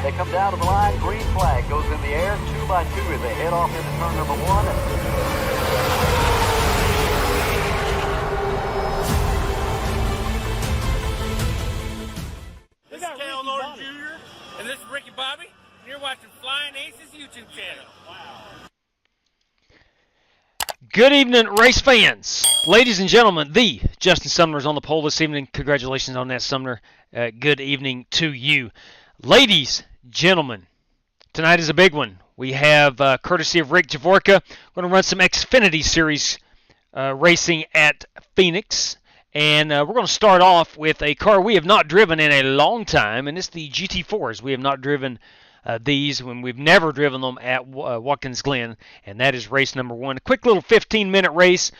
They come down to the line, green flag goes in the air, 2 by 2 as they head off into turn number 1. This is Cal Norton Jr. and this is Ricky Bobby, and you're watching Flying Aces YouTube channel. Wow. Good evening, race fans. Ladies and gentlemen, the Justin Sumner is on the pole this evening. Congratulations on that, Sumner. Good evening to you. Ladies, gentlemen, tonight is a big one. We have, courtesy of Rick Javorka, we're going to run some Xfinity Series racing at Phoenix. And we're going to start off with a car we have not driven in a long time, and it's the GT4s. We have not driven these when we've never driven them at Watkins Glen, and that is race number 1. A quick little 15-minute race,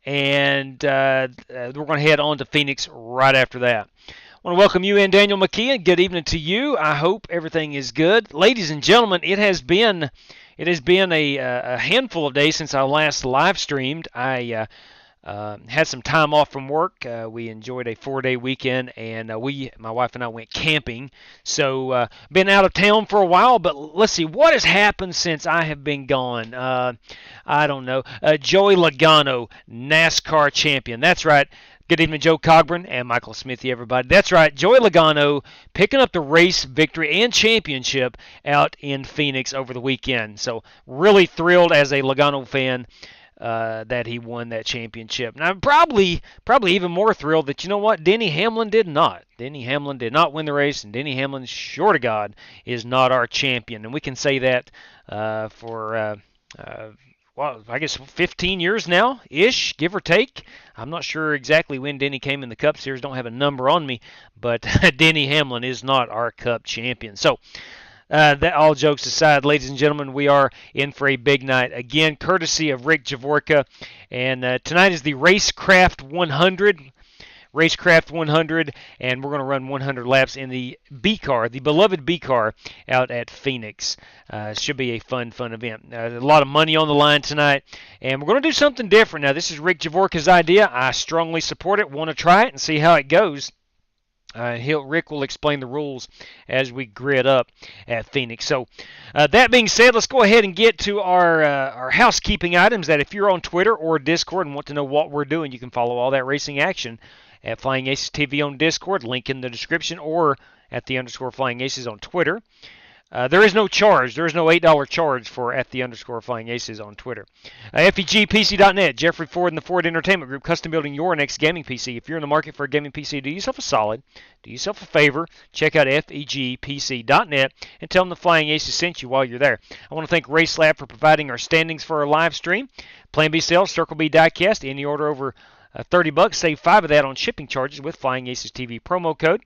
and we're going to head on to Phoenix right after that. I want to welcome you in, Daniel McKeon. Good evening to you. I hope everything is good. Ladies and gentlemen, it has been a handful of days since I last live streamed. I had some time off from work. We enjoyed a 4-day weekend, and my wife and I went camping. So been out of town for a while, but let's see what has happened since I have been gone. I don't know. Joey Logano, NASCAR champion. That's right. Good evening, Joe Cogburn and Michael Smithy, everybody. That's right, Joey Logano picking up the race victory and championship out in Phoenix over the weekend. So really thrilled as a Logano fan that he won that championship. And I'm probably even more thrilled that, you know what, Denny Hamlin did not. Denny Hamlin did not win the race, and Denny Hamlin, sure to God, is not our champion. And we can say that for I guess 15 years now-ish, give or take. I'm not sure exactly when Denny came in the Cup Series. Don't have a number on me, but Denny Hamlin is not our Cup champion. So that all jokes aside, ladies and gentlemen, we are in for a big night. Again, courtesy of Rick Javorka. And tonight is the Racecraft 100. Racecraft 100, and we're going to run 100 laps in the B car, the beloved B car, out at Phoenix. Should be a fun event. A lot of money on the line tonight, and we're going to do something different. Now, this is Rick Javorka's idea. I strongly support it, want to try it and see how it goes. Rick will explain the rules as we grid up at Phoenix. So that being said, let's go ahead and get to our housekeeping items that if you're on Twitter or Discord and want to know what we're doing, you can follow all that racing action at Flying Aces TV on Discord, link in the description, or at _Flying Aces on Twitter. There is no charge. There is no $8 charge for at _Flying Aces on Twitter. FEGPC.net, Jeffrey Ford and the Ford Entertainment Group, custom building your next gaming PC. If you're in the market for a gaming PC, do yourself a solid, do yourself a favor, check out FEGPC.net and tell them the Flying Aces sent you while you're there. I want to thank RaceLab for providing our standings for our live stream. Plan B sales, Circle B diecast, any order over $30, save 5 of that on shipping charges with Flying Aces TV promo code.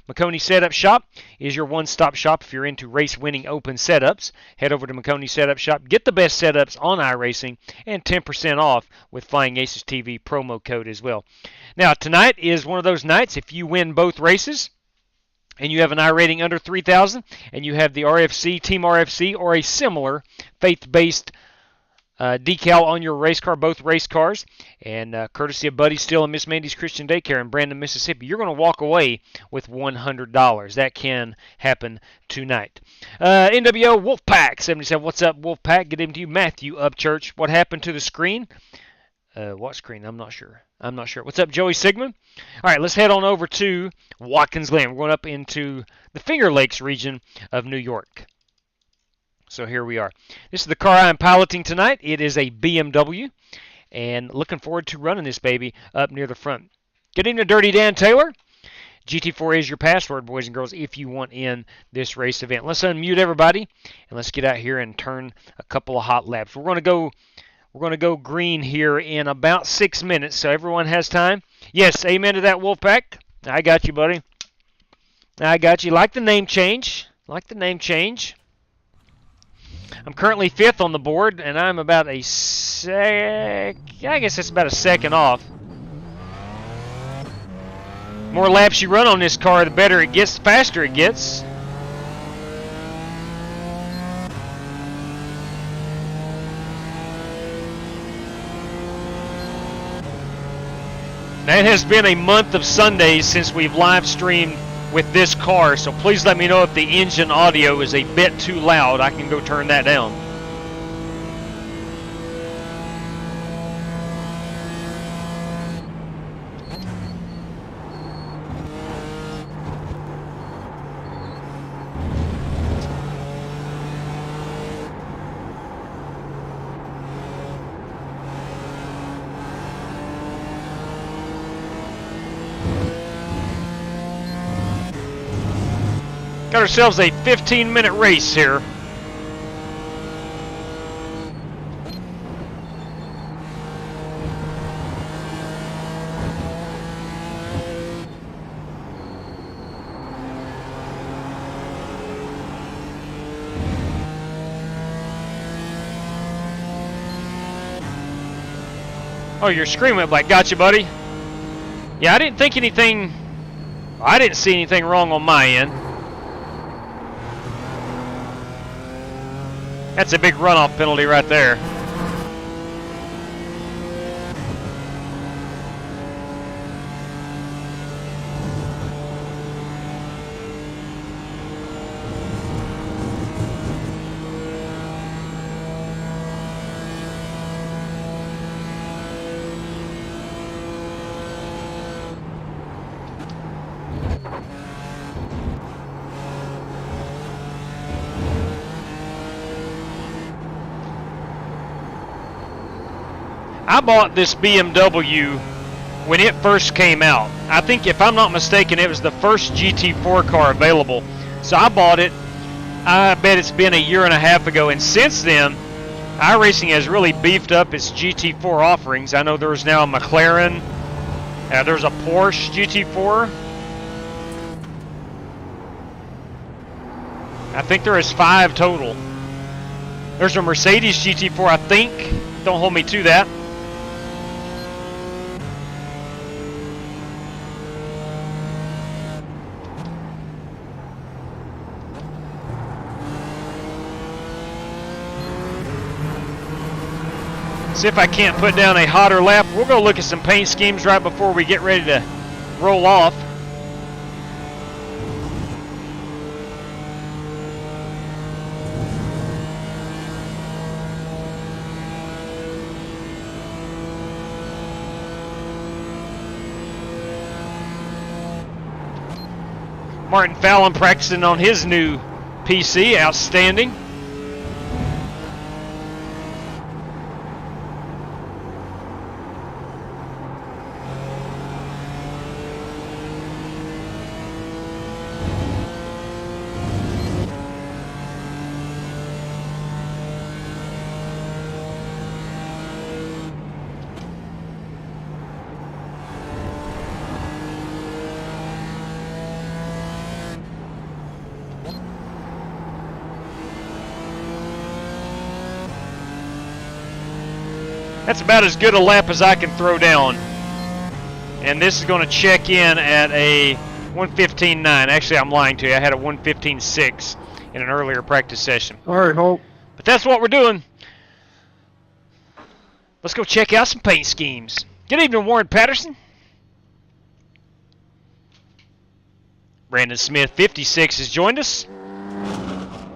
McConey Setup Shop is your one-stop shop if you're into race-winning open setups. Head over to McConey Setup Shop, get the best setups on iRacing, and 10% off with Flying Aces TV promo code as well. Now, tonight is one of those nights, if you win both races, and you have an I rating under 3,000, and you have the RFC, Team RFC, or a similar faith-based decal on your race car, both race cars, and courtesy of Buddy Steele and Miss Mandy's Christian Daycare in Brandon, Mississippi, you're going to walk away with $100. That can happen tonight. NWO Wolfpack 77. What's up, Wolfpack? Good evening to you, Matthew Upchurch. What happened to the screen? What screen? I'm not sure. What's up, Joey Sigmund? All right, let's head on over to Watkins Glen. We're going up into the Finger Lakes region of New York. So here we are. This is the car I'm piloting tonight. It is a BMW, and looking forward to running this baby up near the front. Good evening, Dirty Dan Taylor. GT4 is your password, boys and girls, if you want in this race event. Let's unmute everybody, and let's get out here and turn a couple of hot laps. We're going to go green here in about 6 minutes, so everyone has time. Yes, amen to that, Wolfpack. I got you, buddy. I got you. Like the name change. I'm currently 5th on the board, and I'm about I guess it's about a second off. More laps you run on this car, the better it gets, the faster it gets. That has been a month of Sundays since we've live streamed with this car, so please let me know if the engine audio is a bit too loud. I can go turn that down. Got ourselves a 15-minute race here. Oh, your screen went black. Gotcha, buddy. Yeah, I didn't think anything... I didn't see anything wrong on my end. That's a big runoff penalty right there. I bought this BMW when it first came out. I think, if I'm not mistaken, it was the first GT4 car available. So I bought it, I bet it's been a year and a half ago, and since then, iRacing has really beefed up its GT4 offerings. I know there's now a McLaren, there's a Porsche GT4. I think there is 5 total. There's a Mercedes GT4, I think. Don't hold me to that. See if I can't put down a hotter lap. We're going to look at some paint schemes right before we get ready to roll off. Martin Fallon practicing on his new PC. Outstanding. That's about as good a lap as I can throw down. And this is going to check in at a 1:15.9. Actually, I'm lying to you. I had a 1:15.6 in an earlier practice session. All right, Hope. But that's what we're doing. Let's go check out some paint schemes. Good evening, Warren Patterson. Brandon Smith, 56, has joined us.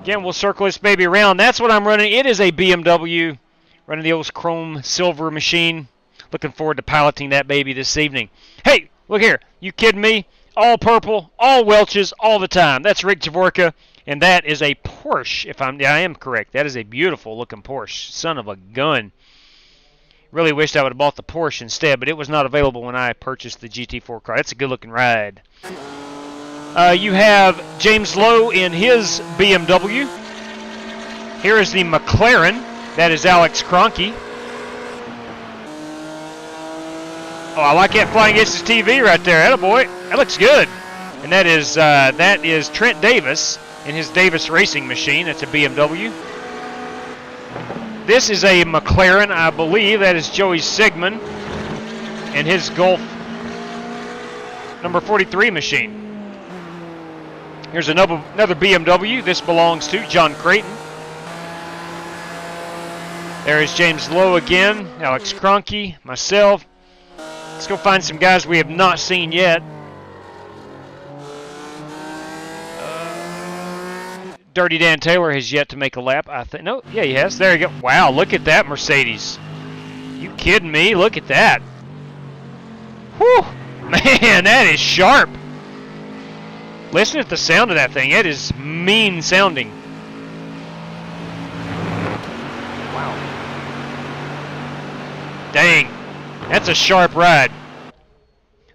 Again, we'll circle this baby around. That's what I'm running. It is a BMW. Running the old chrome silver machine. Looking forward to piloting that baby this evening. Hey, look here. You kidding me? All purple, all Welches, all the time. That's Rick Javorka, and that is a Porsche. I am correct. That is a beautiful looking Porsche. Son of a gun. Really wished I would have bought the Porsche instead, but it was not available when I purchased the GT4 car. That's a good looking ride. You have James Lowe in his BMW. Here is the McLaren. That is Alex Cronky. Oh, I like that FlyingAcesTV right there. Attaboy. That looks good. And that is Trent Davis in his Davis racing machine. That's a BMW. This is a McLaren, I believe. That is Joey Sigmund in his Golf number 43 machine. Here's another BMW. This belongs to John Creighton. There is James Lowe again, Alex Cronky, myself. Let's go find some guys we have not seen yet. Dirty Dan Taylor has yet to make a lap. I think no, yeah, he has. There you go. Wow, look at that Mercedes. You kidding me? Look at that. Whew, man, that is sharp. Listen to the sound of that thing. It is mean sounding. Wow. Dang, that's a sharp ride.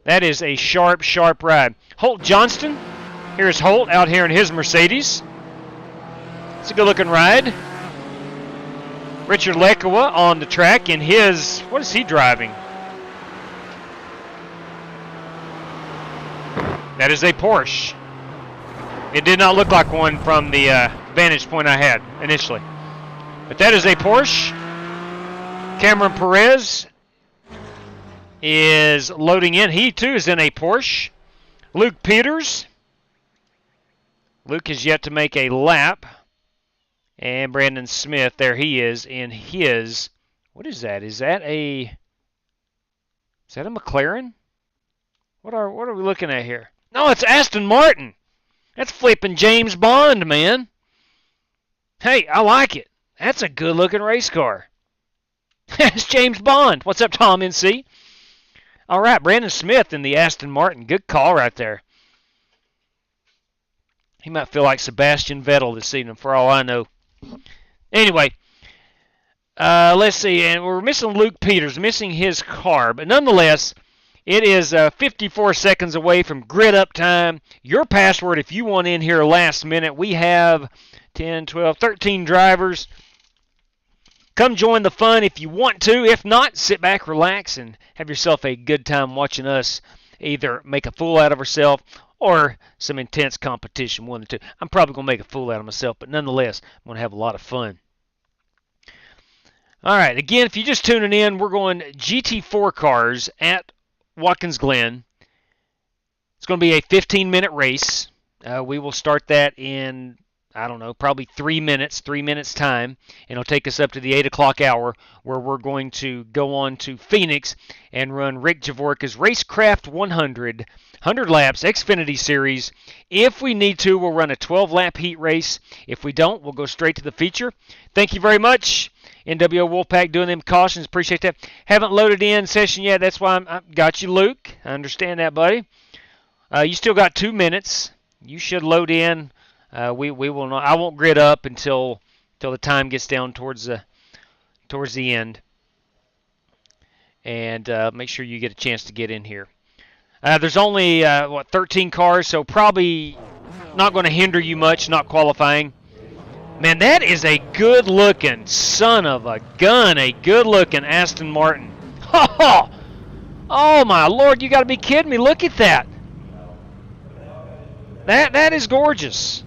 That is a sharp, sharp ride. Holt Johnston. Here's Holt out here in his Mercedes. It's a good-looking ride. Richard Lekawa on the track in his... What is he driving? That is a Porsche. It did not look like one from the vantage point I had initially. But that is a Porsche. Cameron Perez is loading in. He, too, is in a Porsche. Luke Peters. Luke has yet to make a lap. And Brandon Smith, there he is in his... What is that? Is that a McLaren? What are we looking at here? No, it's Aston Martin. That's flipping James Bond, man. Hey, I like it. That's a good-looking race car. That's James Bond. What's up, Tom NC? All right, Brandon Smith in the Aston Martin. Good call right there. He might feel like Sebastian Vettel this evening, for all I know. Anyway, let's see. And we're missing Luke Peters, missing his car. But nonetheless, it is 54 seconds away from grid up time. Your password if you want in here last minute. We have 10, 12, 13 drivers. Come join the fun if you want to. If not, sit back, relax, and have yourself a good time watching us either make a fool out of ourselves or some intense competition, one or two. I'm probably going to make a fool out of myself, but nonetheless, I'm going to have a lot of fun. All right, again, if you're just tuning in, we're going GT4 cars at Watkins Glen. It's going to be a 15-minute race. We will start that in, I don't know, probably 3 minutes time, and it'll take us up to the 8 o'clock hour where we're going to go on to Phoenix and run Rick Javorka's Racecraft 100 laps Xfinity Series. If we need to, we'll run a 12-lap heat race. If we don't, we'll go straight to the feature. Thank you very much. NWO Wolfpack doing them cautions. Appreciate that. Haven't loaded in session yet. That's why I got you, Luke. I understand that, buddy. You still got 2 minutes. You should load in. We will not. I won't grid up until the time gets down towards the end, and make sure you get a chance to get in here. There's only 13 cars, so probably not going to hinder you much not qualifying. Man, that is a good-looking son of a gun, a good-looking Aston Martin. Oh my Lord, you got to be kidding me! Look at that. That is gorgeous.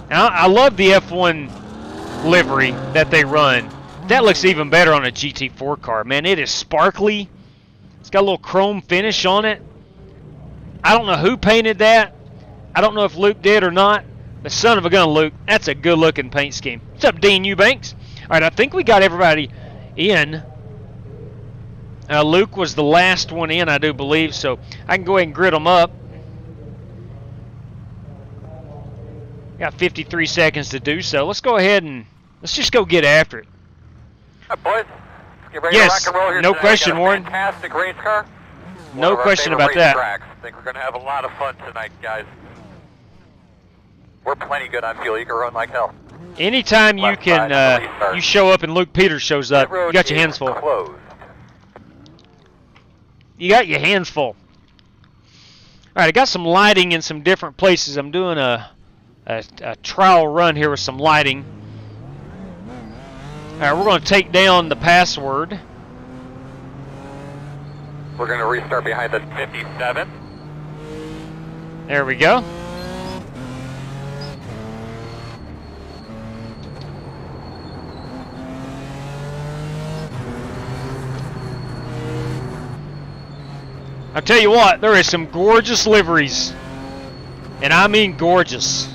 Now, I love the F1 livery that they run. That looks even better on a GT4 car. Man, it is sparkly. It's got a little chrome finish on it. I don't know who painted that. I don't know if Luke did or not. But son of a gun, Luke, that's a good-looking paint scheme. What's up, Dean Eubanks? All right, I think we got everybody in. Luke was the last one in, I do believe, so I can go ahead and grid them up. Got 53 seconds to do so. Let's go ahead and let's just go get after it. All right, boys. Get ready Yes, to rock and roll here no today. question, Got a Warren. Fantastic race car. No question about that. Tracks. I think we're going to have a lot of fun tonight, guys. We're plenty good on fuel. You can run like hell. Anytime you can, you show up and Luke Peters shows up, you got your hands full. Closed. You got your hands full. All right, I got some lighting in some different places. I'm doing a trial run here with some lighting. All right, we're going to take down the password. We're going to restart behind the 57. There we go. I'll tell you what, there is some gorgeous liveries. And I mean gorgeous.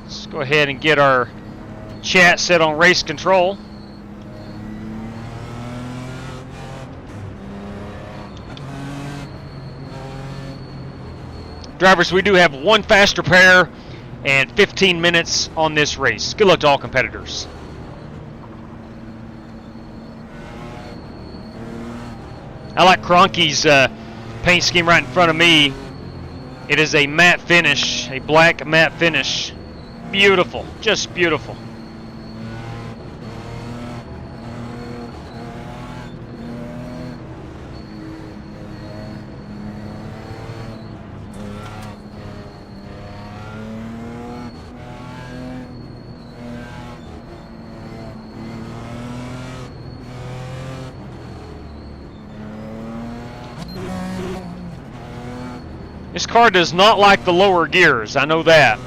Let's go ahead and get our chat set on race control. Drivers, we do have one faster pair and 15 minutes on this race. Good luck to all competitors. I like Cronky's paint scheme right in front of me. It is a matte finish, a black matte finish. Beautiful, just beautiful. This car does not like the lower gears, I know that.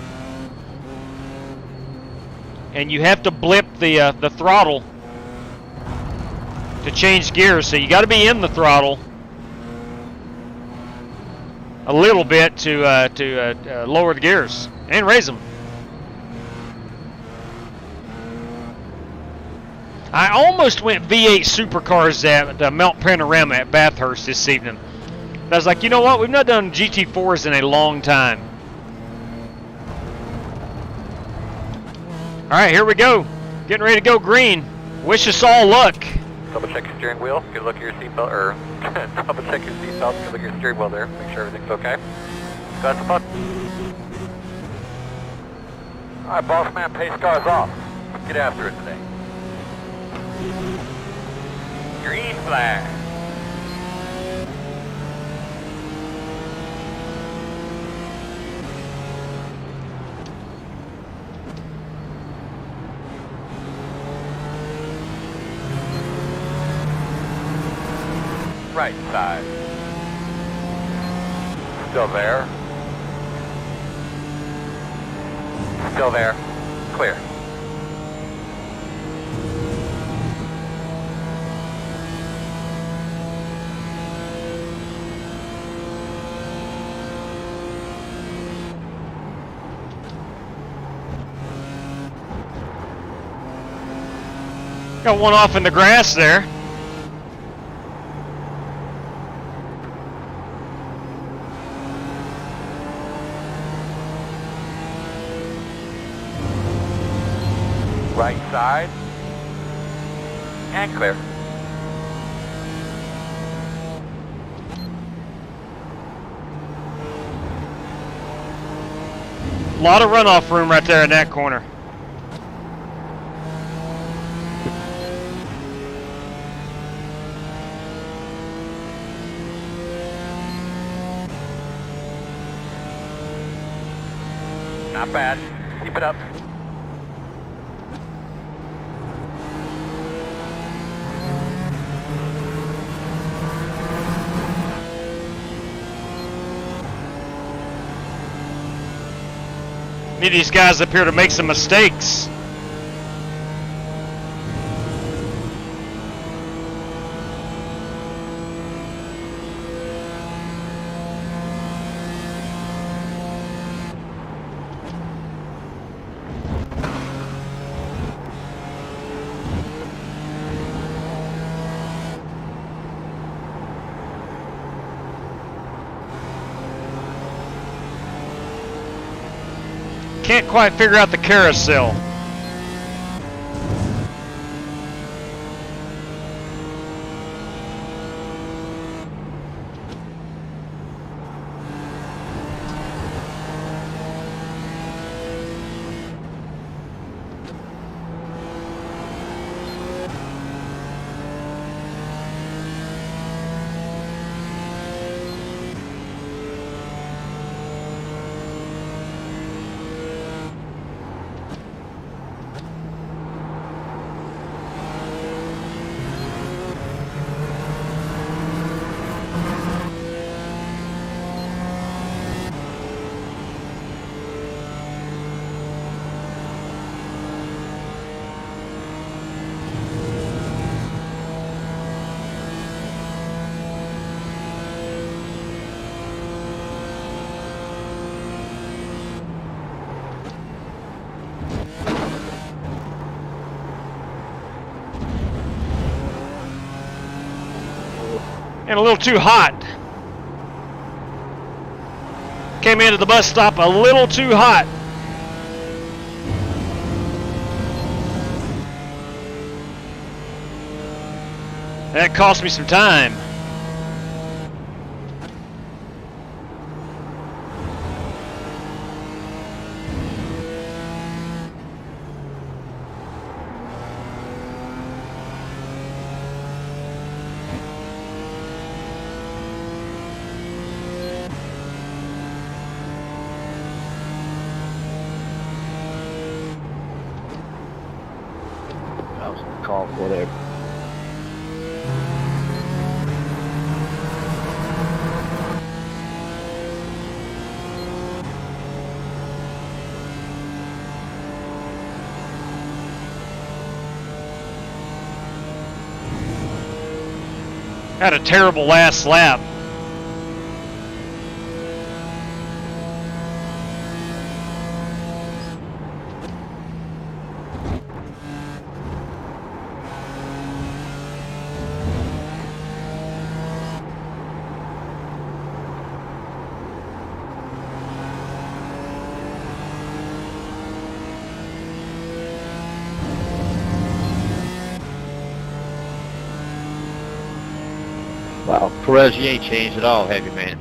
And you have to blip the throttle to change gears, so you got to be in the throttle a little bit to lower the gears and raise them. I almost went V8 supercars at Mount Panorama at Bathurst this evening. I was like, you know what? We've not done GT4s in a long time. All right, here we go. Getting ready to go green. Wish us all luck. Double check your steering wheel. Good look at your seatbelt, or double check your seatbelt. Good look at your steering wheel there. Make sure everything's okay. Go ahead, button. All right, boss man, pace car's off. Get after it today. Green flag. Right side. Still there. Still there. Clear. Got one off in the grass there. Right side. And clear. A lot of runoff room right there in that corner. Not bad. Keep it up. Need these guys up here to make some mistakes. Can't quite figure out the carousel. And a little too hot. Came into the bus stop a little too hot. That cost me some time. I was gonna call whatever. Had a terrible last lap. Wow, Perez, you ain't changed at all, have you, man?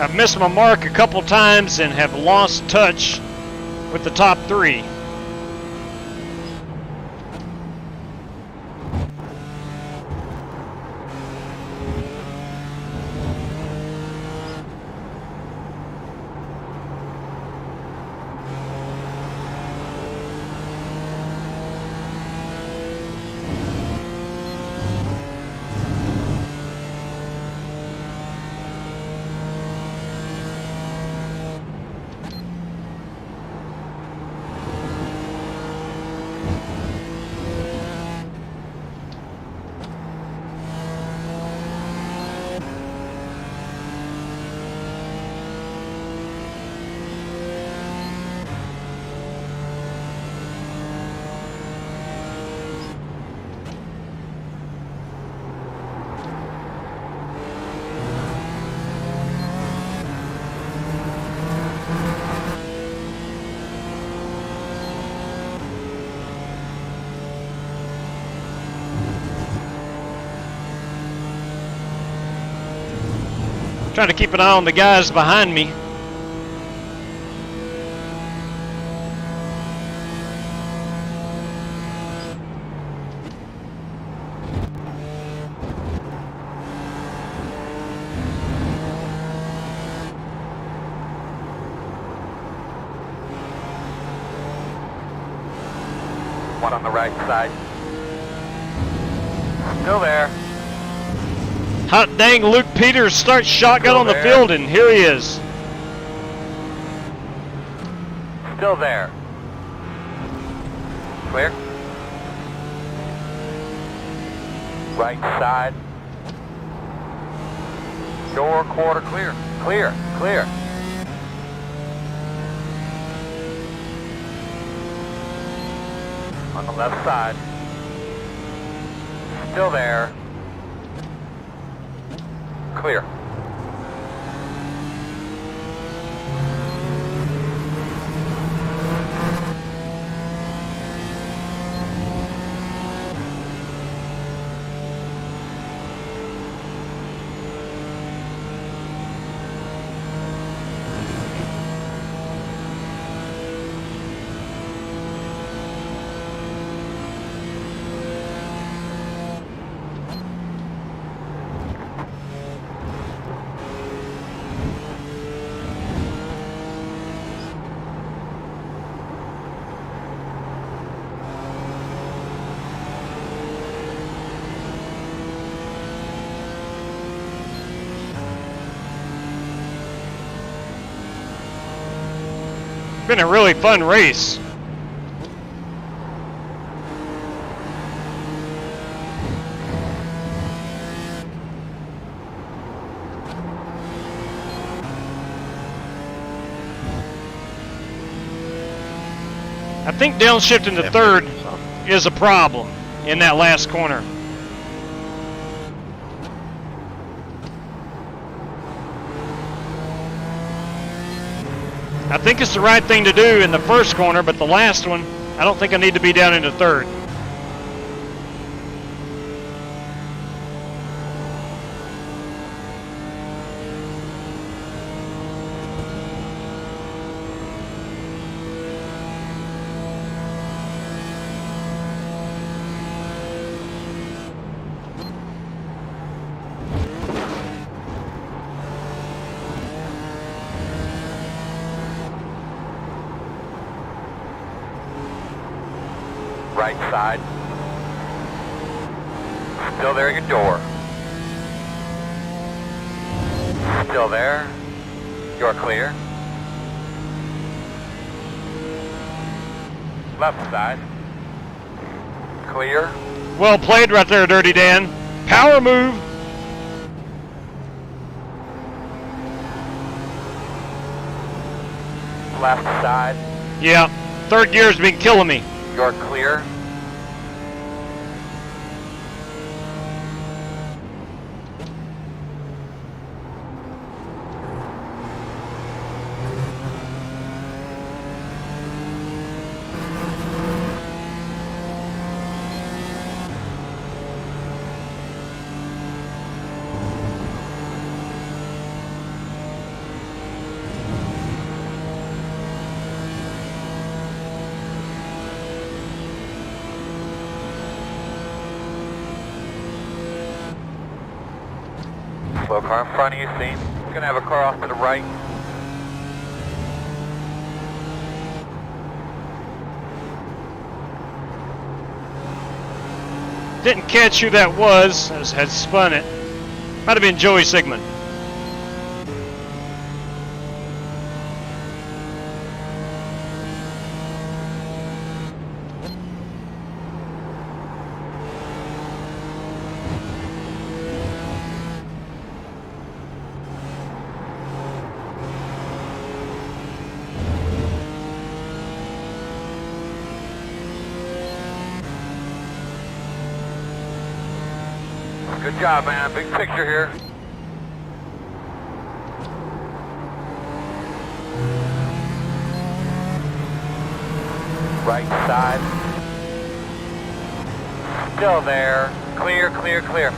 I've missed my mark a couple times and have lost touch with the top three. Trying to keep an eye on the guys behind me. One on the right side. Still there. Hot dang, Luke Peters starts shotgun on the field, and here he is. Still there. Clear. Right side. Door quarter clear. Clear. Clear. On the left side. Still there. Clear. been a really fun race. I think downshifting to third is a problem in that last corner. I think it's the right thing to do in the first corner, but the last one, I don't think I need to be down into third. Right side. Still there at your door. Still there. You're clear. Left side. Clear. Well played right there, Dirty Dan. Power move. Left side. Yeah, third gear's been killing me. You're clear. Slow car in front of you, seen. Gonna have a car off to the right. Didn't catch who that was. Had spun it. Might have been Joey Sigmund. Good job, man. Big picture here. Right side. Still there. Clear, clear, clear.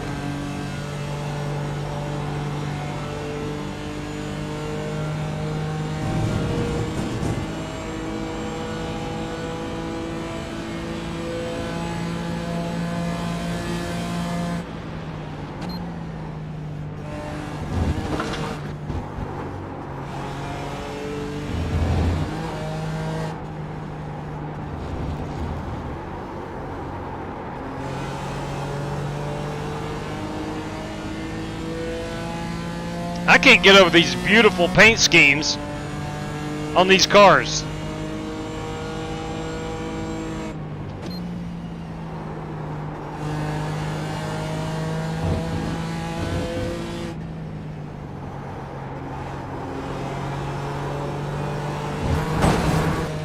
I can't get over these beautiful paint schemes on these cars.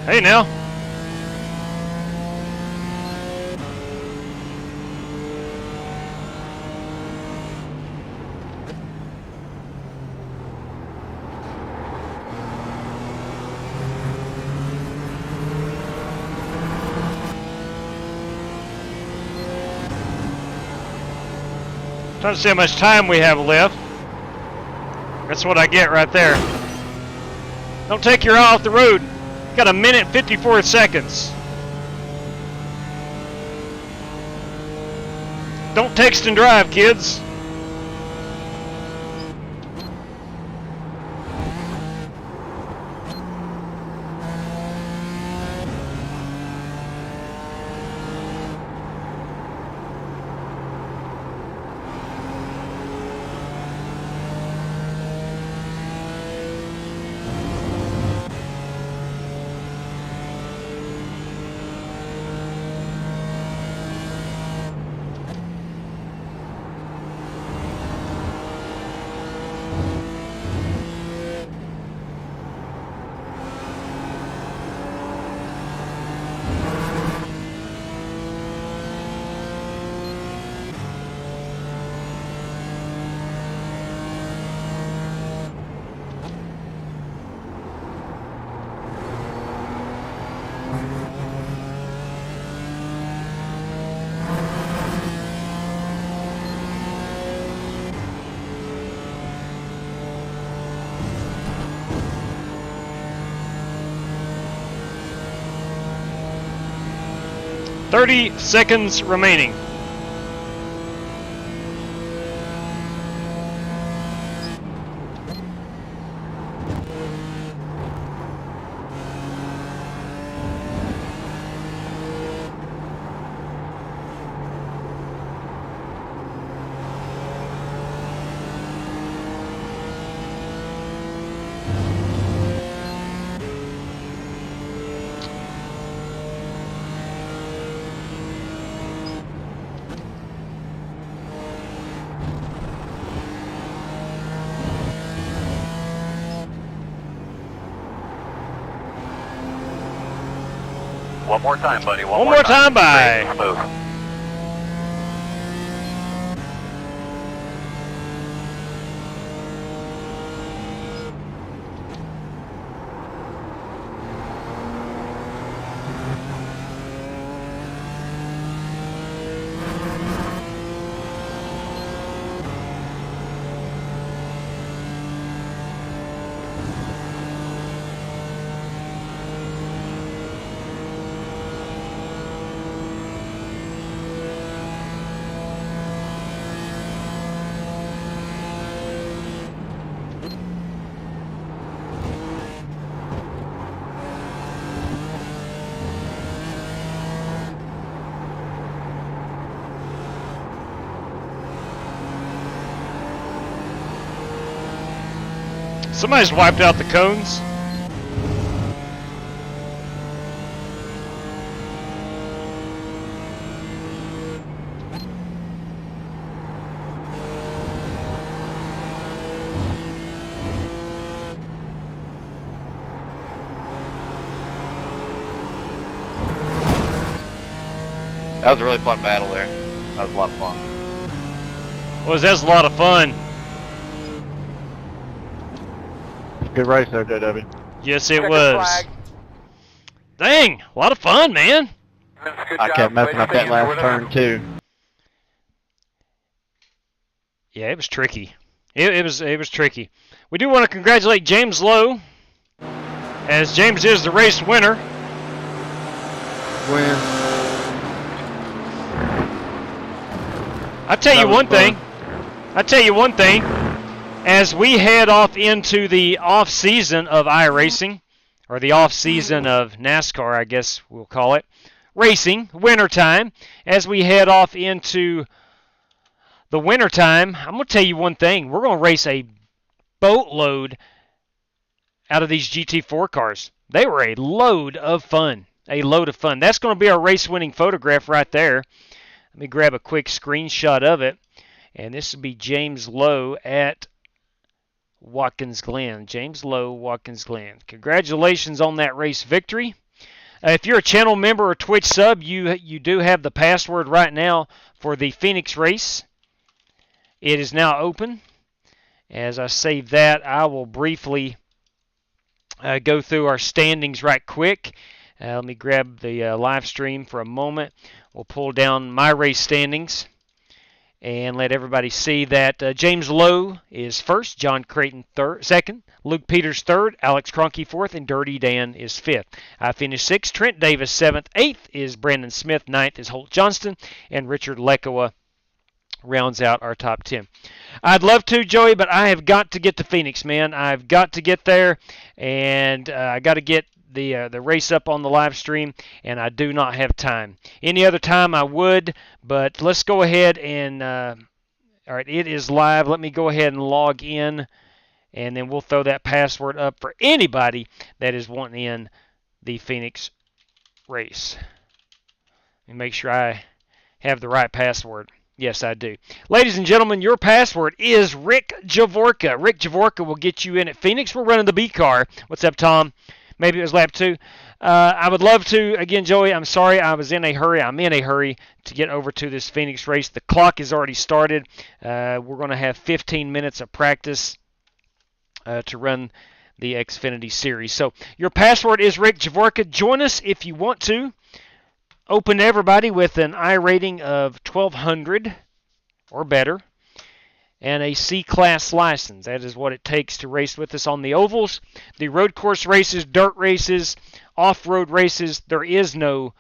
Hey now. Trying to see how much time we have left. That's what I get right there. Don't take your eye off the road. Got a minute 54 seconds. Don't text and drive, kids. 30 seconds remaining. One more time, buddy. One more time, bye. Smooth. Somebody's wiped out the cones. That was a really fun battle there. That was a lot of fun. Well, that's a lot of fun. Good race there, JW. Yes, it was. Dang, a lot of fun, man. I kept messing up that last turn too. Yeah, it was tricky. It was tricky. We do want to congratulate James Lowe, as James is the race winner. Win. I tell you one thing. As we head off into the off season of iRacing, or the off season of NASCAR, I guess we'll call it, racing, wintertime, as we head off into the wintertime, I'm going to tell you one thing. We're going to race a boatload out of these GT4 cars. They were a load of fun. A load of fun. That's going to be our race-winning photograph right there. Let me grab a quick screenshot of it. And this will be James Lowe at Watkins Glen. James Lowe, Watkins Glen. Congratulations on that race victory. If you're a channel member or Twitch sub, you do have the password right now for the Phoenix race. It is now open. As I save that, I will briefly go through our standings right quick. Let me grab the live stream for a moment. We'll pull down my race standings and let everybody see that James Lowe is first, John Creighton second, Luke Peters third, Alex Cronky fourth, and Dirty Dan is fifth. I finished sixth, Trent Davis seventh, eighth is Brandon Smith, ninth is Holt Johnston, and Richard Lekoa rounds out our top 10. I'd love to, Joey, but I have got to get to Phoenix, man. I've got to get there, and I got to get the race up on the live stream, and I do not have time. Any other time I would, but let's go ahead and all right, it is live. Let me go ahead and log in, and then we'll throw that password up for anybody that is wanting in the Phoenix race. Let me make sure I have the right password. Yes, I do. Ladies and gentlemen, your password is Rick Javorka. Rick Javorka will get you in at Phoenix. We're running the B car. What's up, Tom? Maybe it was lap 2. I would love to, again, Joey, I'm sorry I was in a hurry. I'm in a hurry to get over to this Phoenix race. The clock has already started. We're going to have 15 minutes of practice to run the Xfinity Series. So your password is Rick Javorka. Join us if you want to. Open to everybody with an I rating of 1200 or better and a C-Class license. That is what it takes to race with us on the ovals. The road course races, dirt races, off-road races, there is no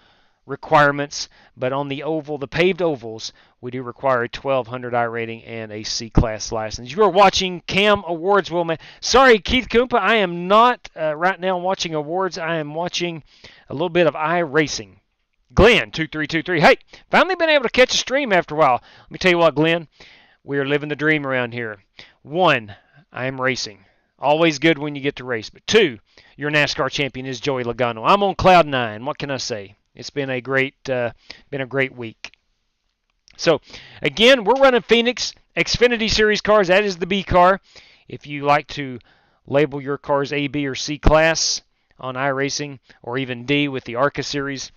requirements, but on the oval, the paved ovals, we do require a 1200 iRating and a C-Class license. You are watching Cam Awards, Will Man. Sorry, Keith Kumpa, I am not right now watching awards. I am watching a little bit of iRacing. Glen, 2323. Hey, finally been able to catch a stream after a while. Let me tell you what, Glen, we are living the dream around here. 1, I am racing. Always good when you get to race. But 2, your NASCAR champion is Joey Logano. I'm on cloud 9. What can I say? It's been a great week. So, again, we're running Phoenix Xfinity Series cars. That is the B car. If you like to label your cars A, B, or C class on iRacing, or even D with the ARCA Series.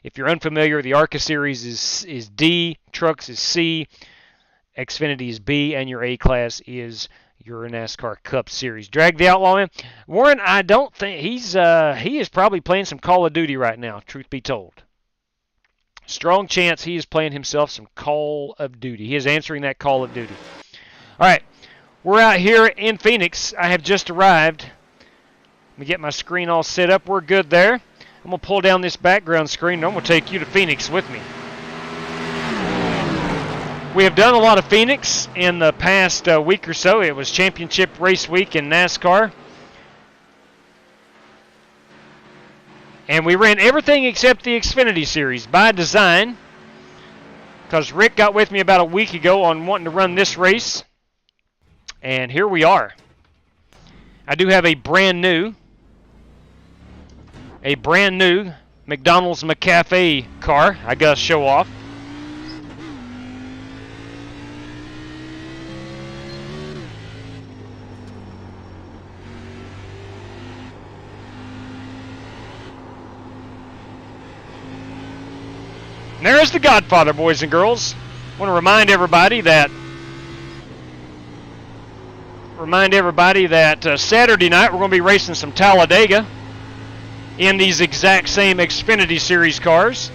If you're unfamiliar, the ARCA Series is D, Trucks is C, Xfinity is B, and your A class is your NASCAR Cup Series. Drag the Outlaw in. Warren, I don't think he is probably playing some Call of Duty right now, truth be told. Strong chance he is playing himself some Call of Duty. He is answering that Call of Duty. All right, we're out here in Phoenix. I have just arrived. Let me get my screen all set up. We're good there. I'm going to pull down this background screen, and I'm going to take you to Phoenix with me. We have done a lot of Phoenix in the past week or so. It was championship race week in NASCAR. And we ran everything except the Xfinity Series by design, because Rick got with me about a week ago on wanting to run this race. And here we are. I do have a brand new McDonald's McCafe car I got to show off. And there's the Godfather, boys and girls. I want to remind everybody that Saturday night we're going to be racing some Talladega in these exact same Xfinity Series cars.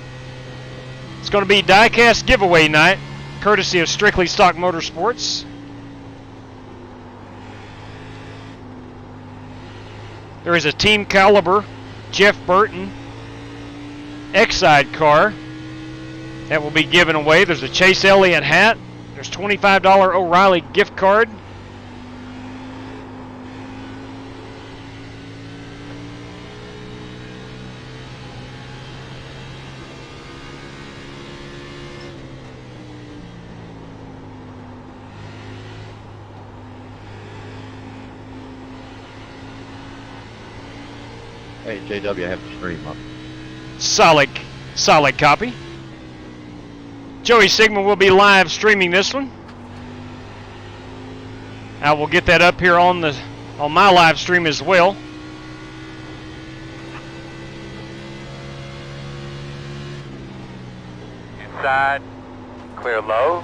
It's going to be diecast giveaway night, courtesy of Strictly Stock Motorsports. There is a Team Caliber Jeff Burton Exide car that will be given away. There's a Chase Elliott hat. There's $25 O'Reilly gift card. Hey, JW, I have the stream up. Solid copy. Joey Sigmund will be live streaming this one. I will get that up here on my live stream as well. Inside, clear low.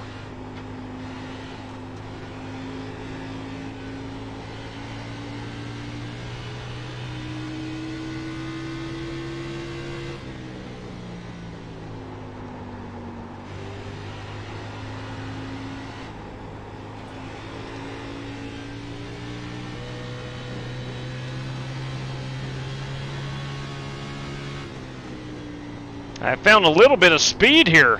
I found a little bit of speed here.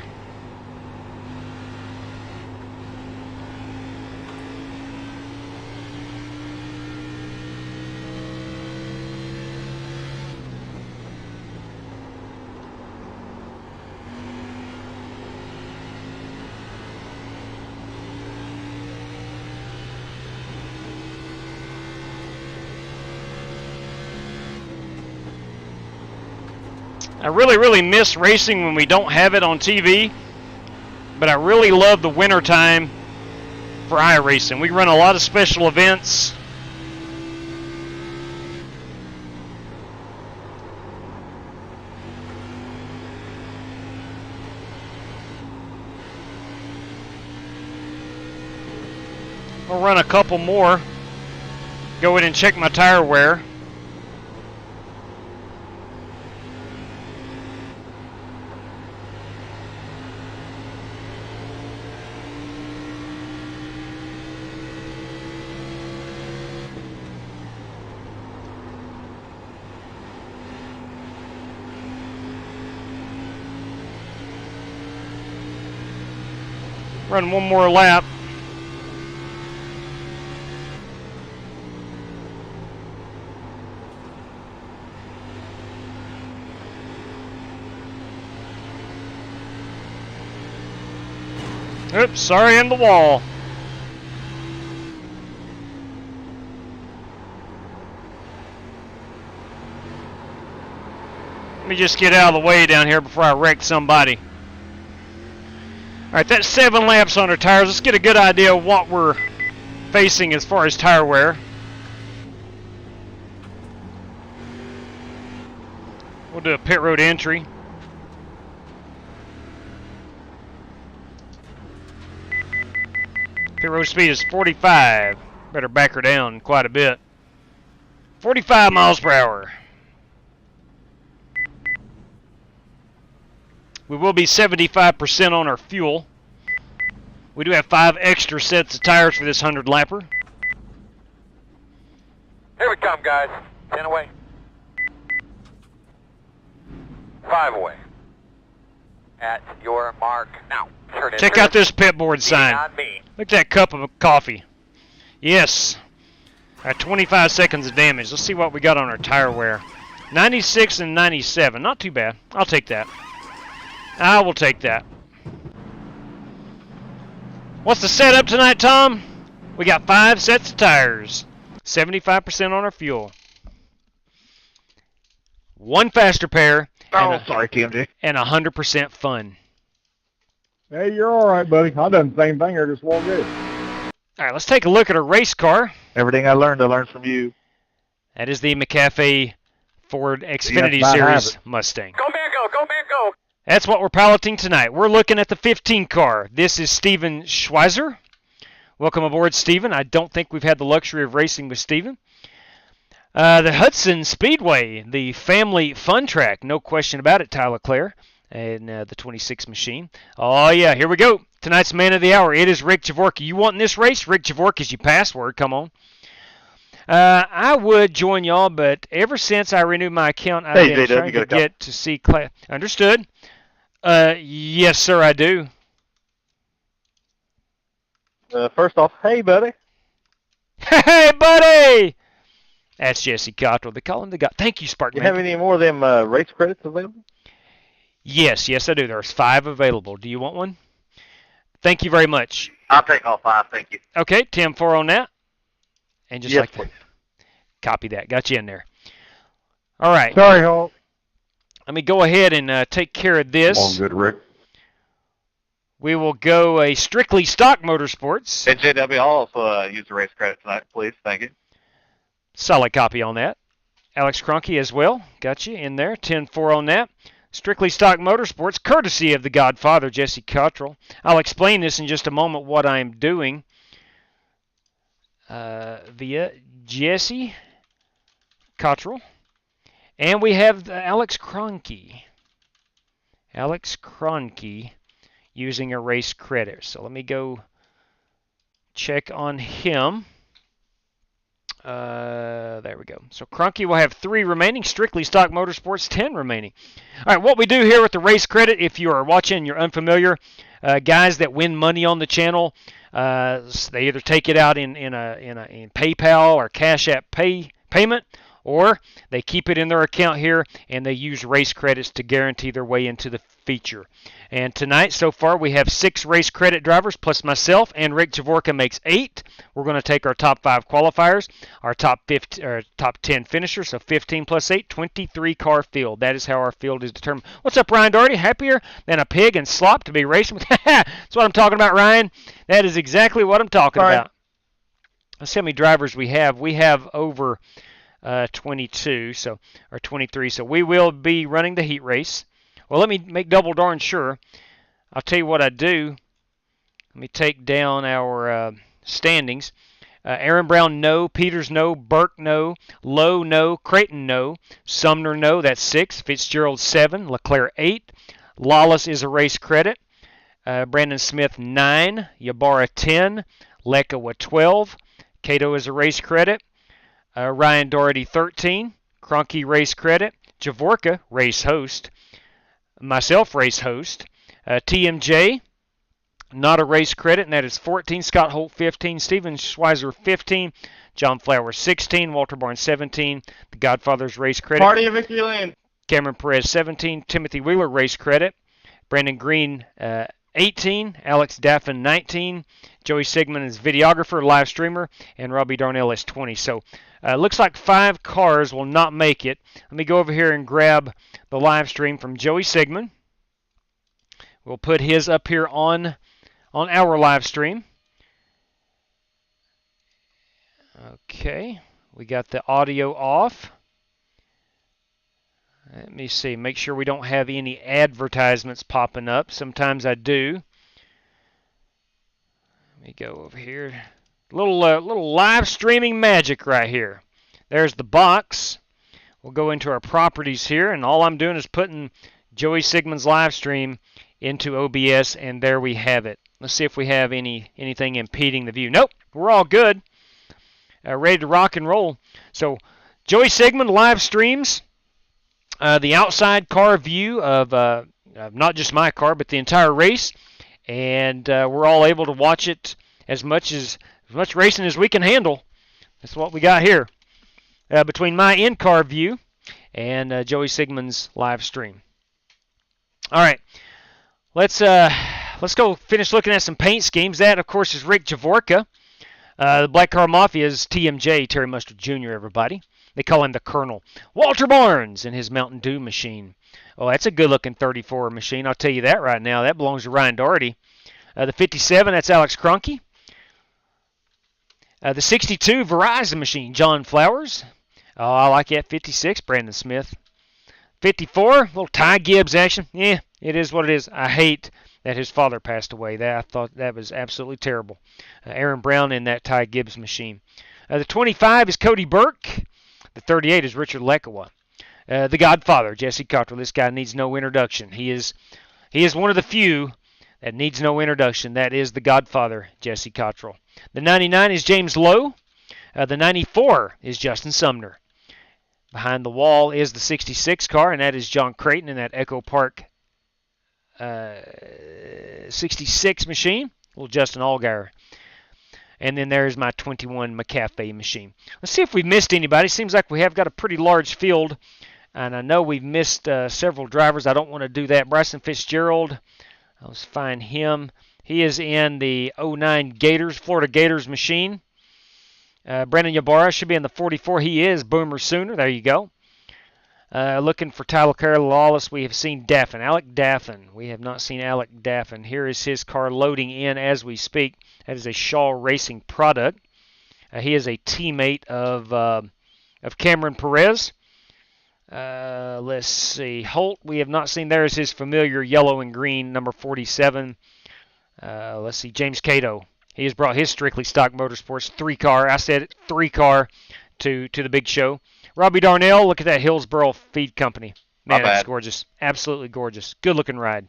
I really miss racing when we don't have it on TV, but I really love the winter time for iRacing. We run a lot of special events. We'll run a couple more. Go in and check my tire wear. Run one more lap. Oops, sorry, in the wall. Let me just get out of the way down here before I wreck somebody. Alright, that's 7 laps on our tires. Let's get a good idea of what we're facing as far as tire wear. We'll do a pit road entry. Pit road speed is 45. Better back her down quite a bit. 45 miles per hour. We will be 75% on our fuel. We do have 5 extra sets of tires for this 100 lapper. Here we come, guys. 10 away. 5 away. At your mark now. Check out this pit board sign. Look at that cup of coffee. Yes. At 25 seconds of damage. Let's see what we got on our tire wear. 96 and 97. Not too bad. I'll take that. I will take that. What's the setup tonight, Tom? We got 5 sets of tires. 75% on our fuel. 1 faster pair. Sorry, TMJ. And 100% fun. Hey, you're all right, buddy. I done the same thing. I just walked in. All right, let's take a look at our race car. Everything I learned from you. That is the McAfee Ford Xfinity Series Mustang. Go, man, go. Go, man, go. That's what we're piloting tonight. We're looking at the 15 car. This is Steven Schweizer. Welcome aboard, Steven. I don't think we've had the luxury of racing with Steven. The Hudson Speedway, the family fun track, no question about it, Tyler Clare, and the 26 machine. Oh, yeah, here we go. Tonight's man of the hour, it is Rick Javorka. You wanting this race? Rick Javorka is your password. Come on. I would join y'all, but ever since I renewed my account, I've been trying to get to see class. Understood. Yes, sir, I do. First off, hey, buddy. Hey, buddy! That's Jesse Cottrell. They call him the guy. Thank you, Spartan. You have any more of them race credits available? Yes, I do. There's 5 available. Do you want one? Thank you very much. I'll take all 5, thank you. Okay, 10-4 on that. And just yes, like that. Copy that. Got you in there. All right. Sorry, Hulk. Let me go ahead and take care of this. All good, Rick. We will go a strictly stock motorsports. And JW, I'll use the race credit tonight, please. Thank you. Solid copy on that. Alex Cronky as well. Got you in there. 10-4 on that. Strictly stock motorsports, courtesy of the Godfather, Jesse Cottrell. I'll explain this in just a moment, what I'm doing via Jesse Cottrell. And we have Alex Cronky. Alex Cronky using a race credit. So let me go check on him. There we go. So Cronky will have 3 remaining. Strictly Stock Motorsports, 10 remaining. All right, what we do here with the race credit, if you are watching, you're unfamiliar, guys that win money on the channel, they either take it out in PayPal or CashApp payment, or they keep it in their account here and they use race credits to guarantee their way into the feature. And tonight, so far, we have 6 race credit drivers plus myself, and Rick Javorka makes 8. We're going to take our top 5 qualifiers, our top 10 finishers, so 15 plus 8, 23 car field. That is how our field is determined. What's up, Ryan Doherty? Happier than a pig and slop to be racing with? That's what I'm talking about, Ryan. That is exactly what I'm talking about. Let's see how many drivers we have. We have over 22, or 23, so we will be running the heat race. Well, let me make double darn sure. I'll tell you what I do. Let me take down our standings. Aaron Brown, no. Peters, no. Burke, no. Lowe, no. Creighton, no. Sumner, no. That's 6. Fitzgerald, 7. LeClaire, 8. Lawless is a race credit. Brandon Smith, 9. Ybarra, 10. Leckowa, 12. Cato is a race credit. Ryan Doherty, 13. Cronky, race credit. Javorka, race host. Myself, race host. TMJ, not a race credit, and that is 14. Scott Holt 15. Steven Schweizer 15. John Flowers 16. Walter Barnes 17. The Godfather's race credit. Party of Victory Lane. Cameron Perez 17. Timothy Wheeler race credit. Brandon Green 18. Alex Daffin 19. Joey Sigmund is videographer, live streamer, and Robbie Darnell is 20. So looks like 5 cars will not make it. Let me go over here and grab the live stream from Joey Sigmund. We'll put his up here on our live stream. Okay, we got the audio off. Let me see, make sure we don't have any advertisements popping up. Sometimes I do. Let me go over here. Little live streaming magic right here. There's the box. We'll go into our properties here, and all I'm doing is putting Joey Sigmund's live stream into OBS, and there we have it. Let's see if we have anything impeding the view. Nope, we're all good. Ready to rock and roll. So Joey Sigmund live streams the outside car view of not just my car, but the entire race, and we're all able to watch it as much racing as we can handle. That's what we got here between my in-car view and Joey Sigmund's live stream. All right, let's go finish looking at some paint schemes. That, of course, is Rick Javorka. The Black Car Mafia's TMJ, Terry Mustard Jr., everybody. They call him the Colonel. Walter Barnes and his Mountain Dew machine. Oh, that's a good-looking 34 machine. I'll tell you that right now. That belongs to Ryan Doherty. The 57, that's Alex Cronky. The 62 Verizon machine, John Flowers. Oh, I like that. 56, Brandon Smith. 54, little Ty Gibbs action. Yeah, it is what it is. I hate that his father passed away. I thought that was absolutely terrible. Aaron Brown in that Ty Gibbs machine. The 25 is Cody Burke. The 38 is Richard Lekawa. The Godfather, Jesse Cottrell. This guy needs no introduction. He is one of the few that needs no introduction. That is the Godfather, Jesse Cottrell. The 99 is James Lowe. The 94 is Justin Sumner. Behind the wall is the 66 car, and that is John Creighton in that Echo Park 66 machine. Little Justin Allgaier. And then there's my 21 McCafe machine. Let's see if we've missed anybody. Seems like we have got a pretty large field. And I know we've missed several drivers. I don't want to do that. Bryson Fitzgerald. Let's find him. He is in the 09 Gators, Florida Gators machine. Brandon Ybarra should be in the 44. He is Boomer Sooner. There you go. Looking for Tyler Carroll Lawless, we have seen Daffin. Alec Daffin. We have not seen Alec Daffin. Here is his car loading in as we speak. That is a Shaw Racing product. He is a teammate of Cameron Perez. Let's see. Holt, we have not seen. There is his familiar yellow and green, number 47. Let's see. James Cato. He has brought his Strictly Stock Motorsports 3-car. I said it, 3-car to the big show. Robbie Darnell, look at that Hillsboro Feed Company. Man, that's gorgeous. Absolutely gorgeous. Good-looking ride.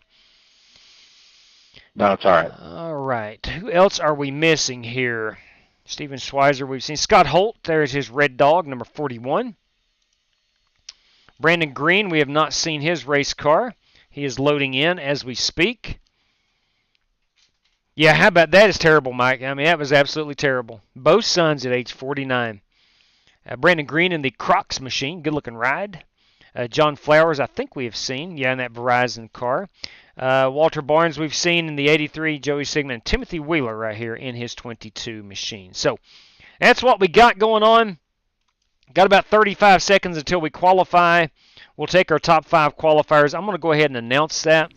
No, it's all right. All right. Who else are we missing here? Steven Schweizer, we've seen. Scott Holt, there's his Red Dog, number 41. Brandon Green, we have not seen his race car. He is loading in as we speak. Yeah, how about that is terrible, Mike. I mean, that was absolutely terrible. Both sons at age 49. Brandon Green in the Crocs machine. Good-looking ride. John Flowers, I think we have seen. Yeah, in that Verizon car. Walter Barnes, we've seen in the 83. Joey Sigmund. And Timothy Wheeler right here in his 22 machine. So, that's what we got going on. Got about 35 seconds until we qualify. We'll take our top 5 qualifiers. I'm going to go ahead and announce that.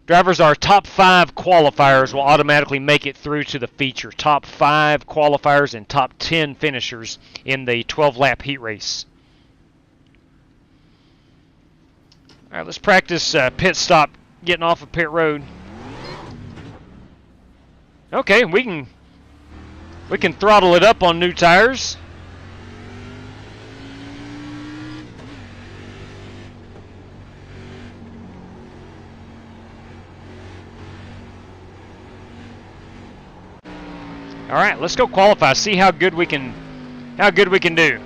Drivers, our top 5 qualifiers will automatically make it through to the feature. Top 5 qualifiers and top 10 finishers in the 12-lap heat race. All right, let's practice pit stop, getting off of pit road. Okay, we can throttle it up on new tires. All right, let's go qualify. See how good we can do.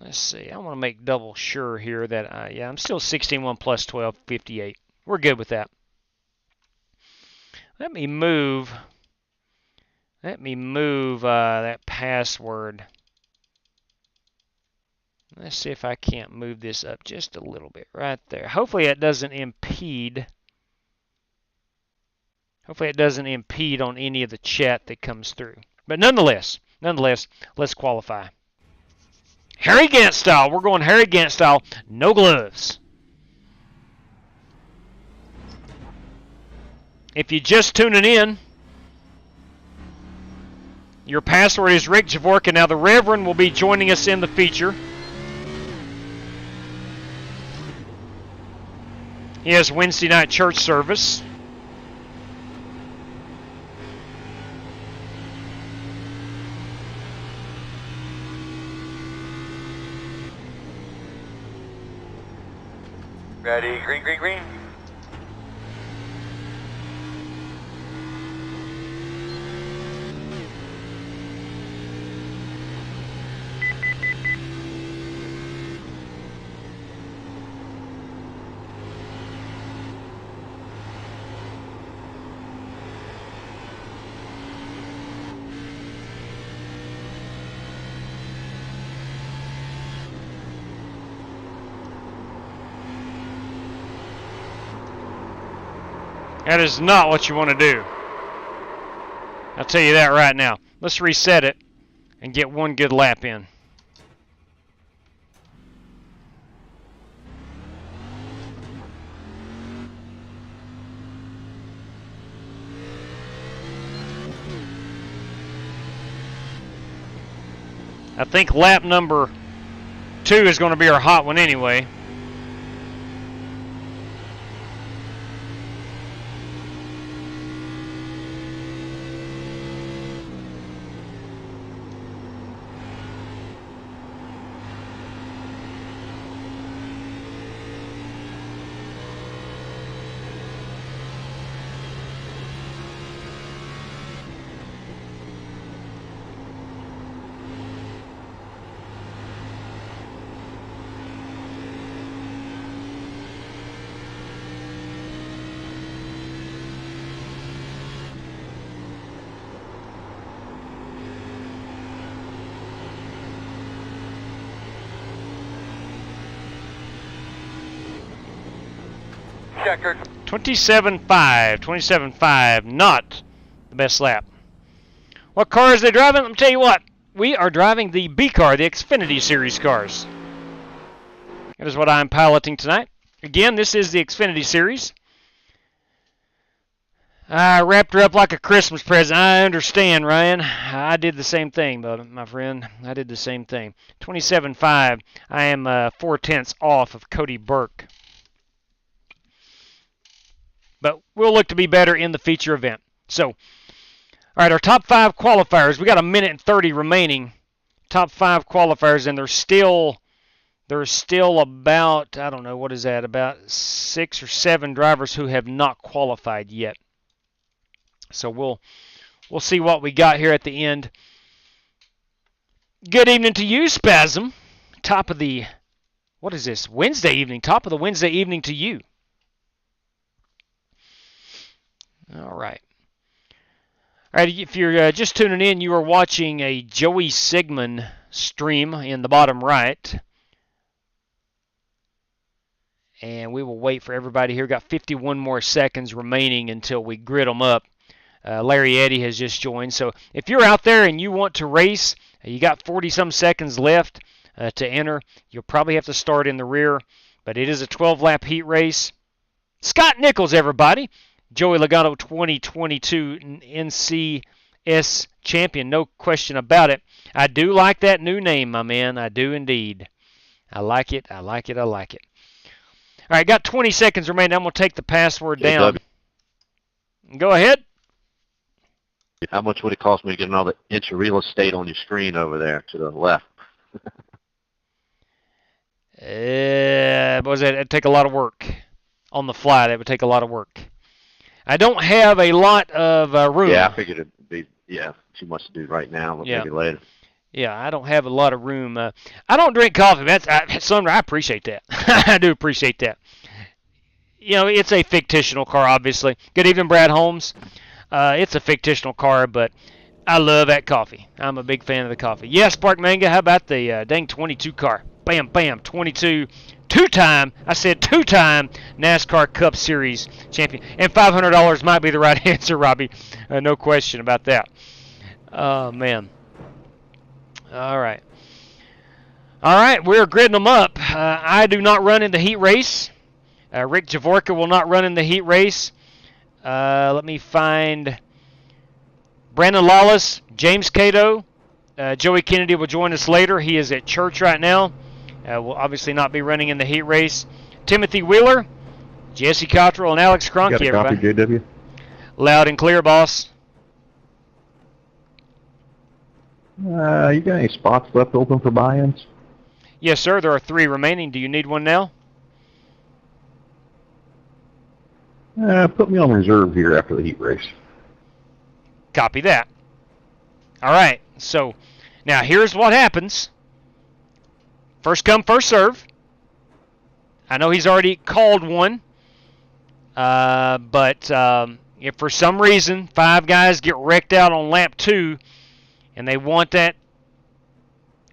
Let's see. I want to make double sure here that, yeah, I'm still 16-1 plus 12, 58. We're good with that. Let me move that password. Let's see if I can't move this up just a little bit right there. Hopefully it doesn't impede. Hopefully it doesn't impede on any of the chat that comes through. But nonetheless, let's qualify. Harry Gant style. We're going Harry Gant style. No gloves. If you're just tuning in, your password is Rick Javorka. Now the Reverend will be joining us in the feature. He has Wednesday night church service. Ready, green, green, green. That is not what you want to do. I'll tell you that right now. Let's reset it and get one good lap in. I think lap number 2 is going to be our hot one anyway. Checker. 27.5, not the best lap. What car is they driving? Let me tell you what. We are driving the B car, the Xfinity Series cars. That is what I'm piloting tonight. Again, this is the Xfinity Series. I wrapped her up like a Christmas present. I understand, Ryan. I did the same thing, my friend. I did the same thing. 27.5. I am 4/10 off of Cody Burke. But we'll look to be better in the feature event. So, all right, our top 5 qualifiers. We got 1 minute and 30 remaining. Top 5 qualifiers, and there's still about, I don't know, what is that? About 6 or 7 drivers who have not qualified yet. So we'll see what we got here at the end. Good evening to you, Spasm. Top of the, what is this? Wednesday evening. Top of the Wednesday evening to you. All right. All right, if you're just tuning in, you are watching a Joey Sigmund stream in the bottom right. And we will wait for everybody here. Got 51 more seconds remaining until we grid them up. Larry Eddy has just joined. So if you're out there and you want to race, you got 40-some seconds left to enter. You'll probably have to start in the rear. But it is a 12-lap heat race. Scott Nichols, everybody. Joey Logano 2022 NCS champion, no question about it. I do like that new name, my man. I do indeed. I like it. I like it. I like it. All right, got 20 seconds remaining. I'm going to take the password down. Go ahead. How much would it cost me to get another inch of real estate on your screen over there to the left? What was that? It'd take a lot of work. On the fly, that would take a lot of work. I don't have a lot of room. Yeah, I figured it'd be, too much to do right now, but maybe later. Yeah, I don't have a lot of room. I don't drink coffee. Sumner, I appreciate that. I do appreciate that. You know, it's a fictional car, obviously. Good evening, Brad Holmes. It's a fictional car, but I love that coffee. I'm a big fan of the coffee. Yes, Spark Manga, how about the dang 22 car? Bam, bam, 22. Two-time NASCAR Cup Series champion. And $500 might be the right answer, Robbie. No question about that. Oh, man. All right. All right, we're gridding them up. I do not run in the heat race. Rick Javorka will not run in the heat race. Let me find Brandon Lawless, James Cato. Joey Kennedy will join us later. He is at church right now. Will obviously not be running in the heat race. Timothy Wheeler, Jesse Cottrell, and Alex Cronky. Got a copy, JW? Loud and clear, boss. You got any spots left open for buy-ins? Yes, sir. There are 3 remaining. Do you need one now? Put me on reserve here after the heat race. Copy that. All right. So now here's what happens. First come, first serve. I know he's already called one. But if for some reason 5 guys get wrecked out on lap 2 and they want that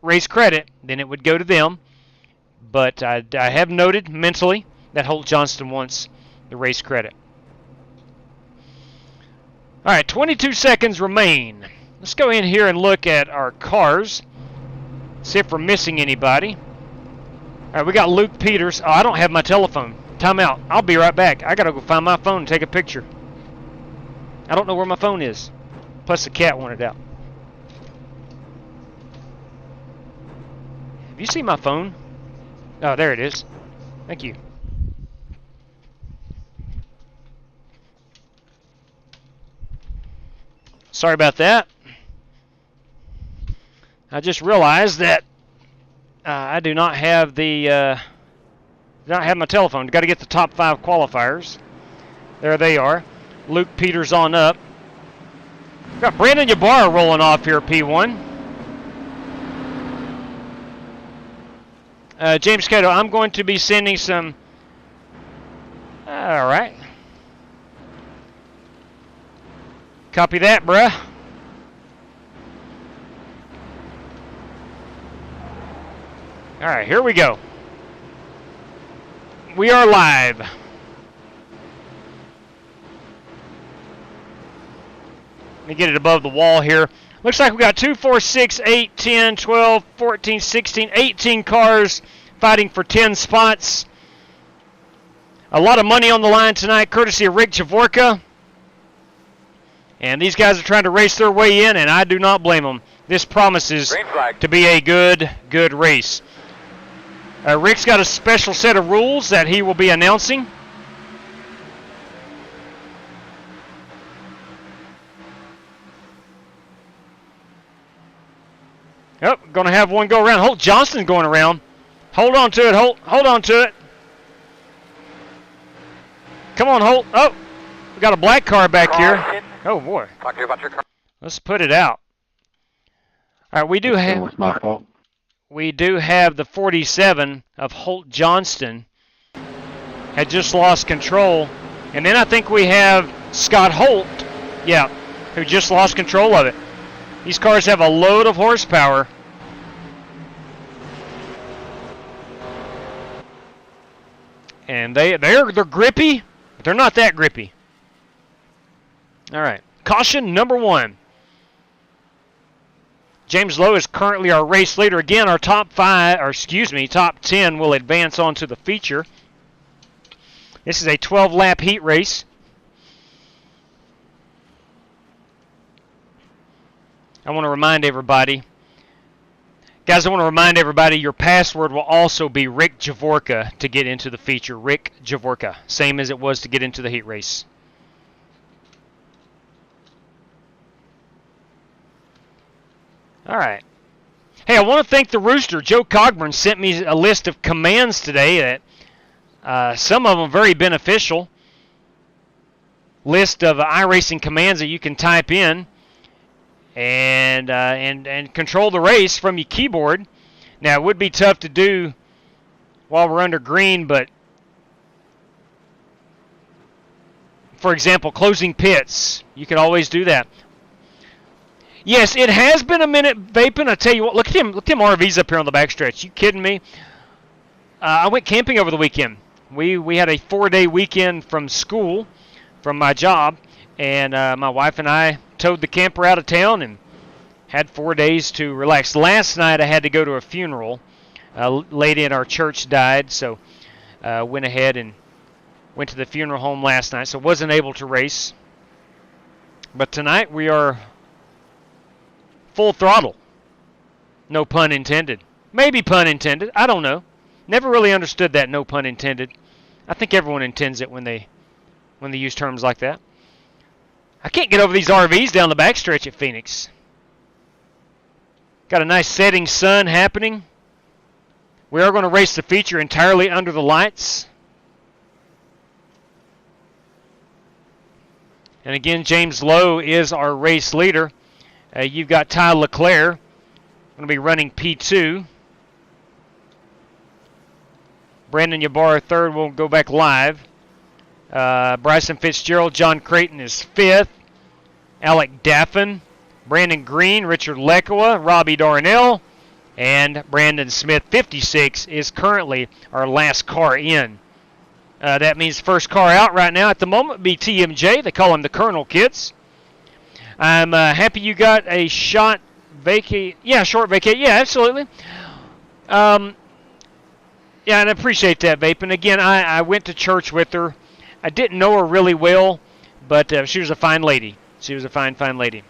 race credit, then it would go to them. But I have noted mentally that Holt Johnston wants the race credit. All right, 22 seconds remain. Let's go in here and look at our cars. See if we're missing anybody. All right, we got Luke Peters. Oh, I don't have my telephone. Time out. I'll be right back. I got to go find my phone and take a picture. I don't know where my phone is. Plus the cat wanted out. Have you seen my phone? Oh, there it is. Thank you. Sorry about that. I just realized that I do not have my telephone. Got to get the top 5 qualifiers. There they are. Luke Peters on up. Got Brandon Ybarra rolling off here, P1. James Cato, I'm going to be sending some. All right. Copy that, bruh. All right, here we go. We are live. Let me get it above the wall here. Looks like we got 2, 4, 6, 8, 10, 12, 14, 16, 18 cars fighting for 10 spots. A lot of money on the line tonight, courtesy of Rick Javorka. And these guys are trying to race their way in, and I do not blame them. This promises to be a good race. Rick's got a special set of rules that he will be announcing. Yep, going to have one go around. Holt Johnston going around. Hold on to it, Holt. Hold on to it. Come on, Holt. Oh, we got a black car back here. Oh, boy. Talk to you about your car. Let's put it out. All right, we do have the 47 of Holt Johnston. Had just lost control. And then I think we have Scott Holt, who just lost control of it. These cars have a load of horsepower. And they're grippy, but they're not that grippy. All right. Caution number 1. James Lowe is currently our race leader. Again, our top 10 will advance on to the feature. This is a 12-lap heat race. I want to remind everybody, your password will also be Rick Javorka to get into the feature. Rick Javorka, same as it was to get into the heat race. All right. Hey, I want to thank the Rooster. Joe Cogburn sent me a list of commands today that some of them very beneficial. List of iRacing commands that you can type in. And and control the race from your keyboard. Now, it would be tough to do while we're under green, but for example, closing pits, you can always do that. Yes, it has been a minute vaping. I tell you what, look at them RVs up here on the backstretch. You kidding me? I went camping over the weekend. We had a 4-day weekend from school, from my job, and my wife and I towed the camper out of town and had 4 days to relax. Last night I had to go to a funeral. A lady in our church died, so went ahead and went to the funeral home last night, so wasn't able to race. But tonight we are full throttle. No pun intended. Maybe pun intended. I don't know. Never really understood that no pun intended. I think everyone intends it when they use terms like that. I can't get over these RVs down the backstretch at Phoenix. Got a nice setting sun happening. We are going to race the feature entirely under the lights. And again, James Lowe is our race leader. You've got Ty Leclerc, going to be running P2. Brandon Ybarra third will go back live. Bryson Fitzgerald, John Creighton is fifth. Alec Daffin, Brandon Green, Richard Lekoa, Robbie Darnell, and Brandon Smith, 56, is currently our last car in. That means first car out right now at the moment would be TMJ. They call him the Colonel, kids. I'm happy you got a short vacate. Yeah, absolutely. Yeah, and I appreciate that, Vape. And again, I went to church with her. I didn't know her really well, but she was a fine lady. She was a fine lady.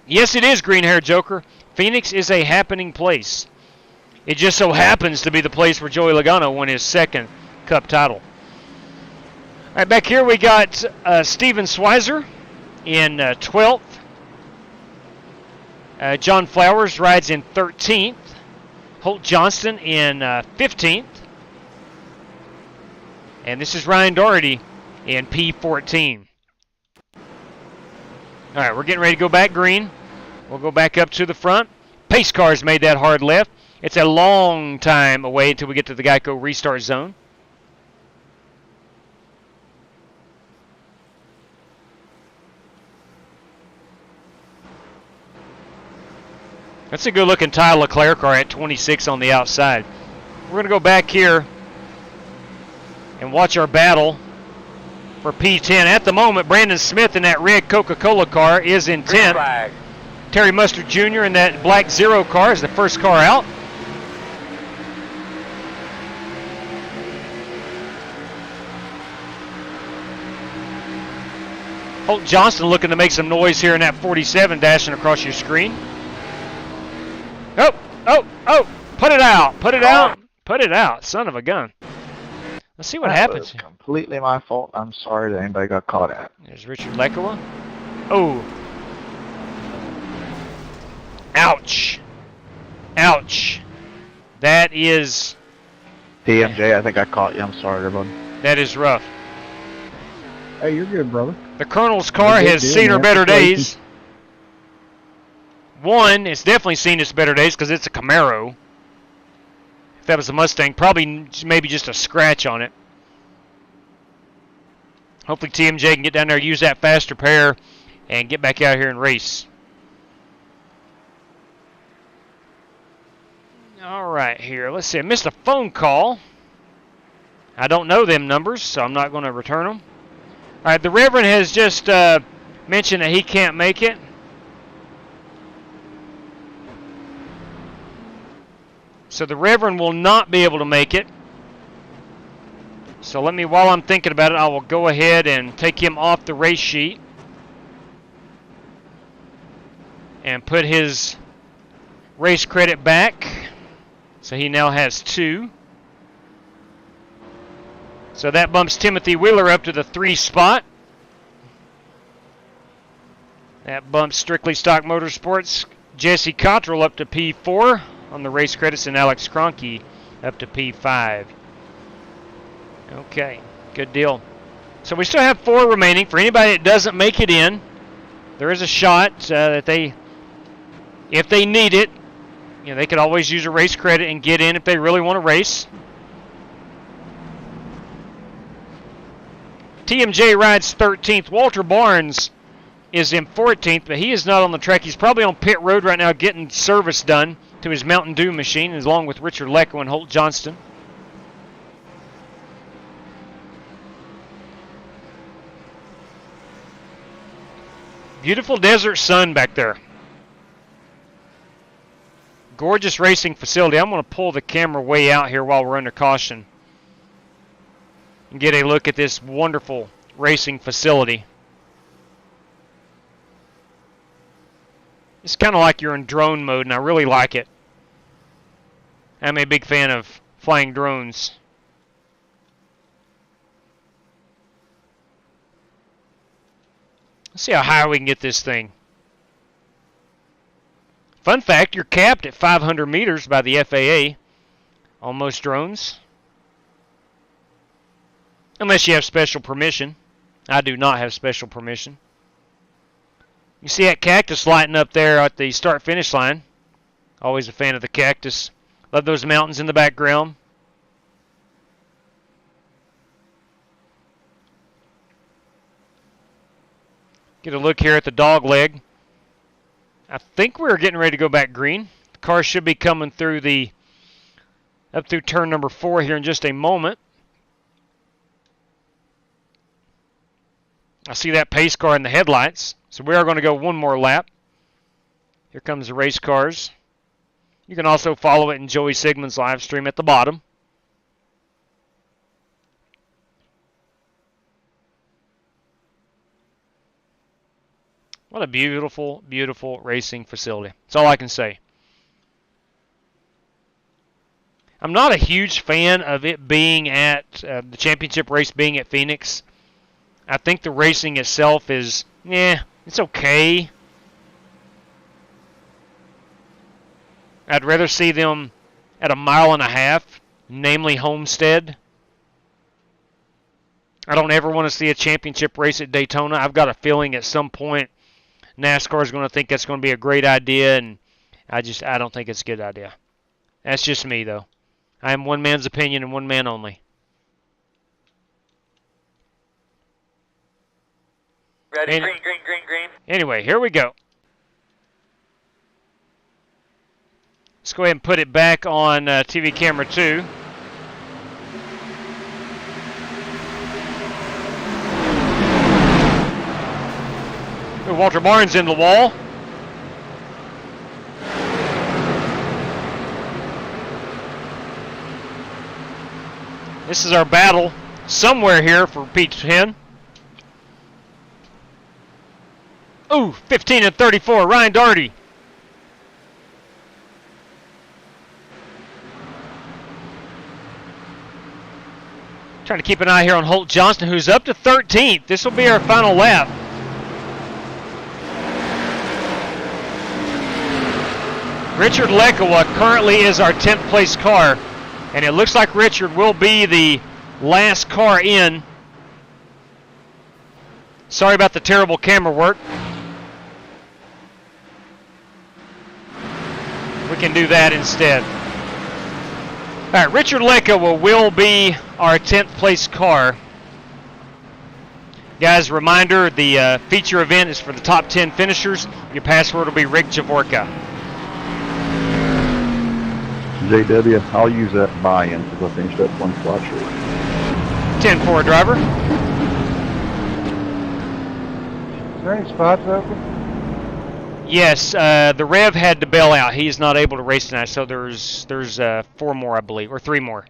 Yes, it is, Green-Haired Joker. Phoenix is a happening place. It just so happens to be the place where Joey Logano won his second Cup title. All right, back here we got Steven Schweizer in 12th. John Flowers rides in 13th. Holt Johnston in 15th. And this is Ryan Doherty in P14. All right, we're getting ready to go back green. We'll go back up to the front. Pace cars made that hard left. It's a long time away until we get to the Geico restart zone. That's a good-looking Ty Leclerc car at 26 on the outside. We're going to go back here and watch our battle for P10. At the moment, Brandon Smith in that red Coca-Cola car is in 10th. Terry Mustard Jr. in that black Zero car is the first car out. Holt Johnston looking to make some noise here in that 47 dashing across your screen. Oh, put it out, son of a gun. Let's see what happens. That was completely my fault. I'm sorry that anybody got caught at. There's Richard Lekoa. Oh. Ouch. That is... TMJ, I think I caught you. I'm sorry, everyone. That is rough. Hey, you're good, brother. The Colonel's car has seen her better days. One, it's definitely seen its better days because it's a Camaro. If that was a Mustang, probably maybe just a scratch on it. Hopefully TMJ can get down there, use that faster pair, and get back out here and race. All right, here. Let's see. I missed a phone call. I don't know them numbers, so I'm not going to return them. All right, the Reverend has just mentioned that he can't make it. So the Reverend will not be able to make it. So while I'm thinking about it, I will go ahead and take him off the race sheet and put his race credit back. So he now has 2. So that bumps Timothy Wheeler up to the 3 spot. That bumps Strictly Stock Motorsports Jesse Cottrell up to P4 on the race credits, and Alex Cronky up to P5. Okay, good deal. So we still have 4 remaining. For anybody that doesn't make it in, there is a shot that they if they need it, you know, they could always use a race credit and get in if they really want to race. TMJ rides 13th. Walter Barnes is in 14th, but he is not on the track. He's probably on pit road right now getting service done to his Mountain Dew machine, along with Richard Lecco and Holt Johnston. Beautiful desert sun back there. Gorgeous racing facility. I'm going to pull the camera way out here while we're under caution and get a look at this wonderful racing facility. It's kind of like you're in drone mode, and I really like it. I'm a big fan of flying drones. Let's see how high we can get this thing. Fun fact, you're capped at 500 meters by the FAA on most drones. Unless you have special permission. I do not have special permission. You see that cactus lighting up there at the start-finish line. Always a fan of the cactus. Love those mountains in the background. Get a look here at the dog leg. I think we're getting ready to go back green. The car should be coming through up through turn number 4 here in just a moment. I see that pace car in the headlights. So we are going to go one more lap. Here comes the race cars. You can also follow it in Joey Sigmund's live stream at the bottom. What a beautiful, beautiful racing facility. That's all I can say. I'm not a huge fan of it being at the championship race being at Phoenix. I think the racing itself is, it's okay. I'd rather see them at 1.5 miles, namely Homestead. I don't ever want to see a championship race at Daytona. I've got a feeling at some point NASCAR is going to think that's going to be a great idea, and I don't think it's a good idea. That's just me, though. I am one man's opinion and one man only. Ready, green, green, green, green. Anyway, here we go. Let's go ahead and put it back on TV camera 2. Walter Barnes into the wall. This is our battle somewhere here for P10. Ooh, 15 and 34, Ryan Daugherty. Trying to keep an eye here on Holt Johnston, who's up to 13th. This will be our final lap. Richard Lecco currently is our 10th place car, and it looks like Richard will be the last car in. Sorry about the terrible camera work. We can do that instead. All right, Richard Lecco will be our 10th place car. Guys, reminder, the feature event is for the top 10 finishers. Your password will be Rick Javorka. JW, I'll use that buy-in because I finished up one slot short. 10-4 driver. Is there any spots open? Yes, the Rev had to bail out. He's not able to race tonight, so there's 4 more, I believe, or 3 more.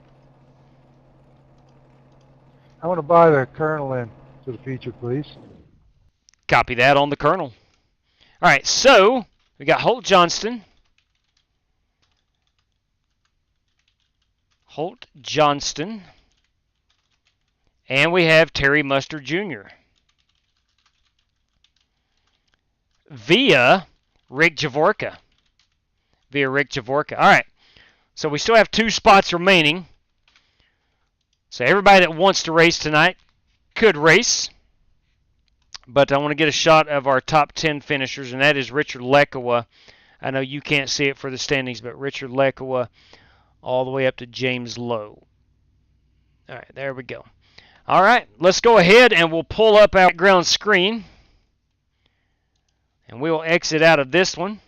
I want to buy the Colonel in to the feature, please. Copy that on the Colonel. All right, so we got Holt Johnston. Holt Johnston. And we have Terry Mustard Jr. Via Rick Javorka. All right. So we still have 2 spots remaining. So everybody that wants to race tonight could race. But I want to get a shot of our top 10 finishers, and that is Richard Lecco I know you can't see it for the standings, but Richard Lekawa all the way up to James Lowe. All right, there we go. All right, let's go ahead and we'll pull up our background screen. And we will exit out of this one.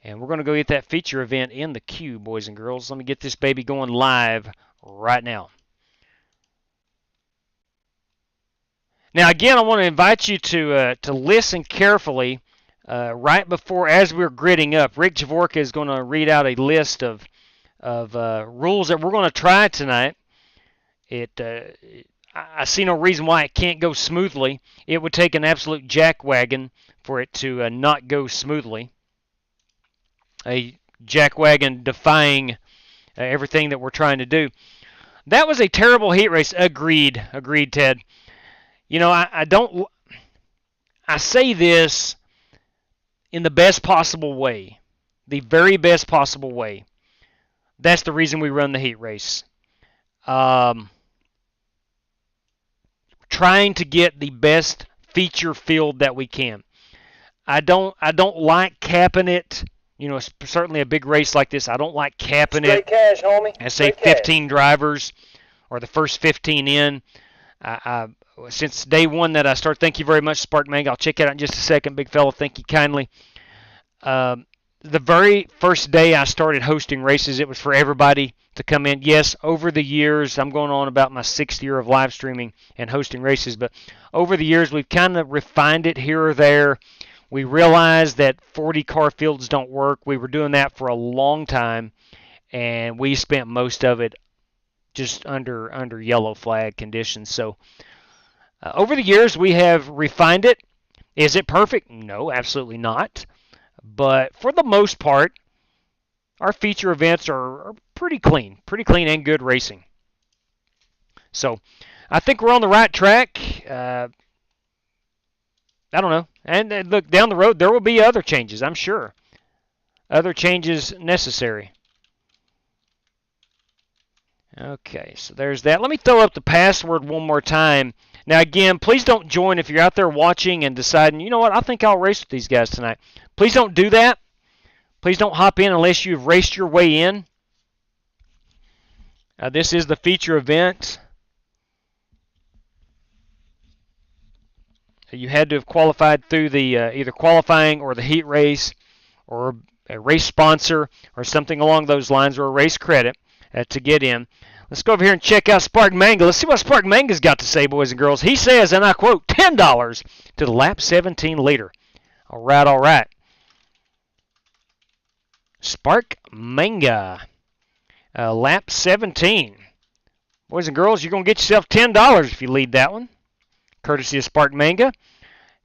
And we're going to go get that feature event in the queue, boys and girls. Let me get this baby going live right now. Now, again, I want to invite you to listen carefully right before, as we're gridding up. Rick Javorka is going to read out a list of rules that we're going to try tonight. I see no reason why it can't go smoothly. It would take an absolute jackwagon for it to not go smoothly. A jackwagon defying everything that we're trying to do. That was a terrible heat race. Agreed, Ted. You know, I say this in the best possible way, the very best possible way. That's the reason we run the heat race. Trying to get the best feature field that we can. I don't like capping it. You know, certainly a big race like this, I don't like capping it cash, homie. at, say, 15 drivers or the first 15 in. Since day one that I started, thank you very much, Spark Manga. I'll check it out in just a second, big fella. Thank you kindly. The very first day I started hosting races, it was for everybody to come in. Yes, over the years, I'm going on about my 6th year of live streaming and hosting races, but over the years, we've kind of refined it here or there. We realized that 40-car fields don't work. We were doing that for a long time, and we spent most of it just under yellow flag conditions. So over the years, we have refined it. Is it perfect? No, absolutely not. But for the most part, our feature events are pretty clean and good racing. So I think we're on the right track. I don't know. And look, down the road, there will be other changes, I'm sure. Other changes necessary. Okay, so there's that. Let me throw up the password one more time. Now, again, please don't join if you're out there watching and deciding, you know what, I think I'll race with these guys tonight. Please don't do that. Please don't hop in unless you've raced your way in. This is the feature event. You had to have qualified through the either qualifying or the heat race or a race sponsor or something along those lines, or a race credit to get in. Let's go over here and check out Spark Manga. Let's see what Spark Manga's got to say, boys and girls. He says, and I quote, $10 to the lap 17 leader. All right. Spark Manga, lap 17. Boys and girls, you're going to get yourself $10 if you lead that one. Courtesy of Spark Manga.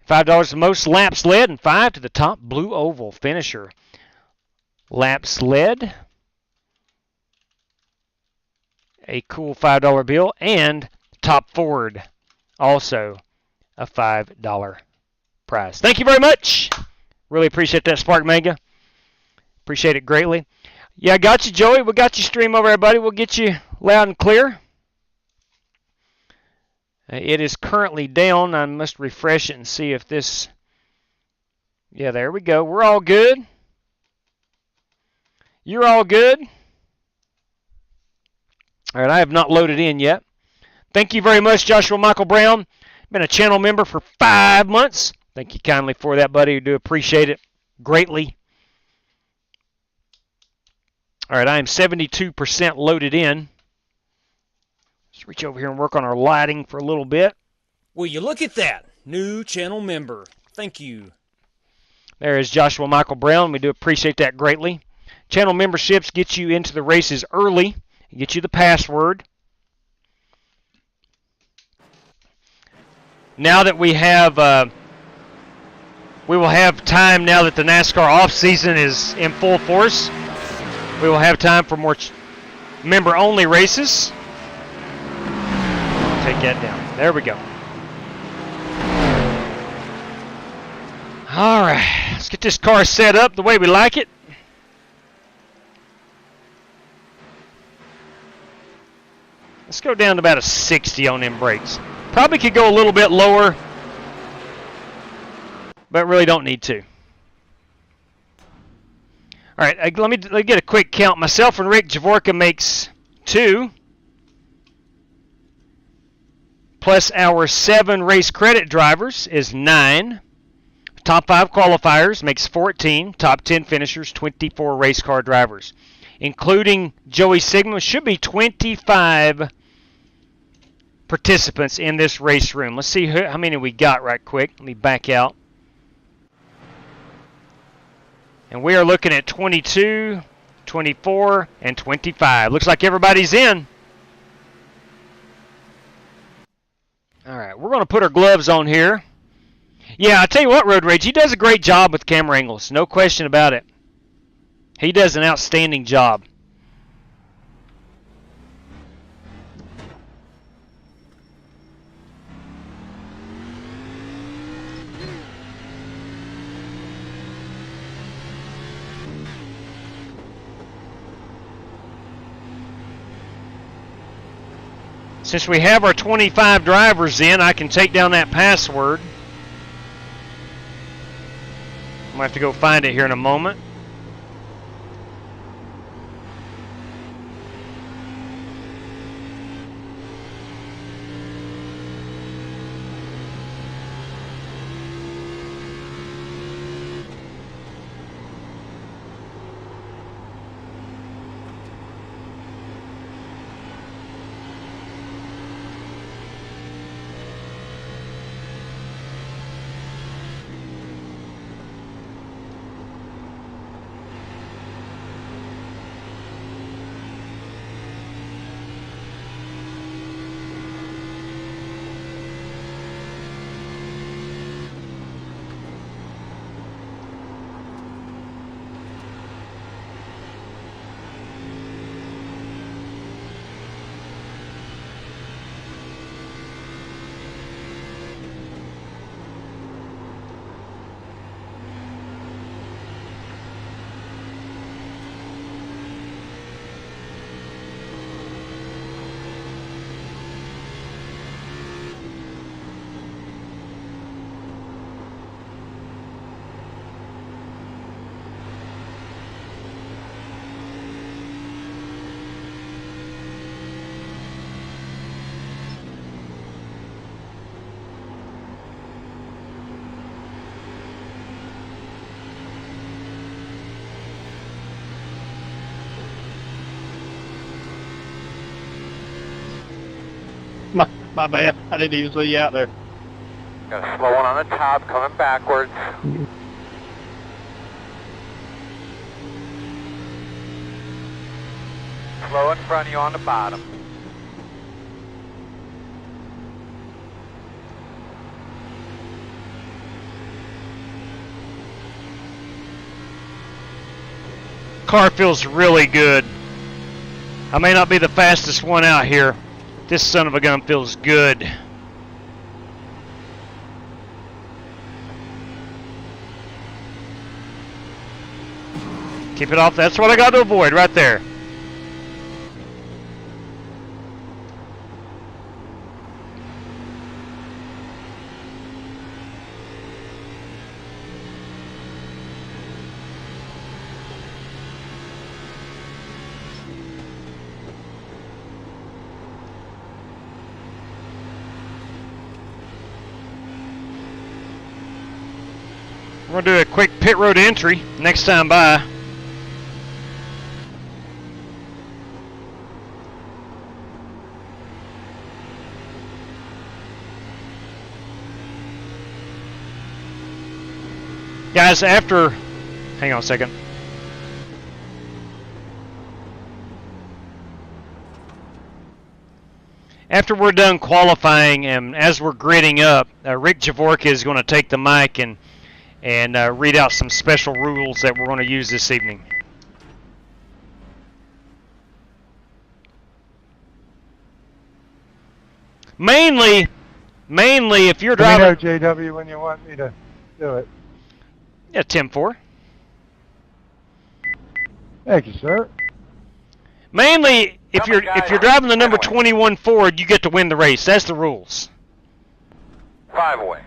$5 the most laps led, and $5 to the top blue oval finisher. Laps led. A cool $5 bill, and top forward, also a $5 prize. Thank you very much. Really appreciate that, Spark Manga. Appreciate it greatly. Yeah, I got you, Joey. We got you stream over, everybody. We'll get you loud and clear. It is currently down. I must refresh it and see if this... Yeah, there we go. We're all good. You're all good. All right, I have not loaded in yet. Thank you very much, Joshua Michael Brown. Been a channel member for 5 months. Thank you kindly for that, buddy. I do appreciate it greatly. All right, I am 72% loaded in. Let's reach over here and work on our lighting for a little bit. Will you look at that? New channel member. Thank you. There is Joshua Michael Brown. We do appreciate that greatly. Channel memberships get you into the races early. Get you the password. Now that we have, we will have time now that the NASCAR off season is in full force. We will have time for more member-only races. Take that down. There we go. All right, let's get this car set up the way we like it. Let's go down to about a 60 on them brakes. Probably could go a little bit lower, but really don't need to. All right, let me get a quick count. Myself and Rick Javorka makes 2. Plus our 7 race credit drivers is 9. Top 5 qualifiers makes 14. Top 10 finishers, 24 race car drivers. Including Joey Sigma, should be 25 participants in this race room. Let's see how many we got right quick. Let me back out. And we are looking at 22, 24, and 25. Looks like everybody's in. All right, we're going to put our gloves on here. Yeah, I tell you what, Road Rage, he does a great job with camera angles. No question about it. He does an outstanding job. Since we have our 25 drivers in, I can take down that password. I'm going to have to go find it here in a moment. My bad. I didn't even see you out there. Got a slow one on the top, coming backwards. Slow in front of you on the bottom. Car feels really good. I may not be the fastest one out here. This son of a gun feels good. Keep it off. That's what I got to avoid right there. We're going to do a quick pit road entry next time by. Guys, after, hang on a second. After we're done qualifying and as we're gridding up, Rick Javorka is going to take the mic and read out some special rules that we're going to use this evening. Mainly if you're driving. Let me know, JW, when you want me to do it. Yeah, 10-4. Thank you, sir. Mainly if you're driving the number 21 Ford, you get to win the race. That's the rules. 5 away.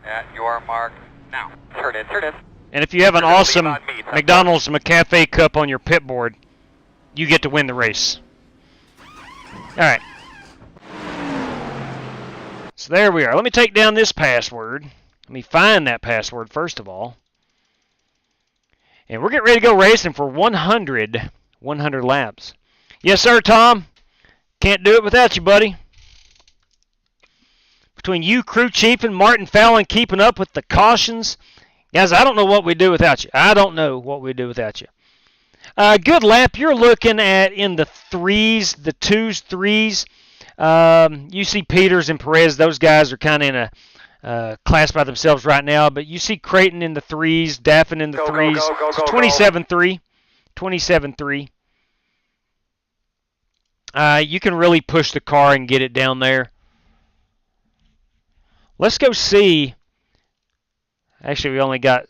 At your mark now. Turn in. And if you have an awesome McDonald's McCafe cup on your pit board, you get to win the race. Alright. So there we are. Let me take down this password. Let me find that password first of all. And we're getting ready to go racing for 100 laps. Yes, sir, Tom. Can't do it without you, buddy. Between you, crew chief, and Martin Fallon keeping up with the cautions. Guys, I don't know what we do without you. I don't know what we do without you. Good lap. You're looking at in the threes, the twos, threes. You see Peters and Perez. Those guys are kind of in a class by themselves right now. But you see Creighton in the threes, Daffin in the threes. So 27-3. 27-3. You can really push the car and get it down there. Let's go see. Actually, we only got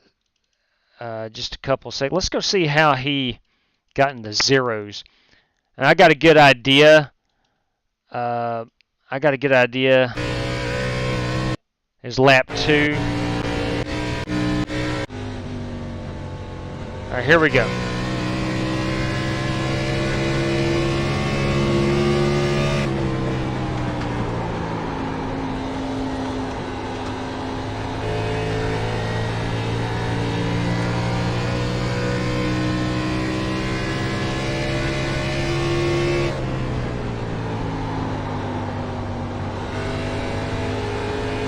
just a couple seconds. Let's go see how he got in the zeros. And I got a good idea. Is lap 2. All right, here we go.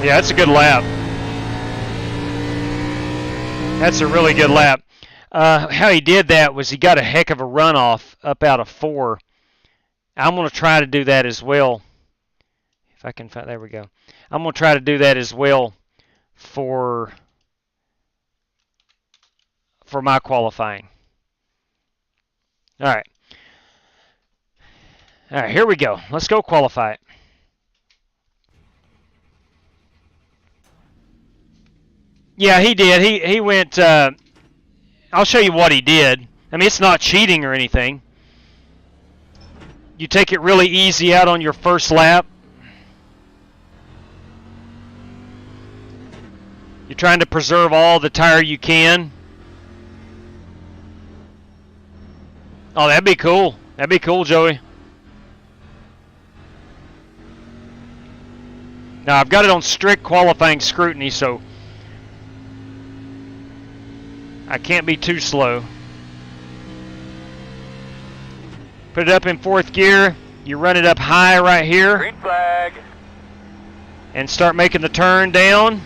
Yeah, that's a good lap. That's a really good lap. How he did that was he got a heck of a runoff up out of 4. I'm going to try to do that as well. If I can find, there we go. I'm going to try to do that as well for my qualifying. All right. All right, here we go. Let's go qualify it. Yeah, he did. He went, I'll show you what he did. I mean, it's not cheating or anything. You take it really easy out on your first lap. You're trying to preserve all the tire you can. Oh, that'd be cool. That'd be cool, Joey. Now, I've got it on strict qualifying scrutiny, so I can't be too slow. Put it up in 4th gear. You run it up high right here. Green flag. And start making the turn down.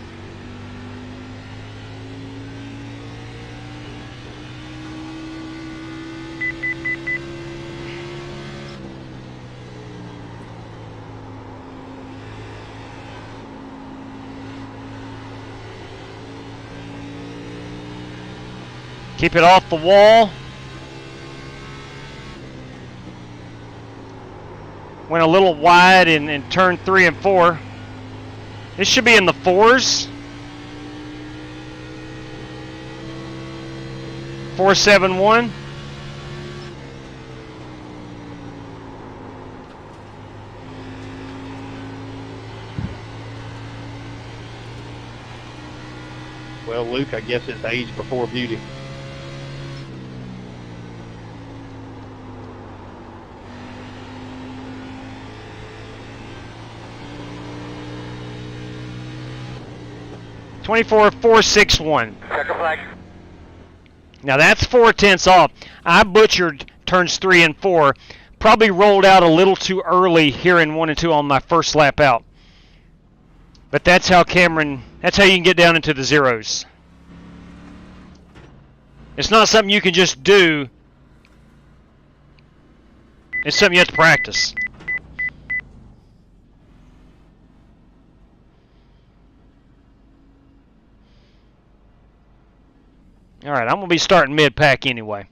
Keep it off the wall. Went a little wide in turn 3 and 4. This should be in the 4s. 471. Well, Luke, I guess it's age before beauty. .24.461. Checker flag. Now that's 4/10 off. I butchered turns 3 and 4. Probably rolled out a little too early here in 1 and 2 on my first lap out. But that's how Cameron, that's how you can get down into the zeros. It's not something you can just do. It's something you have to practice. All right, I'm going to be starting mid-pack anyway.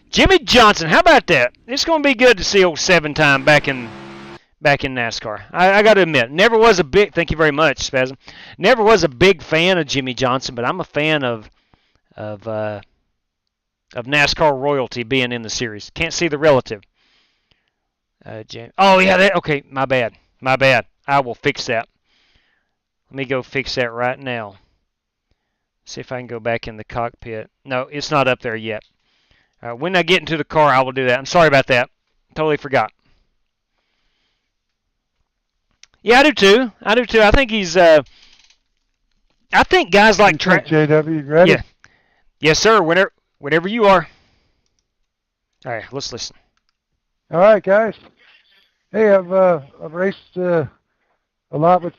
Jimmy Johnson, how about that? It's going to be good to see old 7-time back in NASCAR. I got to admit, never was a big, thank you very much, Spasm. Never was a big fan of Jimmy Johnson, but I'm a fan of NASCAR royalty being in the series. Can't see the relative. Oh, yeah, okay, my bad. My bad. I will fix that. Let me go fix that right now. See if I can go back in the cockpit. No, it's not up there yet. When I get into the car, I will do that. I'm sorry about that. Totally forgot. Yeah, I do too. I think he's. I think guys like JW, you ready? Yeah. Yes, sir. Whenever you are. All right, let's listen. All right, guys. Hey, I've raced a lot with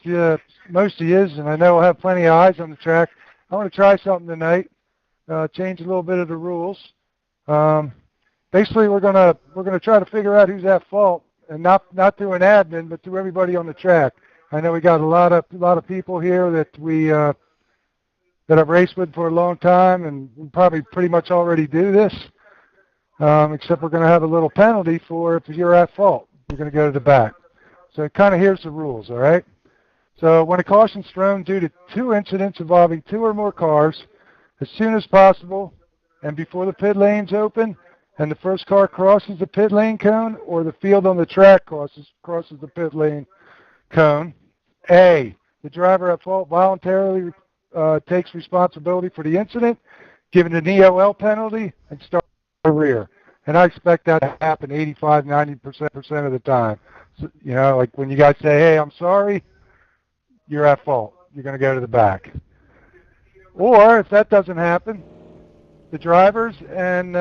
most of yous, and I know I'll have plenty of eyes on the track. I want to try something tonight. Change a little bit of the rules. Basically, we're gonna try to figure out who's at fault, and not through an admin, but through everybody on the track. I know we got a lot of people here that we that I've raced with for a long time, and we probably pretty much already do this. Except we're going to have a little penalty for if you're at fault. You're going to go to the back. So kind of here's the rules, all right? So when a caution's thrown due to 2 incidents involving 2 or more cars, as soon as possible and before the pit lane's open and the first car crosses the pit lane cone or the field on the track crosses the pit lane cone, A, the driver at fault voluntarily takes responsibility for the incident, given an EOL penalty, and starts the rear. And I expect that to happen 85-90% of the time. So, you know, like when you guys say, hey, I'm sorry, you're at fault. You're going to go to the back. Or if that doesn't happen, the drivers and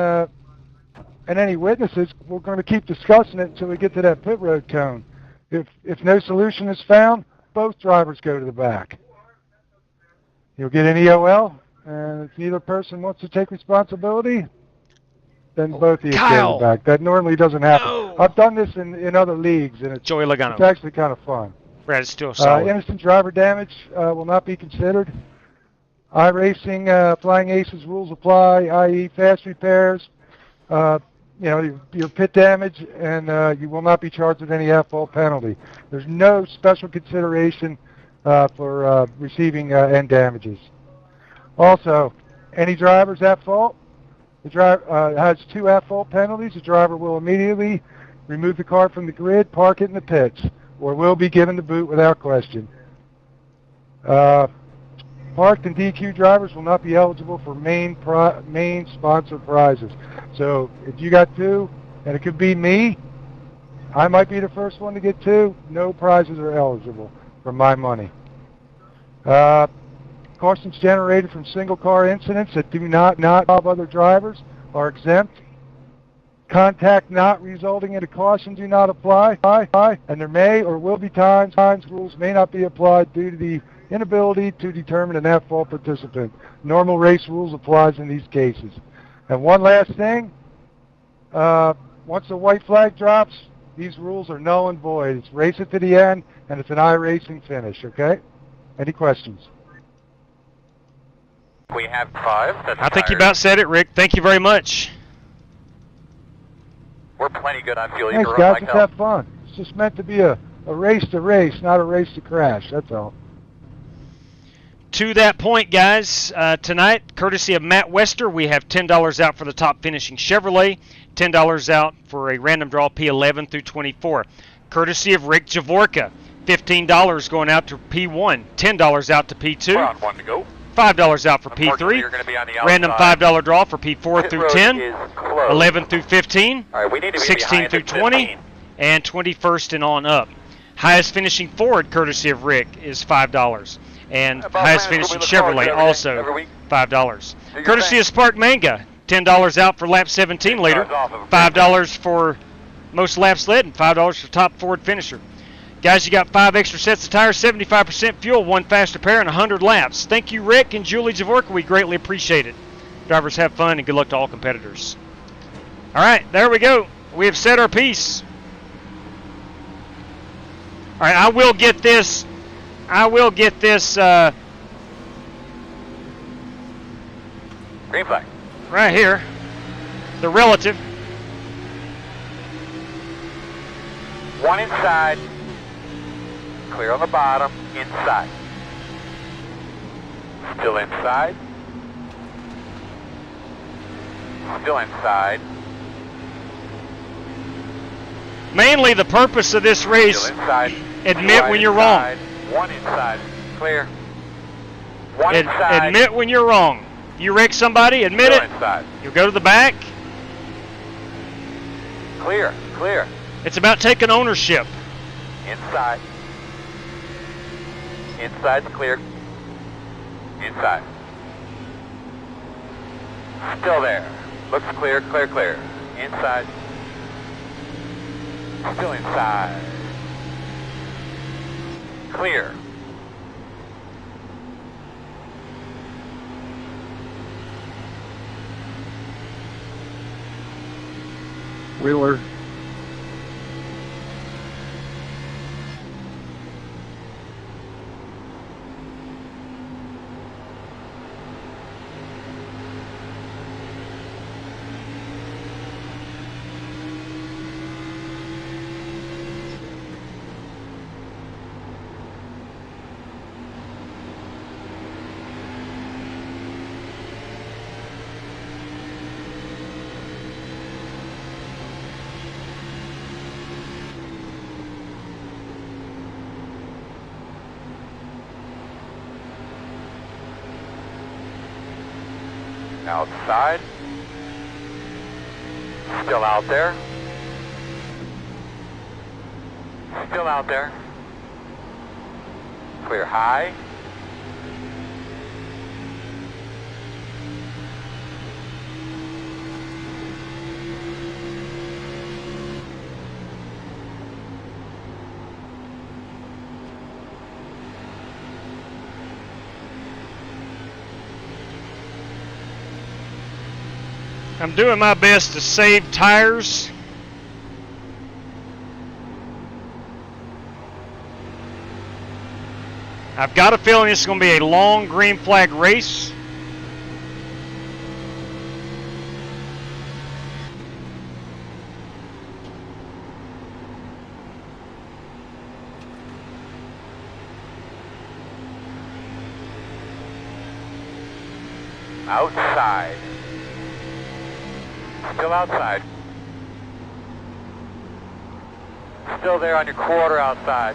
any witnesses, we're going to keep discussing it until we get to that pit road cone. If no solution is found, both drivers go to the back. You'll get an EOL, and if neither person wants to take responsibility, then both of you go to the back. That normally doesn't happen. No. I've done this in other leagues, and it's actually kind of fun. Brad is still solid. Innocent driver damage will not be considered. iRacing Flying Aces rules apply, i.e. fast repairs, you know, your pit damage, and you will not be charged with any at-fault penalty. There's no special consideration for receiving end damages. Also, any drivers at fault, the driver has 2 at-fault penalties. The driver will immediately remove the car from the grid, park it in the pits, or will be given the boot without question. Parked and DQ drivers will not be eligible for main sponsor prizes. So if you got 2, and it could be me, I might be the first one to get 2. No prizes are eligible for my money. Cautions generated from single car incidents that do not involve other drivers are exempt. Contact not resulting in a caution do not apply, and there may or will be times rules may not be applied due to the inability to determine an at-fault participant. Normal race rules applies in these cases. And one last thing, once the white flag drops, these rules are null and void. It's race it to the end, and it's an iRacing finish, okay? Any questions? We have 5. I think you about said it, Rick. Thank you very much. We're plenty good on fuel. Thanks, guys. Let's have fun. It's just meant to be a race to race, not a race to crash. That's all. To that point, guys, tonight, courtesy of Matt Wester, we have $10 out for the top finishing Chevrolet, $10 out for a random draw P11 through 24. Courtesy of Rick Javorka, $15 going out to P1, $10 out to P2. We're on 1 to go. $5 out for P3, random $5 draw for P4 through 10, 11 through 15, 16 through 20, and 21st and on up. Highest finishing Ford, courtesy of Rick, is $5, and highest finishing Chevrolet also $5. Courtesy of Spark Manga, $10 out for lap 17 leader, $5 for most laps led, and $5 for top Ford finisher. Guys, you got 5 extra sets of tires, 75% fuel, 1 fast repair, and 100 laps. Thank you, Rick and Julie Javorka. We greatly appreciate it. Drivers, have fun, and good luck to all competitors. All right, there we go. We have said our piece. All right, I will get this. Green flag. Right here. The relative. 1 inside. Clear on the bottom, inside. Still inside. Still inside. Mainly the purpose of this race, Still inside. admit when you're wrong. 1 inside. Clear. One inside. Admit when you're wrong. You wreck somebody, admit Still it. inside. You go to the back. Clear, clear. It's about taking ownership. Inside. Inside's clear. Inside. Still there. Looks clear, clear, clear. Inside. Still inside. Clear. Wheeler. Outside. Still out there. Still out there. Clear high. I'm doing my best to save tires. I've got a feeling this is going to be a long green flag race. Outside. Still outside. Still there on your quarter outside.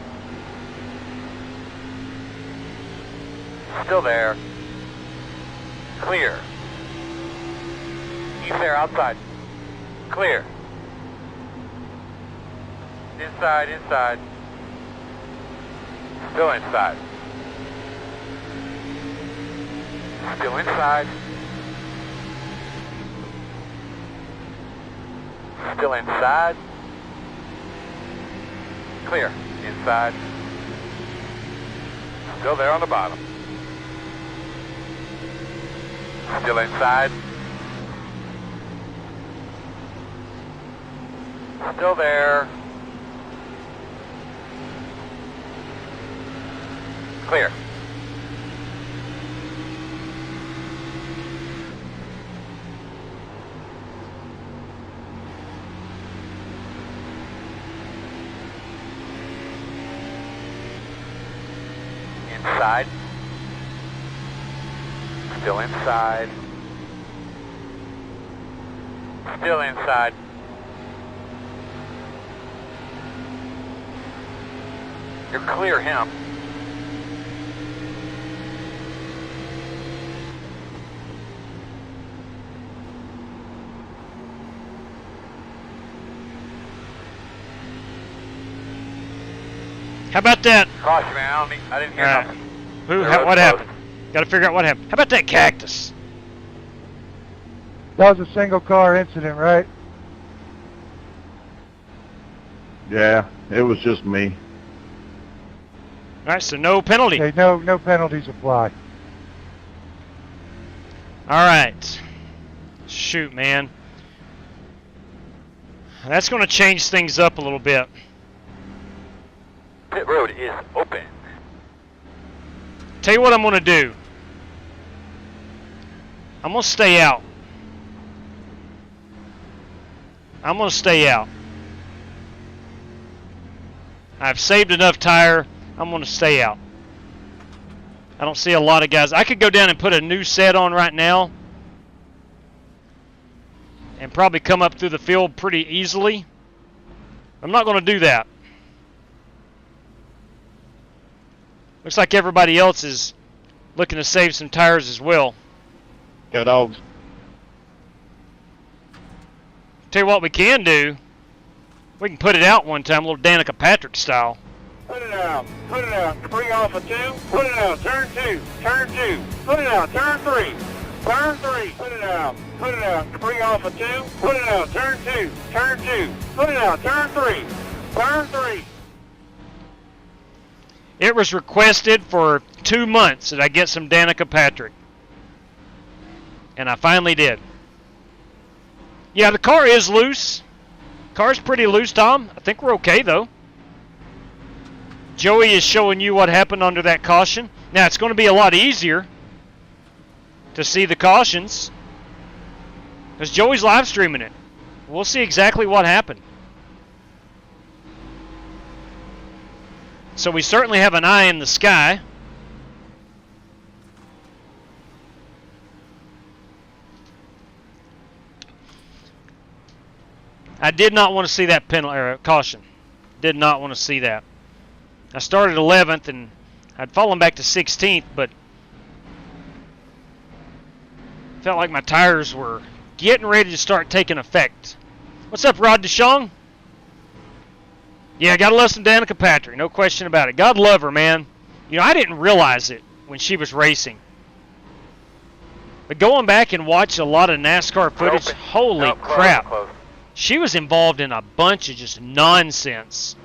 Still there. Clear. He's there outside. Clear. Inside, inside. Still inside. Still inside. Still inside. Clear. Inside. Still there on the bottom. Still inside. Still there. Clear. Inside. Still inside. Still inside. You're clear him. How about that? Caution, man. I didn't hear All right. nothing. What happened? Got to figure out what happened. How about that cactus? That was a single car incident, right? Yeah, it was just me. All right, so no penalty. Okay, no penalties apply. All right. Shoot, man. That's going to change things up a little bit. Pit road is open. Tell you what I'm going to do. I'm going to stay out. I'm going to stay out. I've saved enough tire. I'm going to stay out. I don't see a lot of guys. I could go down and put a new set on right now and probably come up through the field pretty easily. I'm not going to do that. Looks like everybody else is looking to save some tires as well. Go dogs. Tell you what we can do. We can put it out one time, a little Danica Patrick style. Put it out. Put it out. Bring off a 2. Put it out. Turn 2. Turn 2. Put it out. Turn 3. Turn 3. Put it out. Put it out. Bring off a 2. Put it out. Turn 2. Turn 2. Put it out. Turn 3. Turn 3. It was requested for 2 months that I get some Danica Patrick. And I finally did. Yeah, the car is loose. Car's pretty loose, Tom. I think we're okay, though. Joey is showing you what happened under that caution. Now, it's going to be a lot easier to see the cautions because Joey's live streaming it. We'll see exactly what happened. So we certainly have an eye in the sky. I did not want to see that penalty caution. Did not want to see that. I started 11th and I'd fallen back to 16th, but felt like my tires were getting ready to start taking effect. What's up, Rod DeShong? Yeah, I got to listen to Danica Patrick, no question about it. God love her, man. You know, I didn't realize it when she was racing. But going back and watch a lot of NASCAR footage, holy crap. She was involved in a bunch of just nonsense.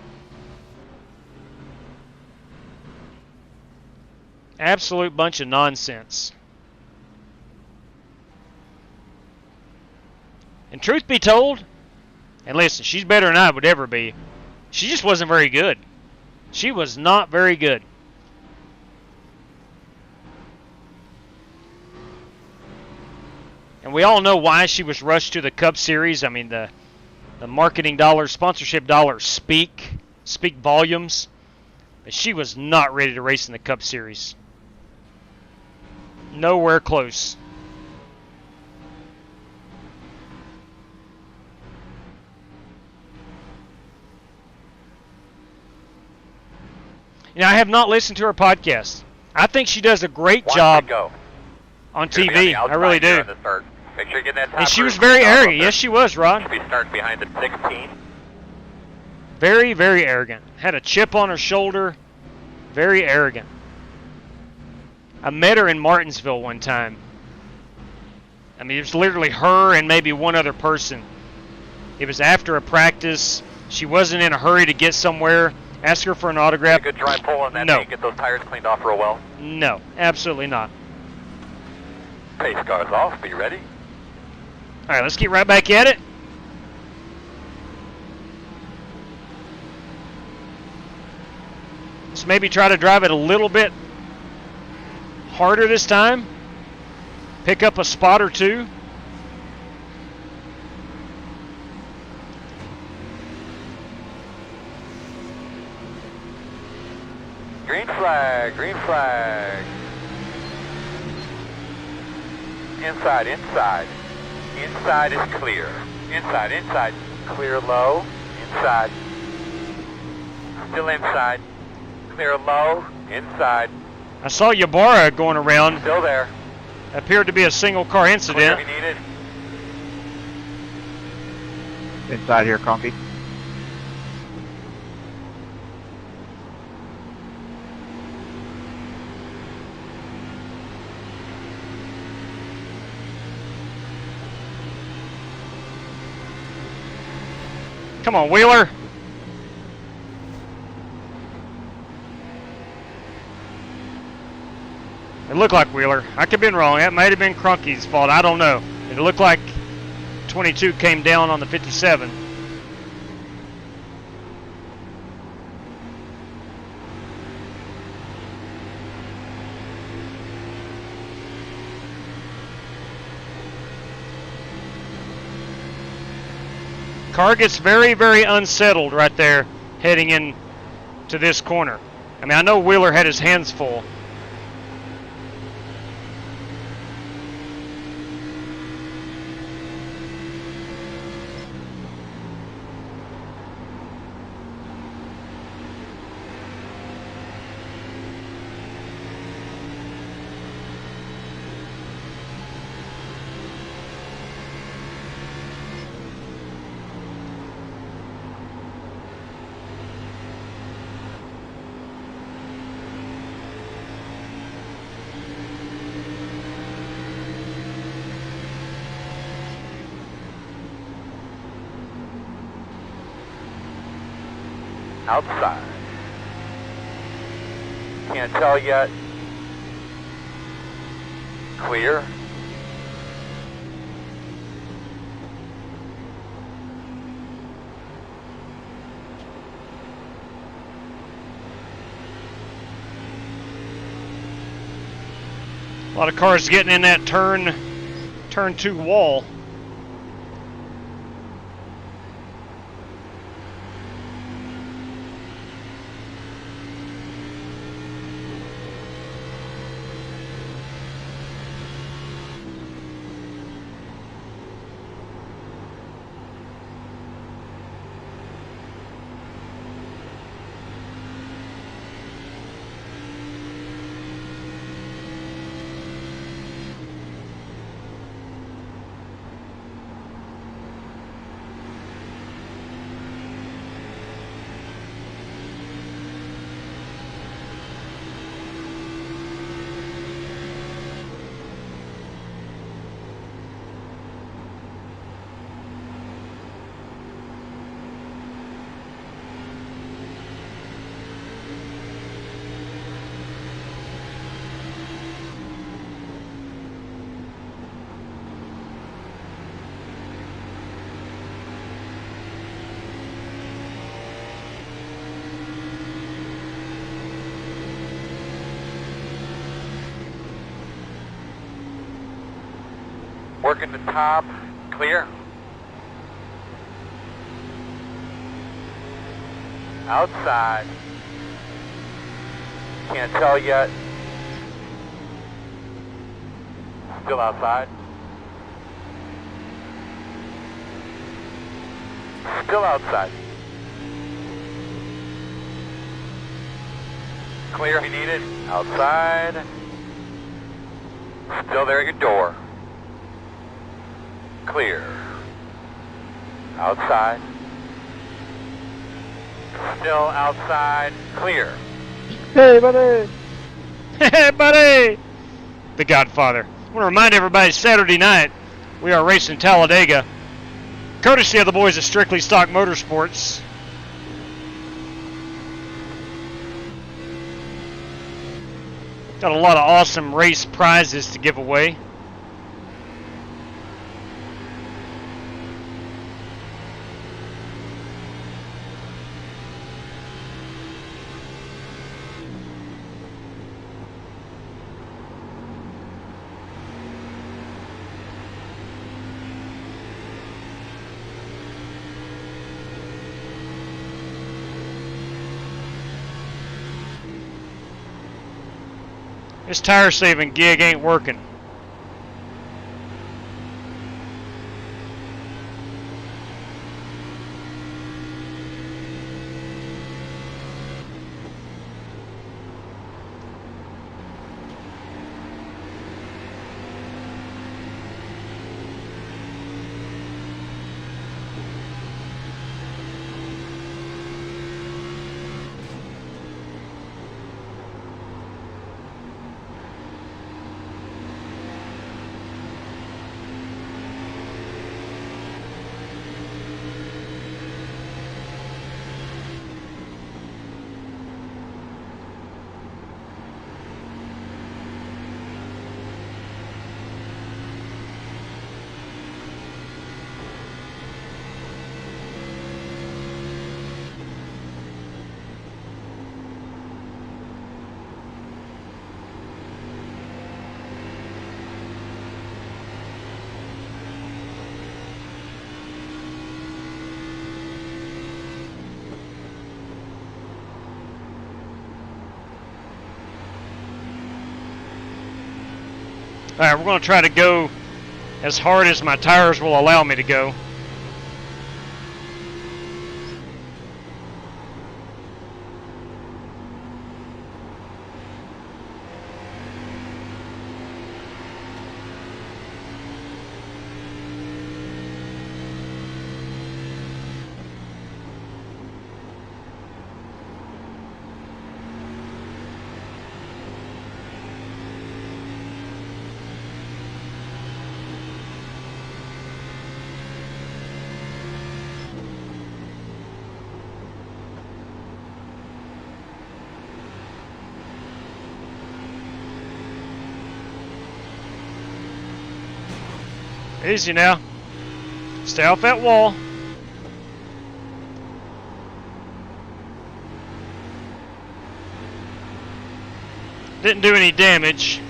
Absolute bunch of nonsense. And truth be told, and listen, she's better than I would ever be. She just wasn't very good. She was not very good. And we all know why she was rushed to the Cup Series. I mean, the marketing dollars, sponsorship dollars speak volumes. But she was not ready to race in the Cup Series. Nowhere close. You know, I have not listened to her podcast. I think she does a great job on TV. I really do. Make sure you get that top and she was roof very off arrogant. there. Yes, she was, Ron. Should be starting behind the 16. Very, very arrogant. Had a chip on her shoulder. Very arrogant. I met her in Martinsville one time. I mean, it was literally her and maybe one other person. It was after a practice. She wasn't in a hurry to get somewhere. Ask her for an autograph. A good dry pull on that No. thing. Get those tires cleaned off real well. No, absolutely not. Pace cars off. Be ready. All right, let's get right back at it. Let's maybe try to drive it a little bit harder this time. Pick up a spot or two. Green flag. Green flag. Inside. Inside. Inside is clear. Inside. Inside. Clear low. Inside. Still inside. Clear low. Inside. I saw Ybarra going around. Still there. Appeared to be a single car incident. Clear if you need it. Inside here, Conky. Come on, Wheeler. It looked like Wheeler. I could have been wrong. That might have been Crunky's fault. I don't know. It looked like 22 came down on the 57. Car gets very, very unsettled right there heading in to this corner. I mean, I know Wheeler had his hands full. outside. Can't tell yet. Clear. A lot of cars getting in that turn 2 wall. Working the top, clear. Outside. Can't tell yet. Still outside. Still outside. Clear if you need it. Outside. Still there at your door. Clear. Outside. Still outside. Clear. Hey, buddy. Hey, buddy! The Godfather. I want to remind everybody, Saturday night, we are racing Talladega, courtesy of the boys at Strictly Stock Motorsports. Got a lot of awesome race prizes to give away. This tire saving gig ain't working. Alright, we're going to try to go as hard as my tires will allow me to go. Easy now. Stay off that wall. Didn't do any damage.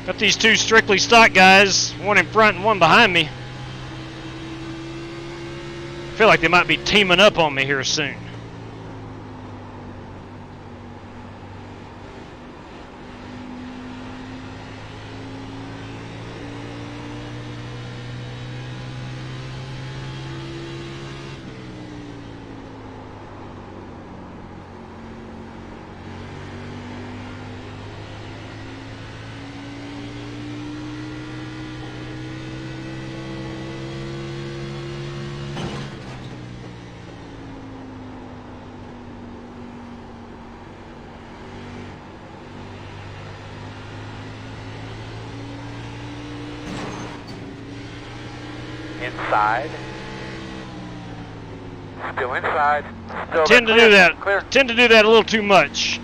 Got these two strictly stock guys, one in front and one behind me. Feel like they might be teaming up on me here soon. Inside. Still inside. Still Tend to clear. do that. Clear. Tend to do that a little too much.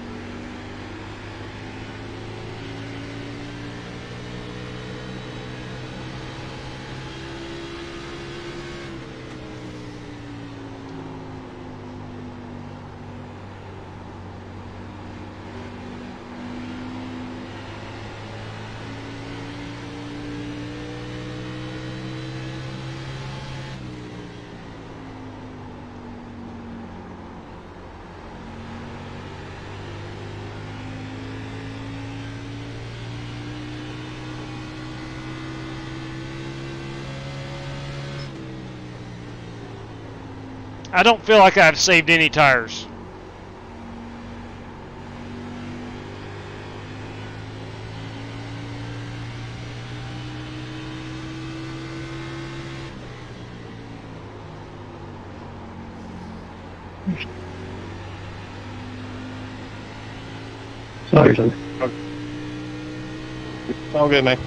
I don't feel like I've saved any tires. Sorry, son. All good, man.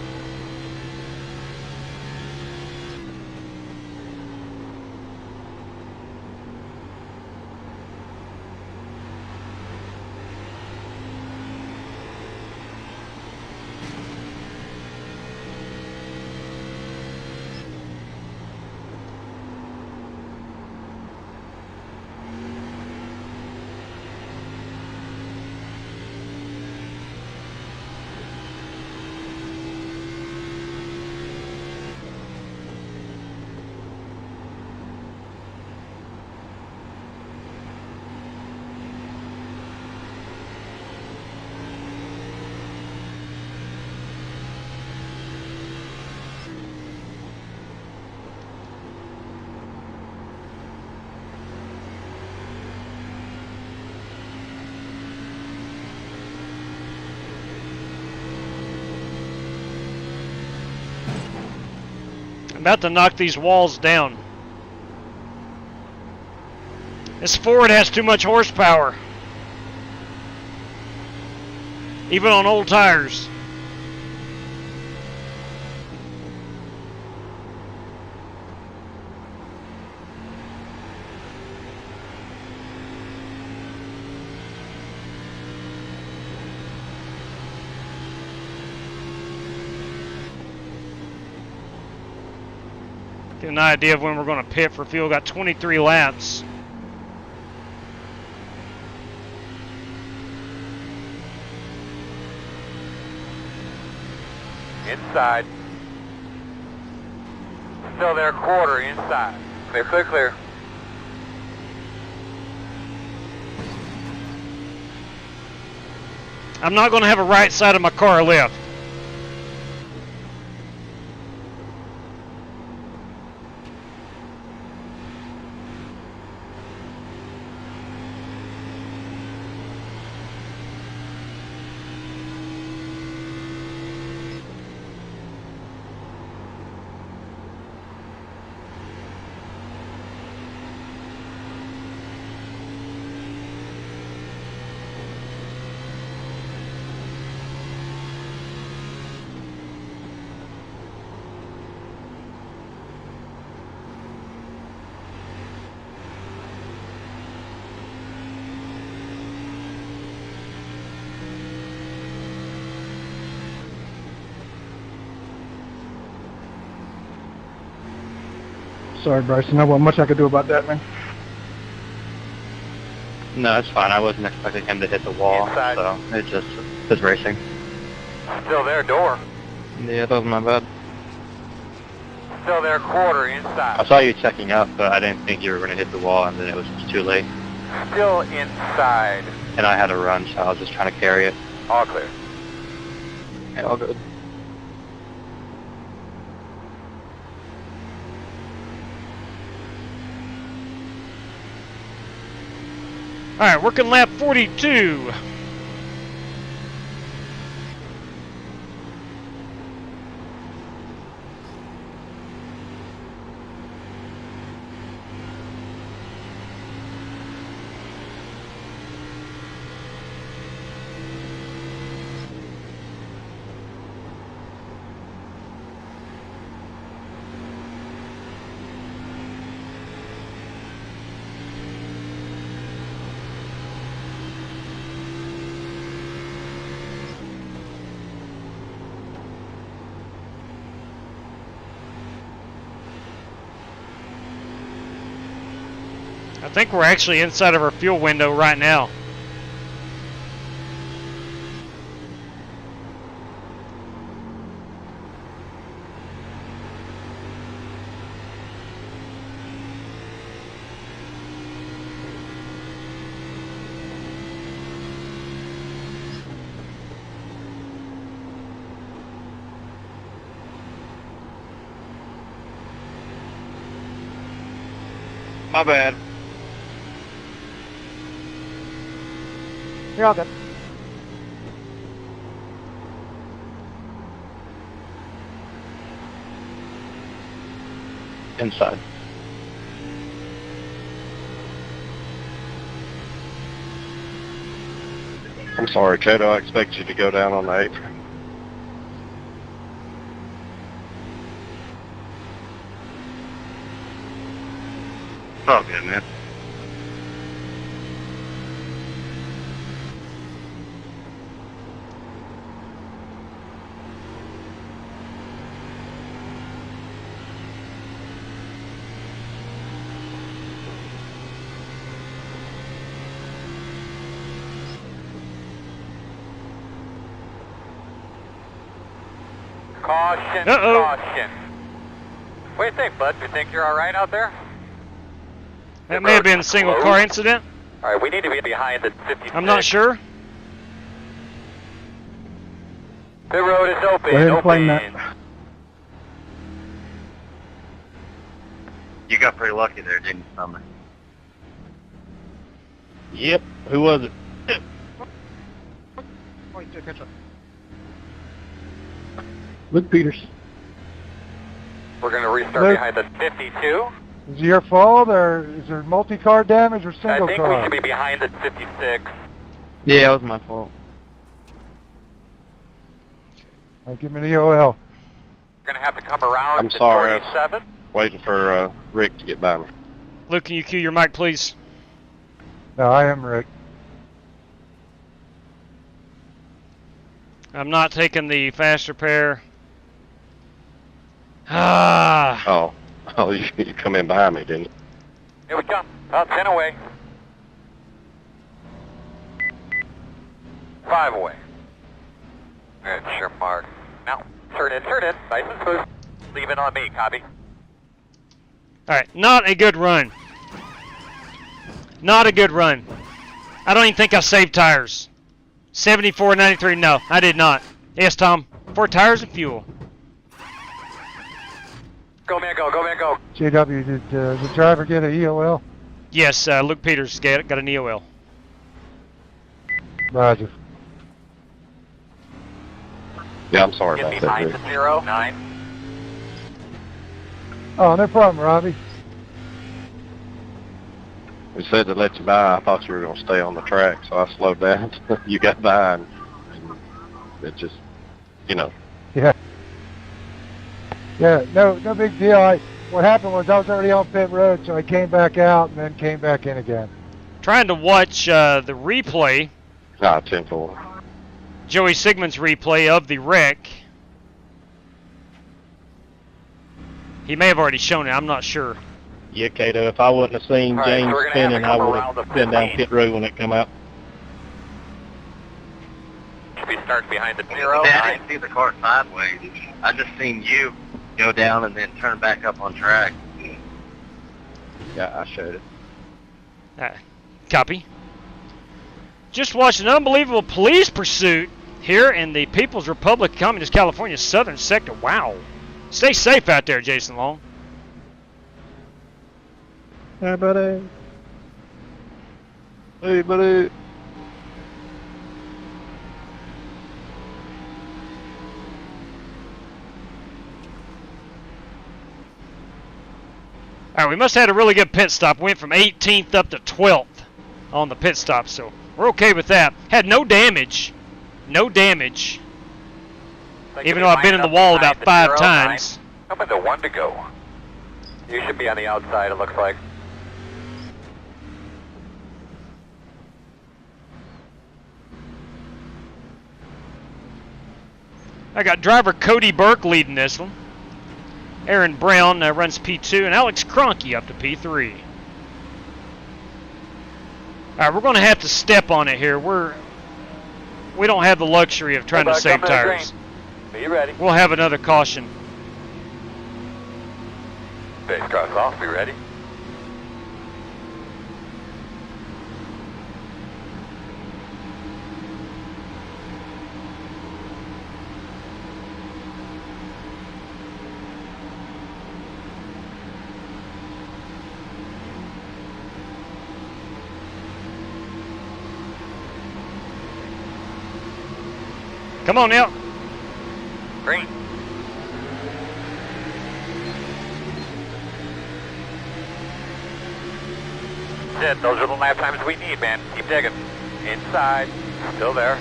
About to knock these walls down. This Ford has too much horsepower. Even on old tires. Get an idea of when we're going to pit for fuel. Got 23 laps. Inside. Still there, quarter inside. Clear, clear, clear. I'm not going to have a right side of my car left. Sorry, Bryson. There wasn't much I could do about that, man. No, it's fine. I wasn't expecting him to hit the wall, Inside. so it's just his racing. Still there, door. Yeah, that wasn't my bad. Still there, quarter I inside. saw you checking up, but I didn't think you were going to hit the wall, and then it was just too late. Still inside. And I had to run, so I was just trying to carry it. All clear. Yeah, all good. Alright, working lap 42. I think we're actually inside of our fuel window right now. My bad. You're all good. Inside. I'm sorry, Cato. I expect you to go down on the apron. Oh, good, man. Caution, Uh-oh. caution. What do you think, bud? Do you think you're all right out there? That may have been a single car incident. All right, we need to be behind the 56. I'm not sure. The road is open. Go ahead and open. flame that. You got pretty lucky there, didn't you, Summer? Yep. Who was it? Luke Peters. We're going to restart Luke. behind the 52. Is it your fault, or is there multi-car damage or I single think we car? should be behind the 56. Yeah, it was my fault. Give me the EOL. We're going to have to come around I'm to sorry. 47. Waiting for Rick to get by me. Luke, can you cue your mic, please? No, I am Rick. I'm not taking the fast repair. Ah. Oh, you come in behind me, didn't you? Here we come. About 10 away. 5 away. Good, sure mark. Now, turn in. Nice and smooth. Leave it on me, copy. Alright, not a good run. Not a good run. I don't even think I saved tires. 74, 93, no, I did not. Yes, Tom. 4 tires and fuel. Go, man, go, go. JW, did the driver get an EOL? Yes, Luke Peters got an EOL. Roger. Yeah, I'm sorry Get about me that, behind Rick. the 0, 9. Oh, no problem, Robbie. We said to let you by. I thought you were going to stay on the track, so I slowed down. You got by, and it just, you know. Yeah. Yeah, no big deal. What happened was I was already on pit road, so I came back out and then came back in again. Trying to watch the replay, 10-4. Joey Sigmund's replay of the wreck. He may have already shown it, I'm not sure. Yeah, Kato, if I wouldn't have seen All right, so James we're gonna have to spinning, I come would around the have been down 15. pit road when it come out. Should be starting behind the I 0. didn't see the car sideways. I just seen you go down and then turn back up on track. Yeah, I showed it. Copy. Just watched an unbelievable police pursuit here in the People's Republic of Communist California Southern Sector. Wow. Stay safe out there, Jason Long. Hey, buddy. Hey, buddy. All right, we must have had a really good pit stop. Went from 18th up to 12th on the pit stop, so we're okay with that. Had no damage. No damage. Even though I've been in the wall about 5 times. How about the 1 to go? You should be on the outside, it looks like. I got driver Cody Burke leading this one. Aaron Brown runs P2, and Alex Cronky up to P3. All right, we're going to have to step on it here. We don't have the luxury of trying to save tires. Be ready. We'll have another caution. Base cross off, be ready. Come on now. Green. That's it. Those are the lap times we need, man. Keep digging. Inside. Still there.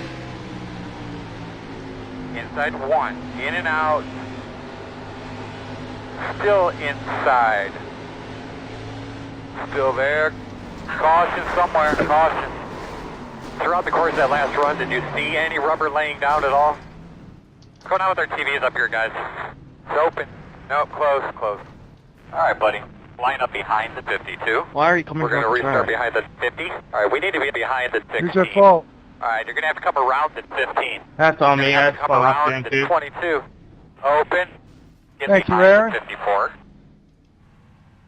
Inside 1. In and out. Still inside. Still there. Caution somewhere. Caution. Throughout the course of that last run, did you see any rubber laying down at all? What's going on with our TVs up here, guys? It's open. No, close. All right, buddy. Line up behind the 52. Why are you coming We're going to off the restart track? behind the 50. All right, we need to be behind the 16. Who's at fault? All right, you're going to have to come around at 15. That's on me. You're gonna have That's to come on around off at too. 22. Open. Get Thank you, behind Aaron. the 54.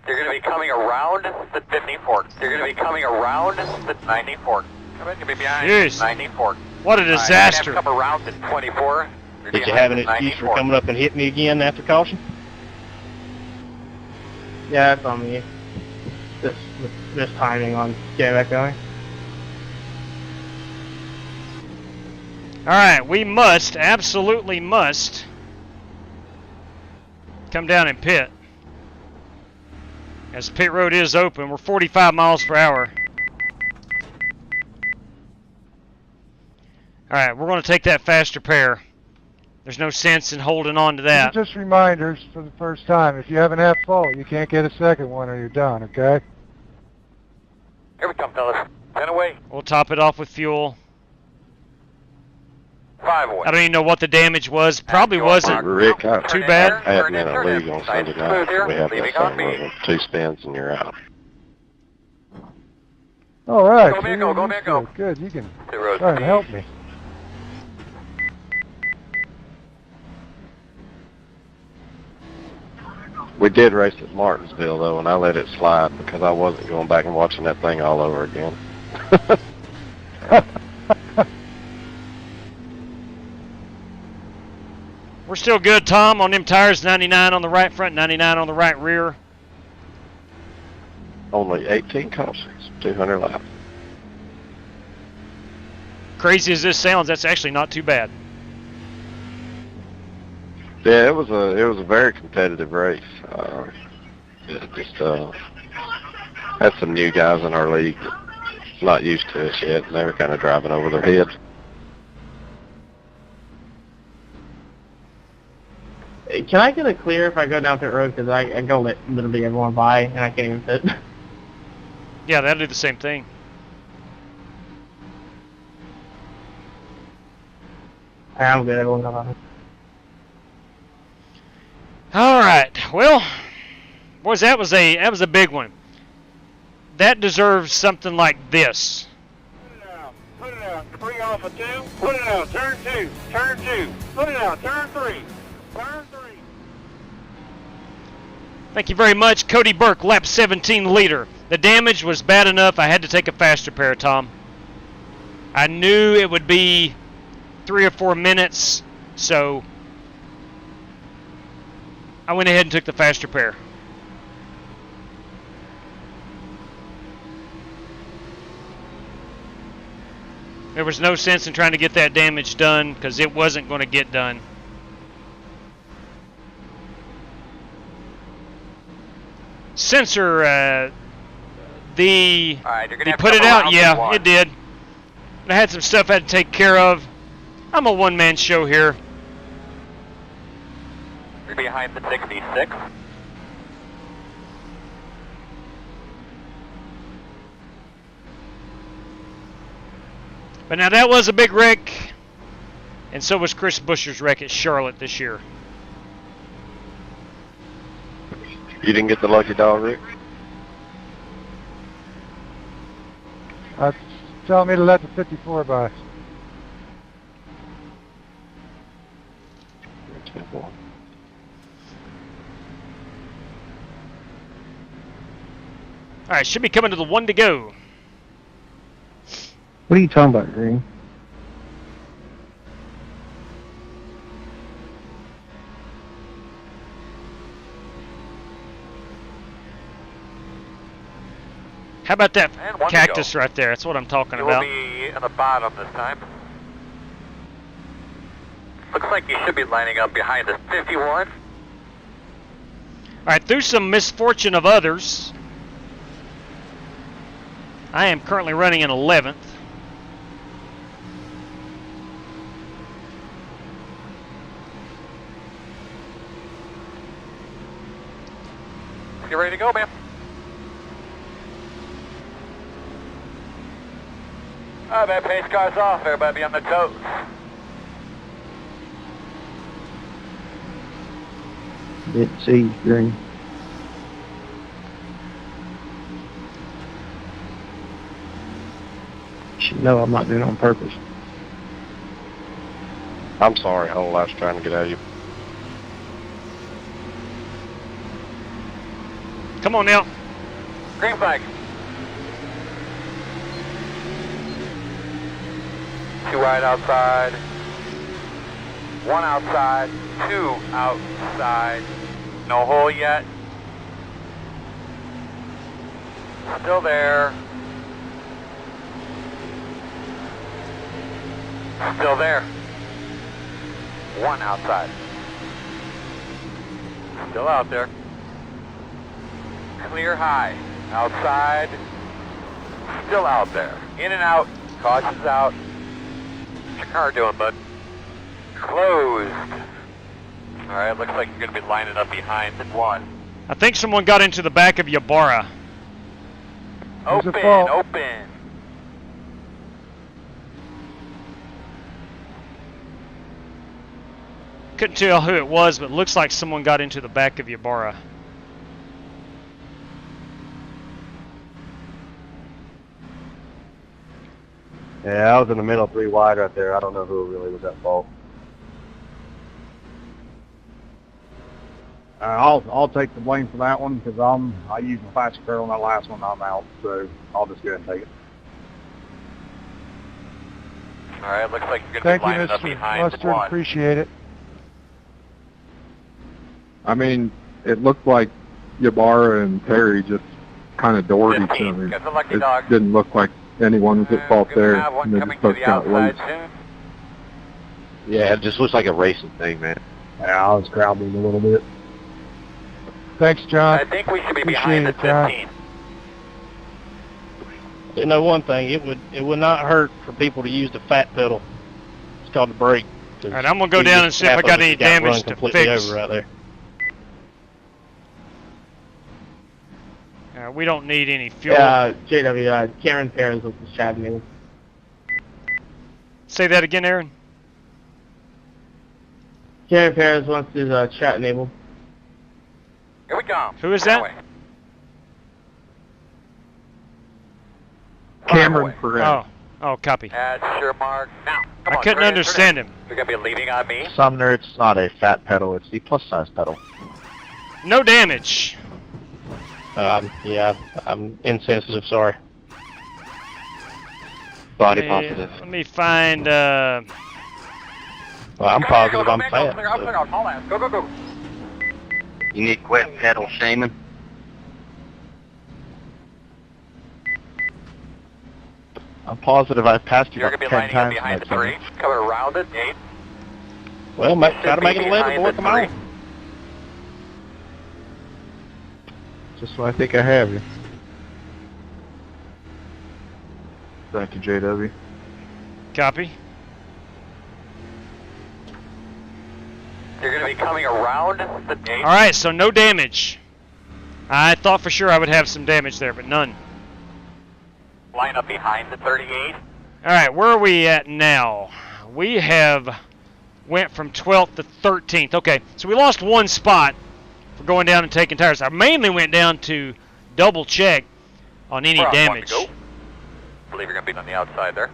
You're going to be coming around the 54. You're going to be coming around the 94. Come in, you'll be behind Jeez. 94. What a All right, disaster. you're gonna have to come around the 24. You're Did you behind have an the excuse for 94. coming up and hitting me again after caution? Yeah, that's on me. This timing on getting back going. All right, we must, absolutely must, come down and pit. As pit road is open, we're 45 miles per hour. All right, we're going to take that faster pair. There's no sense in holding on to These are that. just reminders for the first time. If you have an half fault, you can't get a second one or you're done, okay? Here we come, fellas. 10 away. We'll top it off with fuel. 5 away. I don't even know what the damage was. Probably wasn't Rick, I too bad. I had been a league on Sunday night. We have that thing where 2 spins and you're out. All right. Go, man, go, go, man, go. Good, you can 0 try and help me. We did race at Martinsville, though, and I let it slide because I wasn't going back and watching that thing all over again. We're still good, Tom, on them tires. 99 on the right front, 99 on the right rear. Only 18 cautions, 200 laps. Crazy as this sounds, that's actually not too bad. Yeah, it was a very competitive race. Had some new guys in our league not used to it yet, and they were kind of driving over their heads. Can I get a clear if I go down pit road? Because I go let literally everyone by and I can't even fit. Yeah, that'll do the same thing. I'm good. Everyone's on it. All right. Well, Boys, that was a big one. That deserves something like this. Put it out. Bring off a 2. Put it out. Turn 2. Turn 2. Put it out. Turn 3. Turn 3. Thank you very much, Cody Burke, lap 17 leader. The damage was bad enough I had to take a faster pair, Tom. I knew it would be 3 or 4 minutes, so I went ahead and took the faster pair. There was no sense in trying to get that damage done because it wasn't going to get done. Sensor, Alright, you're gonna have to put it come out, around yeah, one. it did. I had some stuff I had to take care of. I'm a one-man show here. You're behind the 66. But now that was a big wreck, and so was Chris Buescher's wreck at Charlotte this year. You didn't get the lucky dog, Rick? Telling me to let the 54 by. All right, should be coming to the 1 to go. What are you talking about, Green? How about that And 1 to cactus go. right there? That's what I'm talking You will about. be in the bottom this time. Looks like you should be lining up behind the 51. All right, through some misfortune of others, I am currently running in 11th. You ready to go, man? Alright, man, pace car's off. Everybody be on their toes. Didn't see Green. You should know I'm not doing it on purpose. I'm sorry, whole life's trying to get out of you. Come on now. Green flag. 2 right outside. 1 outside. 2 outside. No hole yet. Still there. Still there. 1 outside. Still out there. Clear high. Outside. Still out there. In and out. Caution's out. What's your car doing, bud? Closed. Alright, looks like you're going to be lining up behind 1. I think someone got into the back of Ybarra. There's a Open, fault. open. Couldn't tell who it was, but it looks like someone got into the back of Ybarra. Yeah, I was in the middle 3 wide right there. I don't know who really was at fault. I'll take the blame for that one because I used my faster pair on that last one. I'm out, so I'll just go ahead and take it. Alright, looks like you're going to Thank be you, lining up Mr. behind Mustard. 1. Appreciate it. I mean, it looked like Ybarra and Perry just kind of doored each 15. other. Got the lucky It dog. didn't look like anyone was at fault Gonna there, have one and they coming just to both the got outside loose. soon. Yeah, it just looks like a racing thing, man. Yeah, I was crowding a little bit. Thanks, John. I think we should be Appreciate behind the it, John. 15. You know one thing, it would not hurt for people to use the fat pedal. It's called the brake. All right, I'm going to go down and see if I got any damage to fix. Over right there. We don't need any fuel. Yeah, JW, Karen Perez was the chat name. Say that again, Aaron. Karen Perez wants his chat enabled. Here we come. Who is that? Away. Cameron Away. Perrin. Oh, copy. That's your mark. Now, come I on, couldn't turn in, understand turn in. him. You're going to be leaning on me. Sumner, it's not a fat pedal, it's the plus size pedal. No damage. Yeah, I'm insensitive, sorry. Body positive. Let me find, Well, I'm positive I'm Go, fat. clear out, so. clear out. Haul ass. Go, go, go. You need to quit pedal shaming. I'm positive I've passed you You're about going to be 10 lining up times. behind the tonight, 3. Coming around it, 8. Well, try to make it 11, boy, Behind the come on. 3. Just what I think I have you. Thank you, JW. copy. You're going to be coming around the 8. All right, so no damage. I thought for sure I would have some damage there, but none. Line up behind the 38. All right, where are we at now? We have went from 12th to 13th. Okay, so we lost one spot for going down and taking tires. I mainly went down to double check on any We're on one damage. to go. I believe you're going to be on the outside there.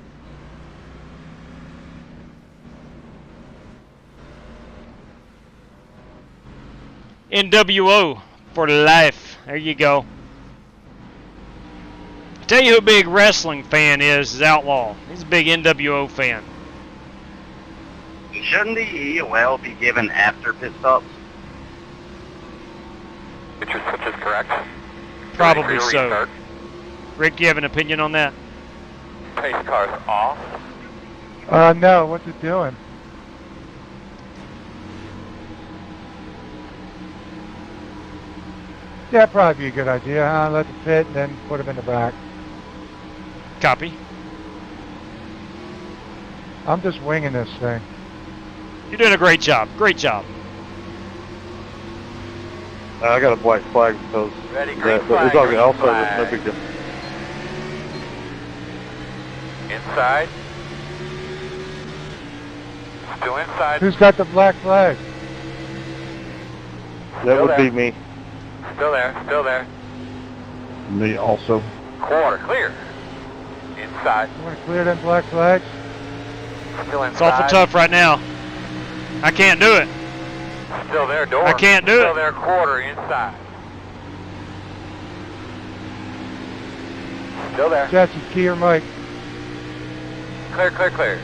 NWO for life. There you go. I tell you who a big wrestling fan is Outlaw. He's a big NWO fan. Shouldn't the EOL be given after pit stops? Which is correct. Probably Ready for so. restart. Rick, do you have an opinion on that? Pace car's off. No, what's it doing? Yeah, that'd probably be a good idea, huh? Let it pit and then put them in the back. Copy. I'm just winging this thing. You're doing a great job. Great job. I got a black flag because Ready, green it's flag, all green good. Also, flag. no big deal. Inside. Still inside. Who's got the black flag? That Still would there. be me. Still there. Still there. Me also. Quarter clear. Inside. You want to clear them black flags? Still inside. It's awful tough right now. I can't do it. Still there. Door. I can't do Still it. there. Quarter inside. Still there. Jesse, key or Mike? Clear, clear, clear.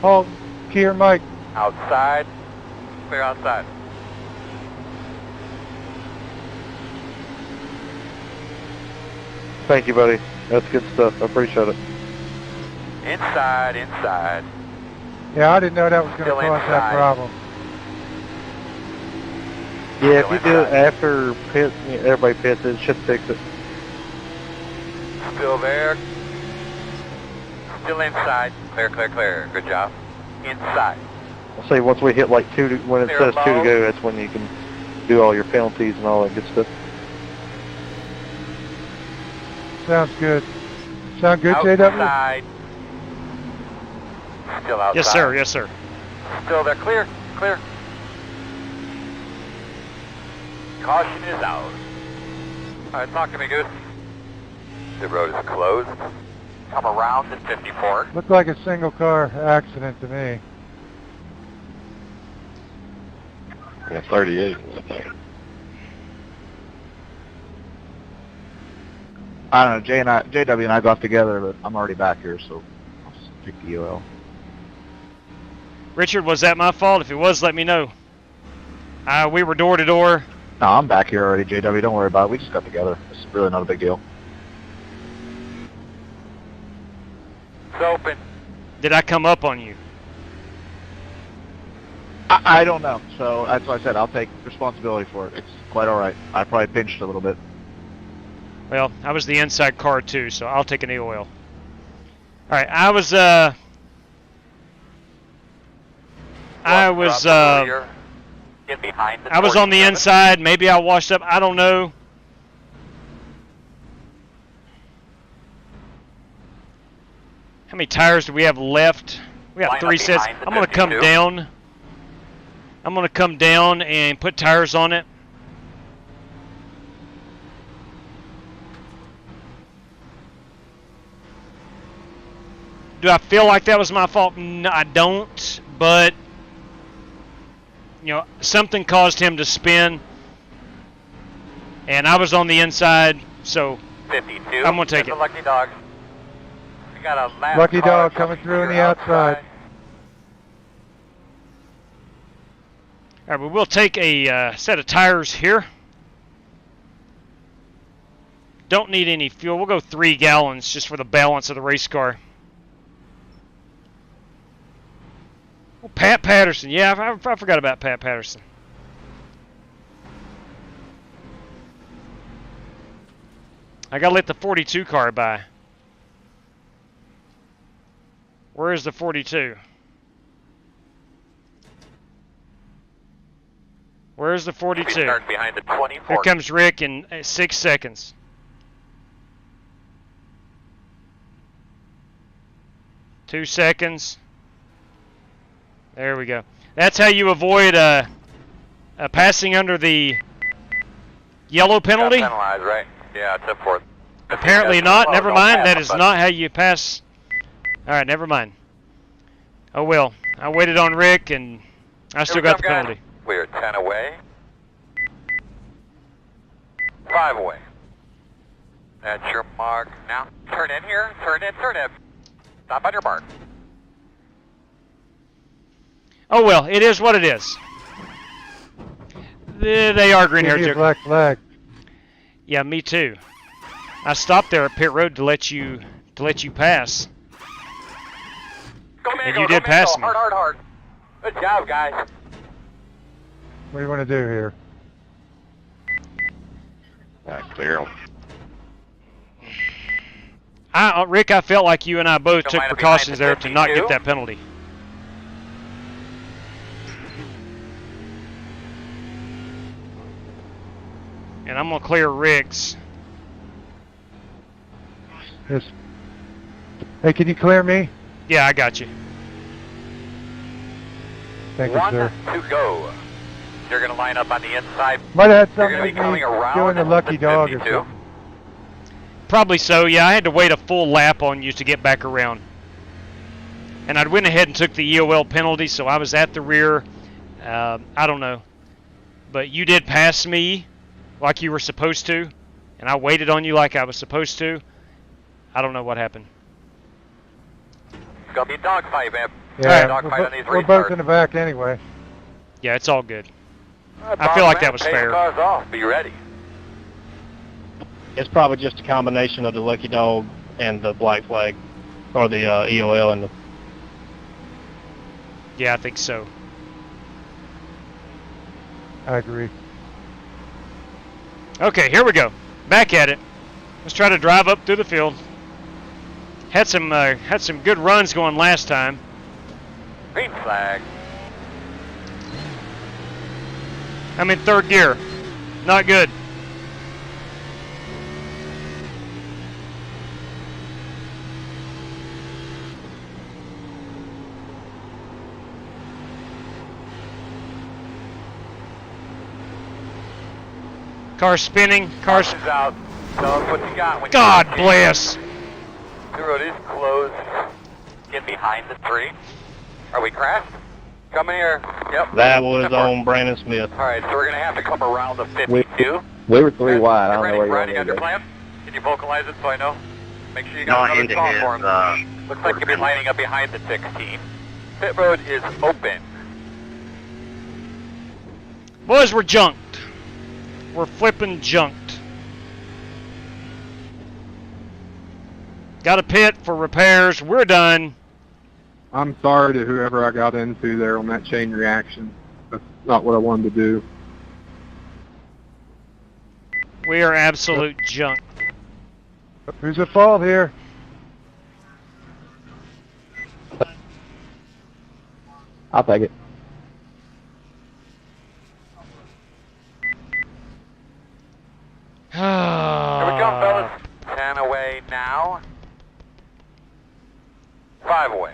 Halt, key or Mike? Outside. Clear outside. Thank you, buddy. That's good stuff. I appreciate it. Inside, inside. Yeah, I didn't know that was going to Still cause that inside. problem. Yeah, if Still you do it inside. after pit, everybody pits, it should fix it. Still there. Still inside. Clear, clear, clear. Good job. Inside. I'll say once we hit like when it Clear says 2 to above. go, that's when you can do all your penalties and all that good stuff. Sounds good. Sound good, JW? Outside. Still outside. Yes, sir. Yes, sir. Still there. Clear, clear. Caution is out. All right, talk to me, Goose. The road is closed. Come around at 54. Looked like a single car accident to me. Yeah, 38. I don't know, JW and I got together, but I'm already back here, so I'll just pick the UL. Richard, was that my fault? If it was, let me know. We were door to door. No, I'm back here already, JW. Don't worry about it. We just got together. It's really not a big deal. It's open. Did I come up on you? I don't know. So that's why I said I'll take responsibility for it. It's quite all right. I probably pinched a little bit. Well, I was the inside car too, so I'll take an AOL. All right, I was Get behind the I was on the 47. inside. Maybe I washed up. I don't know. How many tires do we have left? We got Line up 3 sets. behind the I'm going to come 52. down I'm going to come down and put tires on it. Do I feel like that was my fault? No, I don't, but you know, something caused him to spin, and I was on the inside, so 52. I'm going to take it. Lucky dog. We got a last Lucky car dog coming through on the outside. All right, but we'll take a set of tires here. Don't need any fuel. We'll go 3 gallons just for the balance of the race car. Well, Pat Patterson. Yeah, I forgot about Pat Patterson. I got to let the 42 car by. Where is the 42? Where's the 42? Behind the 24. Here comes Rick in 6 seconds. Two seconds. There we go. That's how you avoid passing under the yellow penalty. Got penalized, right? Yeah, it's up for it. Apparently not. Never mind. That is not how you pass. All right, never mind. Oh well. I waited on Rick, and I still got the penalty. We're 10 away. 5 away. That's your mark. Now, turn in here. Turn in, turn in. Stop on your mark. Oh well, it is what it is. They are green hair joker. Black flag. Yeah, me too. I stopped there at pit road to let you pass. Go, man, and you did pass me. Hard. Good job, guys. What do you want to do here? Clear. Rick, I felt like you and I both took precautions there to not get that penalty. And I'm going to clear Rick's. Yes. Hey, can you clear me? Yeah, I got you. Thank you, sir. 1 to go. You're going to line up on the inside. Might have had something You're with going to be me coming around doing the lucky dog or 52. something. Probably so, yeah. I had to wait a full lap on you to get back around. And I went ahead and took the EOL penalty, so I was at the rear. I don't know. But you did pass me like you were supposed to, and I waited on you like I was supposed to. I don't know what happened. It's going to be a dogfight, man. Yeah, Dogfight on these we're both in the back anyway. Yeah, it's all good. I feel like that was fair. Cars off. Be ready. It's probably just a combination of the lucky dog and the black flag, or the EOL and the. Yeah, I think so. I agree. Okay, here we go. Back at it. Let's try to drive up through the field. Had some good runs going last time. Green flag. I'm in third gear. Not good. Car spinning. Cars out. Tell us what you got. When God bless. The road is closed. Get behind the tree. Are we crashed? Come in here. Yep. That was on Brandon Smith. All right, so we're going to have to come around the 52. We were 3 wide. I don't know where Ready you're on your going. plan? Can you vocalize it so I know? Make sure you got another call for him. Looks like you'll be lining up behind the 16. Pit road is open. Boys, we're junked. We're flipping junked. Got a pit for repairs. We're done. I'm sorry to whoever I got into there on that chain reaction. That's not what I wanted to do. We are absolute junk. Who's at fault here? I'll take it. Here we come, fellas. 10 away now. 5 away.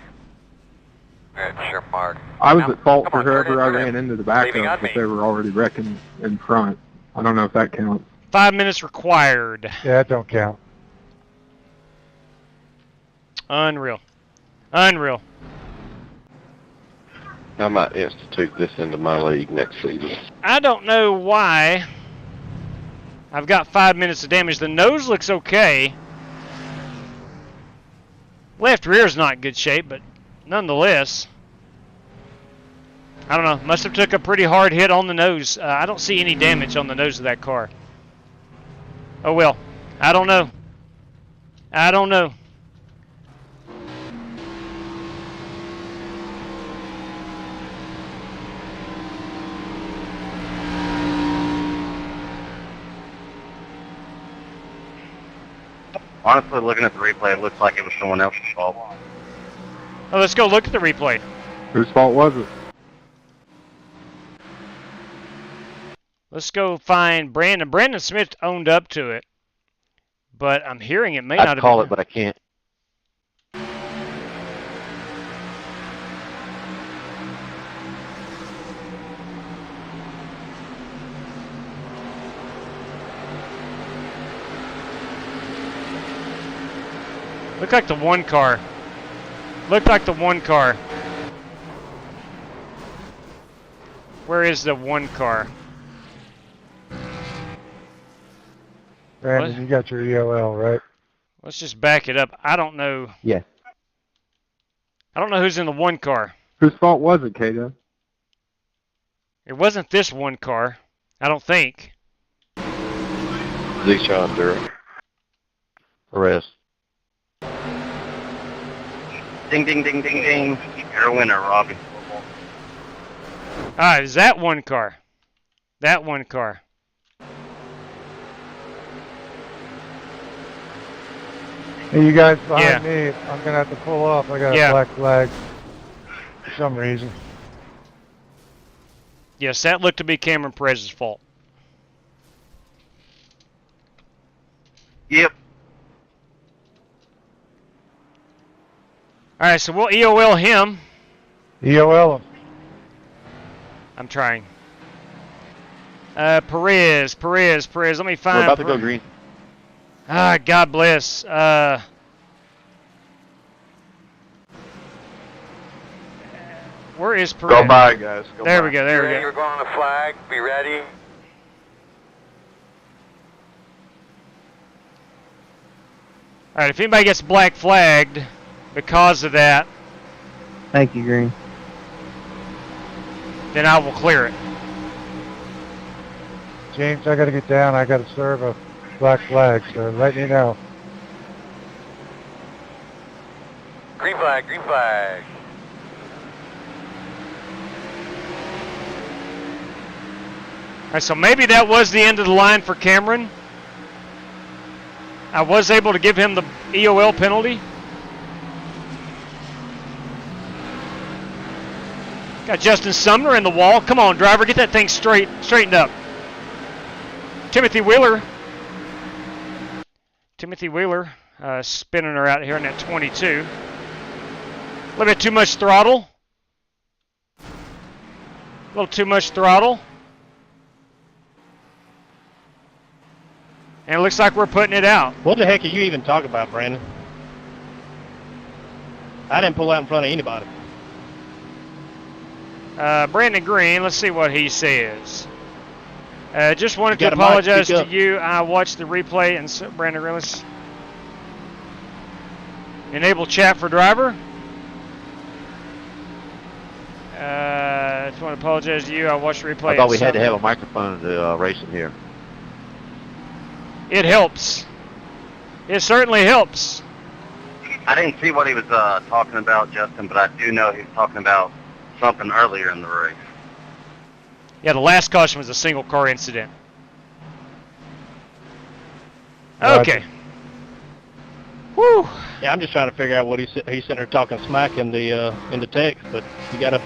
That's your mark. I was Now, at fault come for on, turn whoever I in, turn ran in. into the Leaving backup, on but me. they were already wrecking in front. I don't know if that counts. 5 minutes required. Yeah, that don't count. Unreal. Unreal. I might institute this into my league next season. I don't know why I've got 5 minutes of damage. The nose looks okay. Left rear's not in good shape, but nonetheless, I don't know. Must have took a pretty hard hit on the nose. I don't see any damage on the nose of that car. Oh well. I don't know. I don't know. Honestly, looking at the replay, it looks like it was someone else's fault. Oh, let's go look at the replay. Whose fault was it? Let's go find Brandon. Brandon Smith owned up to it, but I'm hearing it may not I'd have call been. it, but I can't. Looked like the one car. Looked like the one car. Where is the one car? Brandon, What? you got your EOL, right? Let's just back it up. I don't know. Yeah. I don't know who's in the one car. Whose fault was it, Kato? It wasn't this one car. I don't think. Zishan Durham. Arrest. Ding, ding, ding, ding, ding. You're a winner, Robbie. Ah, is that one car? That one car. Hey, you guys behind Yeah. me, I'm gonna have to pull off. I got Yeah. a black flag for some reason. Yes, that looked to be Cameron Perez's fault. Yep. All right, so we'll EOL him. EOL him. I'm trying. Perez. Let me find. We're about to go green. Ah, God bless. Where is Perez? Go by, guys. Go There by. we go. There we Ready, go. we're going on the flag. Be ready. All right, if anybody gets black flagged because of that, Thank you, Green. then I will clear it. James, I gotta get down. I gotta serve a black flag, so let me know. Green flag, green flag. All right, so maybe that was the end of the line for Cameron. I was able to give him the EOL penalty. Got Justin Sumner in the wall. Come on, driver, get that thing straightened up. Timothy Wheeler spinning her out here in that 22. A little bit too much throttle. A little too much throttle. And it looks like we're putting it out. What the heck are you even talking about, Brandon? I didn't pull out in front of anybody. Brandon Green, let's see what he says. Just wanted You to got a mic, apologize speak to up. you. I watched the replay, and so, Brandon Green, let's enable chat for driver. Just want to apologize to you. I watched the replay. I thought we and had to so- have a microphone to race in here. It helps. It certainly helps. I didn't see what he was talking about, Justin, but I do know he was talking about something earlier in the race. Yeah, the last caution was a single car incident. Okay. Whew. Yeah, I'm just trying to figure out what he's sitting there talking smack in the text, but you got a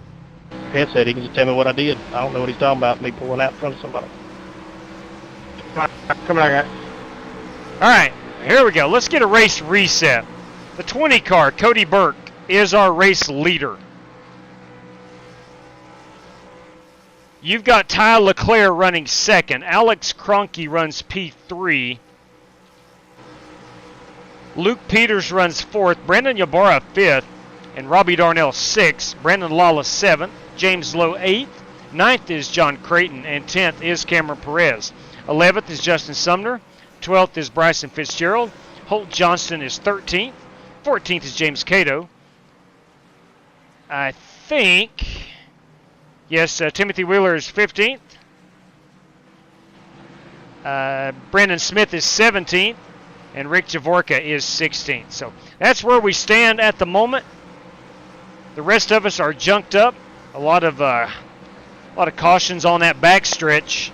headset, he can just tell me what I did. I don't know what he's talking about, me pulling out in front of somebody. Come on, guys. All right, here we go. Let's get a race reset. The 20 car, Cody Burke, is our race leader. You've got Ty Leclerc running second. Alex Cronky runs P3. Luke Peters runs fourth. Brandon Ybarra fifth. And Robbie Darnell sixth. Brandon Lawless seventh. James Lowe eighth. Ninth is John Creighton. And 10th is Cameron Perez. 11th is Justin Sumner. 12th is Bryson Fitzgerald. Holt Johnston is 13th. 14th is James Cato. I think, yes, Timothy Wheeler is 15th. Brandon Smith is 17th. And Rick Javorka is 16th. So that's where we stand at the moment. The rest of us are junked up. A lot of cautions on that backstretch.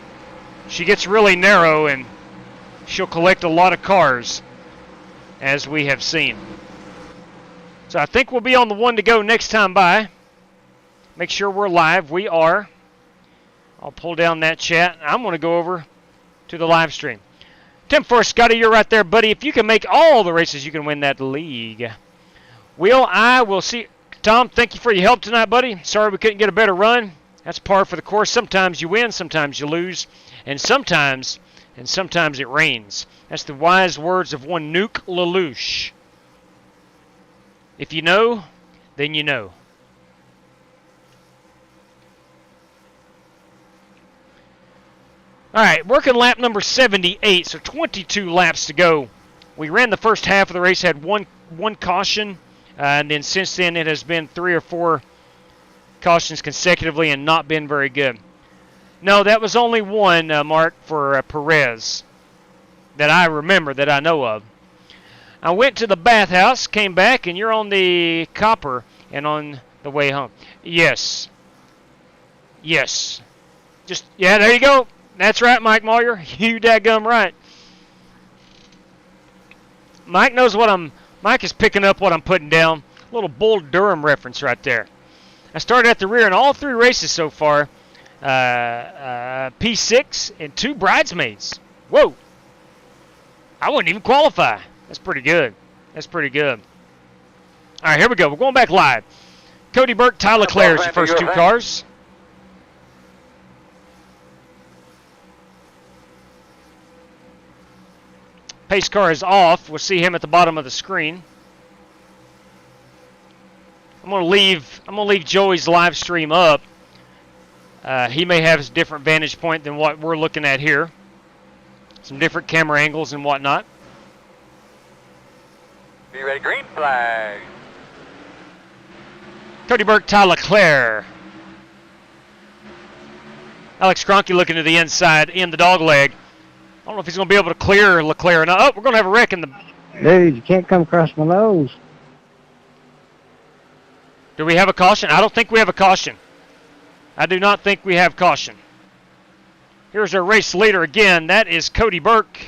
She gets really narrow, and she'll collect a lot of cars, as we have seen. So I think we'll be on the one to go next time by. Make sure we're live. We are. I'll pull down that chat. I'm going to go over to the live stream. 10-4, Scotty, you're right there, buddy. If you can make all the races, you can win that league. I will see. Tom, thank you for your help tonight, buddy. Sorry we couldn't get a better run. That's par for the course. Sometimes you win, sometimes you lose, and sometimes it rains. That's the wise words of one Nuke Lelouch. If you know, then you know. All right, working lap number 78, so 22 laps to go. We ran the first half of the race, had one caution, and then since then it has been 3 or 4 cautions consecutively and not been very good. No, that was only one, Mark, for Perez that I remember, that I know of. I went to the bathhouse, came back, and you're on the copper and on the way home. Yes. Yes. Yeah, there you go. That's right, Mike Moyer. You dadgum right. Mike is picking up what I'm putting down. A little Bull Durham reference right there. I started at the rear in all 3 races so far. P6 and 2 bridesmaids. Whoa. I wouldn't even qualify. That's pretty good. That's pretty good. All right, here we go. We're going back live. Cody Burke, Ty Leclerc is the first 2 cars. Pace car is off. We'll see him at the bottom of the screen. I'm gonna leave Joey's live stream up. He may have a different vantage point than what we're looking at here. Some different camera angles and whatnot. Be ready, green flag. Cody Burke, Ty Leclerc. Alex Cronky looking to the inside in the dog leg. I don't know if he's going to be able to clear Leclerc or not. Oh, we're going to have a wreck in the... Dude, you can't come across my nose. Do we have a caution? I don't think we have a caution. I do not think we have caution. Here's our race leader again. That is Cody Burke.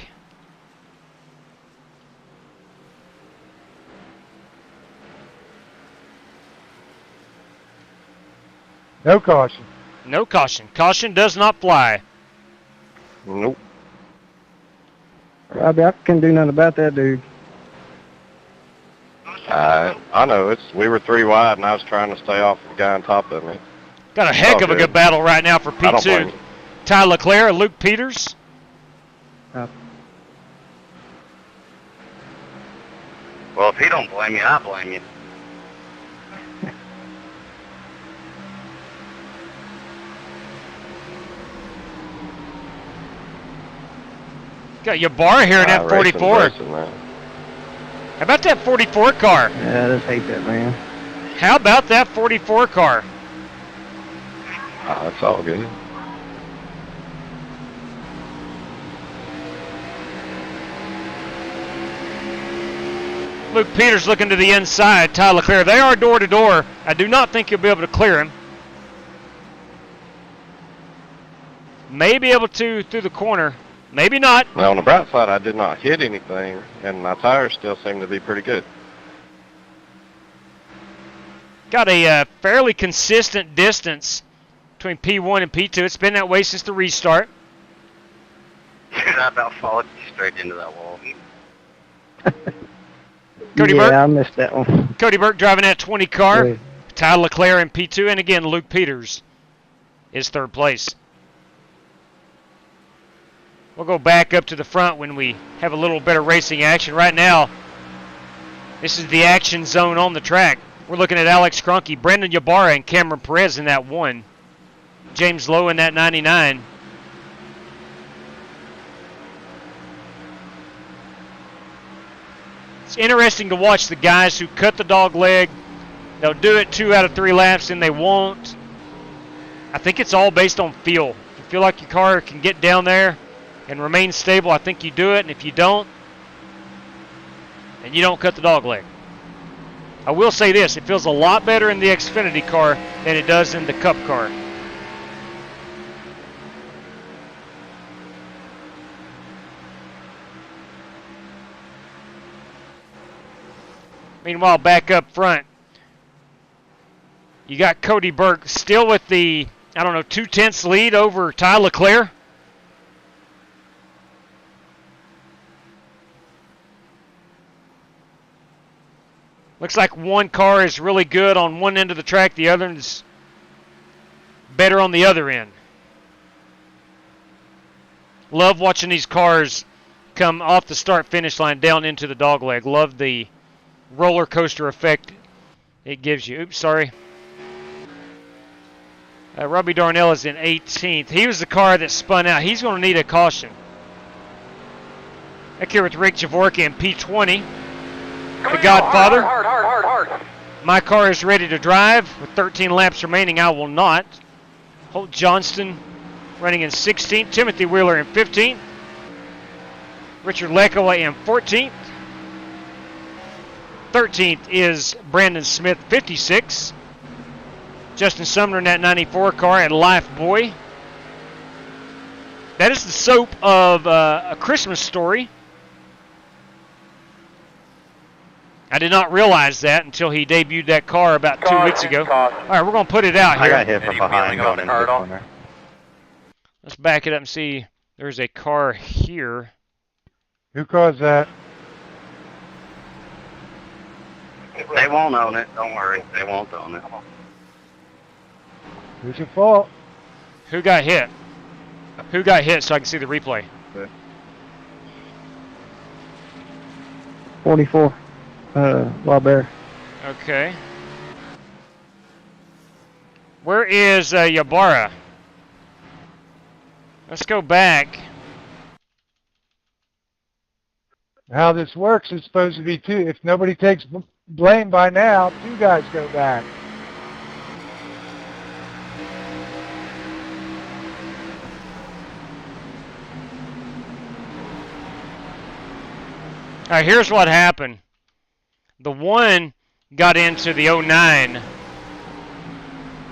No caution. No caution. Caution does not fly. Nope. Robbie, I can't do nothing about that, dude. I know. We were 3 wide, and I was trying to stay off the guy on top of me. Got a heck of a good battle right now for P2. Ty Leclerc, Luke Peters. Well, if he don't blame you, I blame you. Got your bar here in that 44. How about that 44 car? Yeah, I just hate that, man. How about that 44 car? That's all good. Luke Peters looking to the inside. Ty Leclerc. They are door to door. I do not think you'll be able to clear him. May be able to through the corner. Maybe not. Now, on the bright side, I did not hit anything, and my tires still seem to be pretty good. Got a fairly consistent distance between P1 and P2. It's been that way since the restart. Dude, I about followed straight into that wall. Cody Burke. I missed that one. Cody Burke driving that 20 car. Good. Ty Leclerc in P2, and again, Luke Peters. is third place. We'll go back up to the front when we have a little bit of racing action. Right now, this is the action zone on the track. We're looking at Alex Cronky, Brandon Ybarra, and Cameron Perez in that 1. James Lowe in that 99. It's interesting to watch the guys who cut the dog leg. They'll do it 2 out of 3 laps, and they won't. I think it's all based on feel. If you feel like your car can get down there and remain stable, I think you do it. And if you don't, then you don't cut the dog leg. I will say this, it feels a lot better in the Xfinity car than it does in the Cup car. Meanwhile, back up front, you got Cody Burke still with the, 2/10 lead over Ty Leclerc. Looks like one car is really good on one end of the track, the other is better on the other end. Love watching these cars come off the start-finish line down into the dogleg. Love the roller coaster effect it gives you. Oops, sorry. Robbie Darnell is in 18th. He was the car that spun out. He's going to need a caution. Back here with Rick Javorka in P20. The Godfather. Hard. My car is ready to drive. With 13 laps remaining, I will not. Holt Johnston running in 16th. Timothy Wheeler in 15th. Richard Leckaway in 14th. 13th is Brandon Smith, 56. Justin Sumner in that 94 car at Life Boy. That is the soap of A Christmas Story. I did not realize that until he debuted that car about 2 weeks ago. All right, we're going to put it out here. I got hit from behind going into the corner. Let's back it up and see. There's a car here. Who caused that? They won't own it. Don't worry. They won't own it. Who's your fault? Who got hit? Who got hit so I can see the replay? 44. Wild Bear. Okay. Where is Ybarra? Let's go back. How this works is supposed to be 2. If nobody takes blame by now, 2 guys go back. All right, here's what happened. The 1 got into the 09.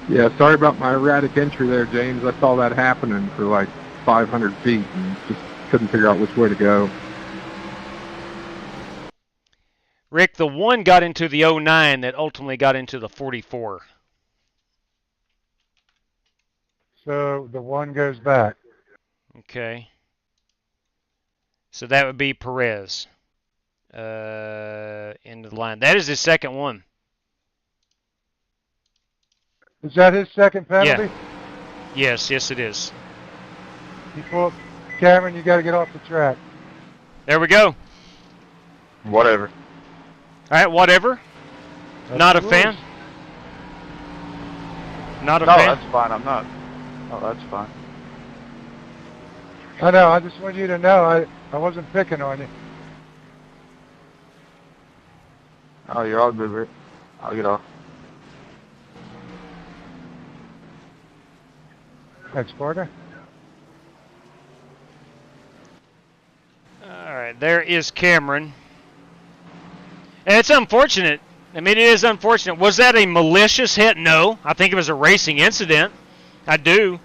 Yeah, sorry about my erratic entry there, James. I saw that happening for like 500 feet and just couldn't figure out which way to go. Rick, the 1 got into the 09 that ultimately got into the 44. So the 1 goes back. Okay. So that would be Perez. Into the line. That is his second 1. Is that his second penalty? Yeah. Yes, it is. Cameron, you got to get off the track. There we go. Whatever. All right, whatever. That's Not a rules. fan? Not a No, fan? that's fine. I'm not. No, that's fine. I know. I just want you to know I wasn't picking on you. Oh, you're all good, Rick. I'll get off. Thanks, partner. All right, there is Cameron. And it's unfortunate. I mean, it is unfortunate. Was that a malicious hit? No. I think it was a racing incident. I do.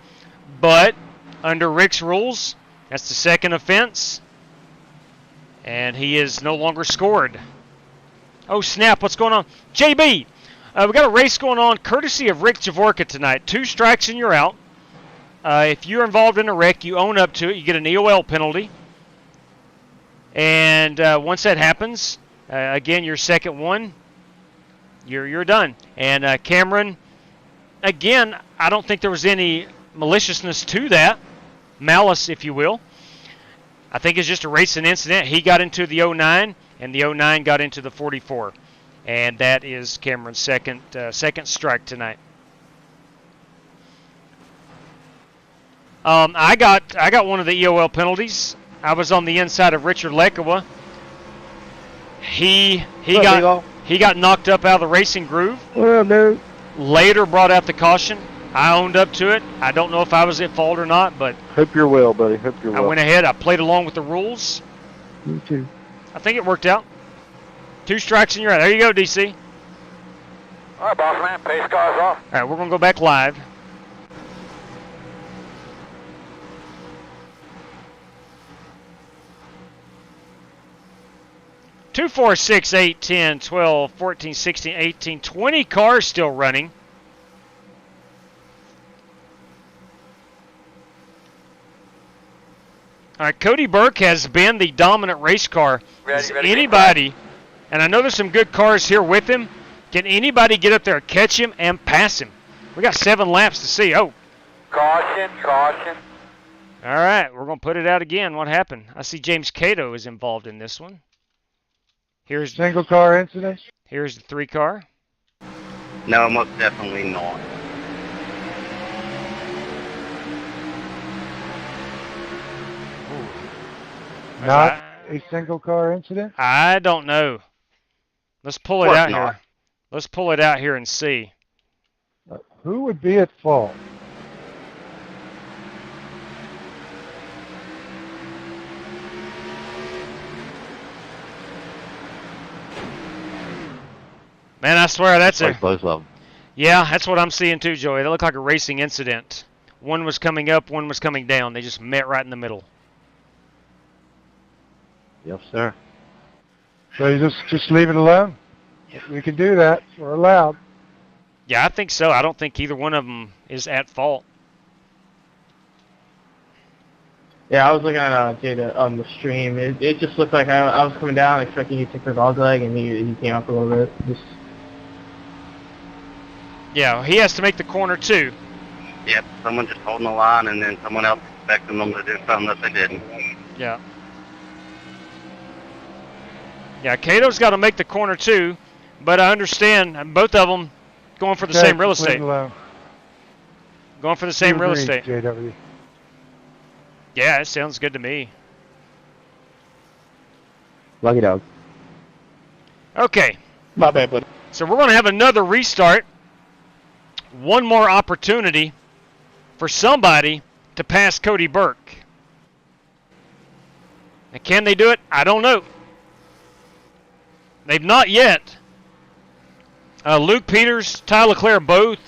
But under Rick's rules, that's the second offense. And he is no longer scored. Oh, snap. What's going on? JB, we got a race going on courtesy of Rick Javorka tonight. 2 strikes and you're out. If you're involved in a wreck, you own up to it. You get an EOL penalty. And once that happens, again, your second 1, you're done. And Cameron, again, I don't think there was any maliciousness to that, malice, if you will. I think it's just a racing incident. He got into the 09, and the 09 got into the 44. And that is Cameron's second strike tonight. I got one of the EOL penalties. I was on the inside of Richard Lekawa. He got knocked up out of the racing groove. Well, no. Later brought out the caution. I owned up to it. I don't know if I was at fault or not, but Hope you're well, buddy. Hope you're well. I went ahead. I played along with the rules. Me too. I think it worked out. 2 strikes and you're out. There you go, DC. All right, boss man, pace cars off. All right, we're going to go back live. Two, 4, 6, 8, 10, 12, 14, 16, 18, 20 cars still running. All right, Cody Burke has been the dominant race car. Is anybody, and I know there's some good cars here with him, can anybody get up there, catch him, and pass him? We got 7 laps to see. Oh. Caution, caution. All right, we're going to put it out again. What happened? I see James Cato is involved in this one. Here's single car incident. Here's the 3 car. No, most definitely not. Not a single car incident? I don't know. Let's pull it out here. Let's pull it out here and see. Who would be at fault? Man, I swear that's Like both of them. Yeah, that's what I'm seeing too, Joey. That looked like a racing incident. One was coming up, one was coming down. They just met right in the middle. Yes, sir. So you just leave it alone? We can do that. We're allowed. Yeah, I think so. I don't think either one of them is at fault. Yeah, I was looking at Jada on the stream. It just looked like I was coming down expecting you to take the dog leg, and he came up a little bit. Yeah, he has to make the corner too. Yep, someone just holding the line, and then someone else expecting them to do something that they didn't. Yeah. Yeah, Cato's got to make the corner too, but I understand both of them going for the same real estate. Going for the same real estate. JW. Yeah, it sounds good to me. Lucky dog. Okay. My bad, buddy. So we're going to have another restart. One more opportunity for somebody to pass Cody Burke. Now, can they do it? I don't know. They've not yet. Luke Peters, Ty Leclerc, both.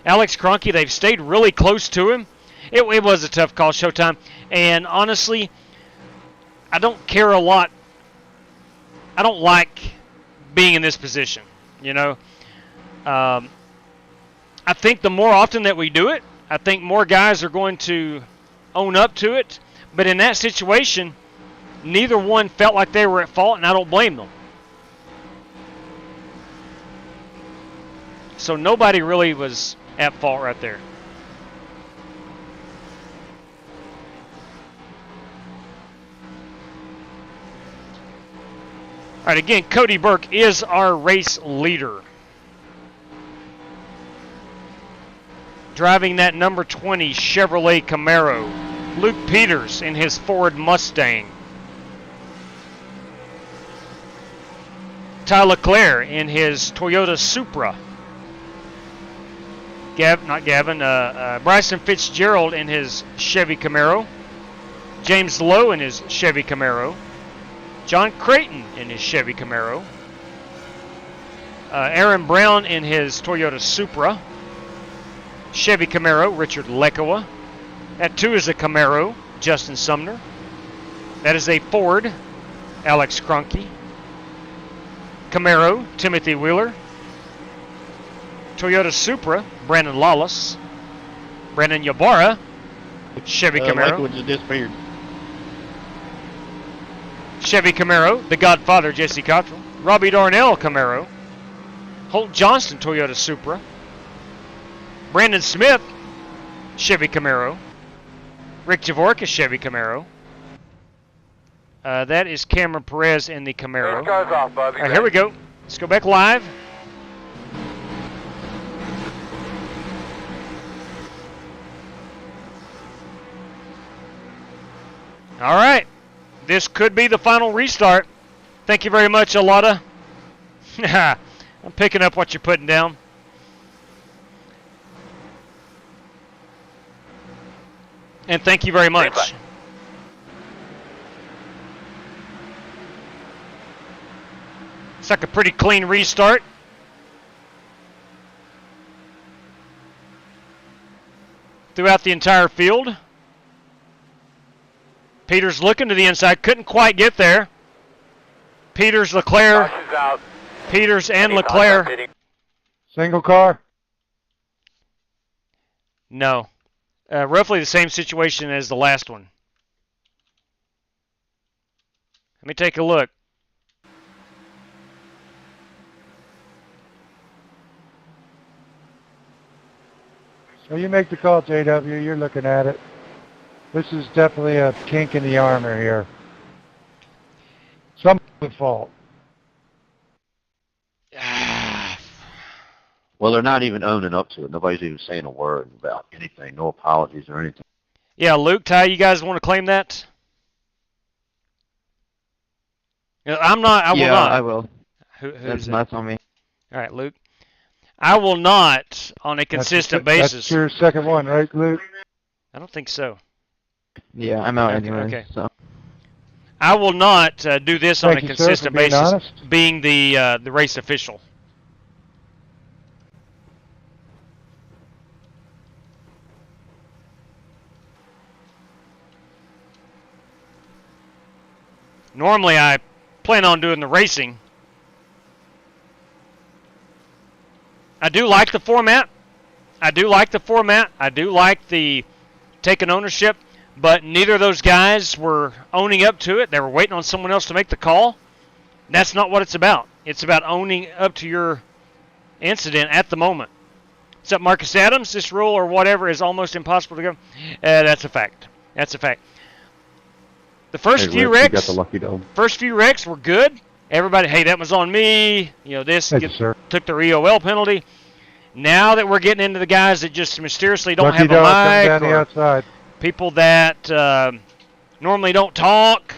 Alex Kroenke, they've stayed really close to him. It was a tough call, Showtime. And honestly, I don't care a lot. I don't like being in this position, you know. I think the more often that we do it, I think more guys are going to own up to it. But in that situation, neither one felt like they were at fault, and I don't blame them. So nobody really was at fault right there. All right, again, Cody Burke is our race leader. Driving that number 20 Chevrolet Camaro. Luke Peters in his Ford Mustang. Ty Leclerc in his Toyota Supra. Bryson Fitzgerald in his Chevy Camaro. James Lowe in his Chevy Camaro. John Creighton in his Chevy Camaro. Aaron Brown in his Toyota Supra. Chevy Camaro, Richard Lekawa. That too is a Camaro, Justin Sumner. That is a Ford, Alex Kroenke. Camaro, Timothy Wheeler. Toyota Supra, Brandon Lawless. Brandon Ybarra, Chevy Camaro. Language has disappeared. Chevy Camaro, the Godfather, Jesse Cottrell. Robbie Darnell, Camaro. Holt Johnston, Toyota Supra. Brandon Smith, Chevy Camaro. Rick Javork is Chevy Camaro. That is Cameron Perez in the Camaro. Car's off, Bubby. All right, here we go. Let's go back live. All right. This could be the final restart. Thank you very much, Alada. I'm picking up what you're putting down. And thank you very much. It's like a pretty clean restart. Throughout the entire field. Peters looking to the inside, couldn't quite get there. Peters, Leclerc, Peters and Leclerc. Single car? No. Roughly the same situation as the last one. Let me take a look. So you make the call, JW. You're looking at it. This is definitely a kink in the armor here. Someone's fault. Well, they're not even owning up to it. Nobody's even saying a word about anything. No apologies or anything. Yeah, Luke, Ty, you guys want to claim that? I'm not. I will not. I will. That's on me. All right, Luke. I will not, on a consistent basis. That's your second one, right, Luke? I don't think so. Yeah, I'm out Okay, anyway. okay. So. I will not do this on a Thank you, sir, consistent for being basis, honest. being the race official. Normally, I plan on doing the racing. I do like the format. I do like the taking ownership, but neither of those guys were owning up to it. They were waiting on someone else to make the call. That's not what it's about. It's about owning up to your incident at the moment. What's up, Marcus Adams? This rule or whatever is almost impossible to go. That's a fact. That's a fact. The first few Rick, you got wrecks, the lucky dome. first few wrecks were good. Everybody, hey, that was on me. You know, this Thank you, sir. took the EOL penalty. Now that we're getting into the guys that just mysteriously don't Lucky have a dog coming mic, down the or outside. people that normally don't talk,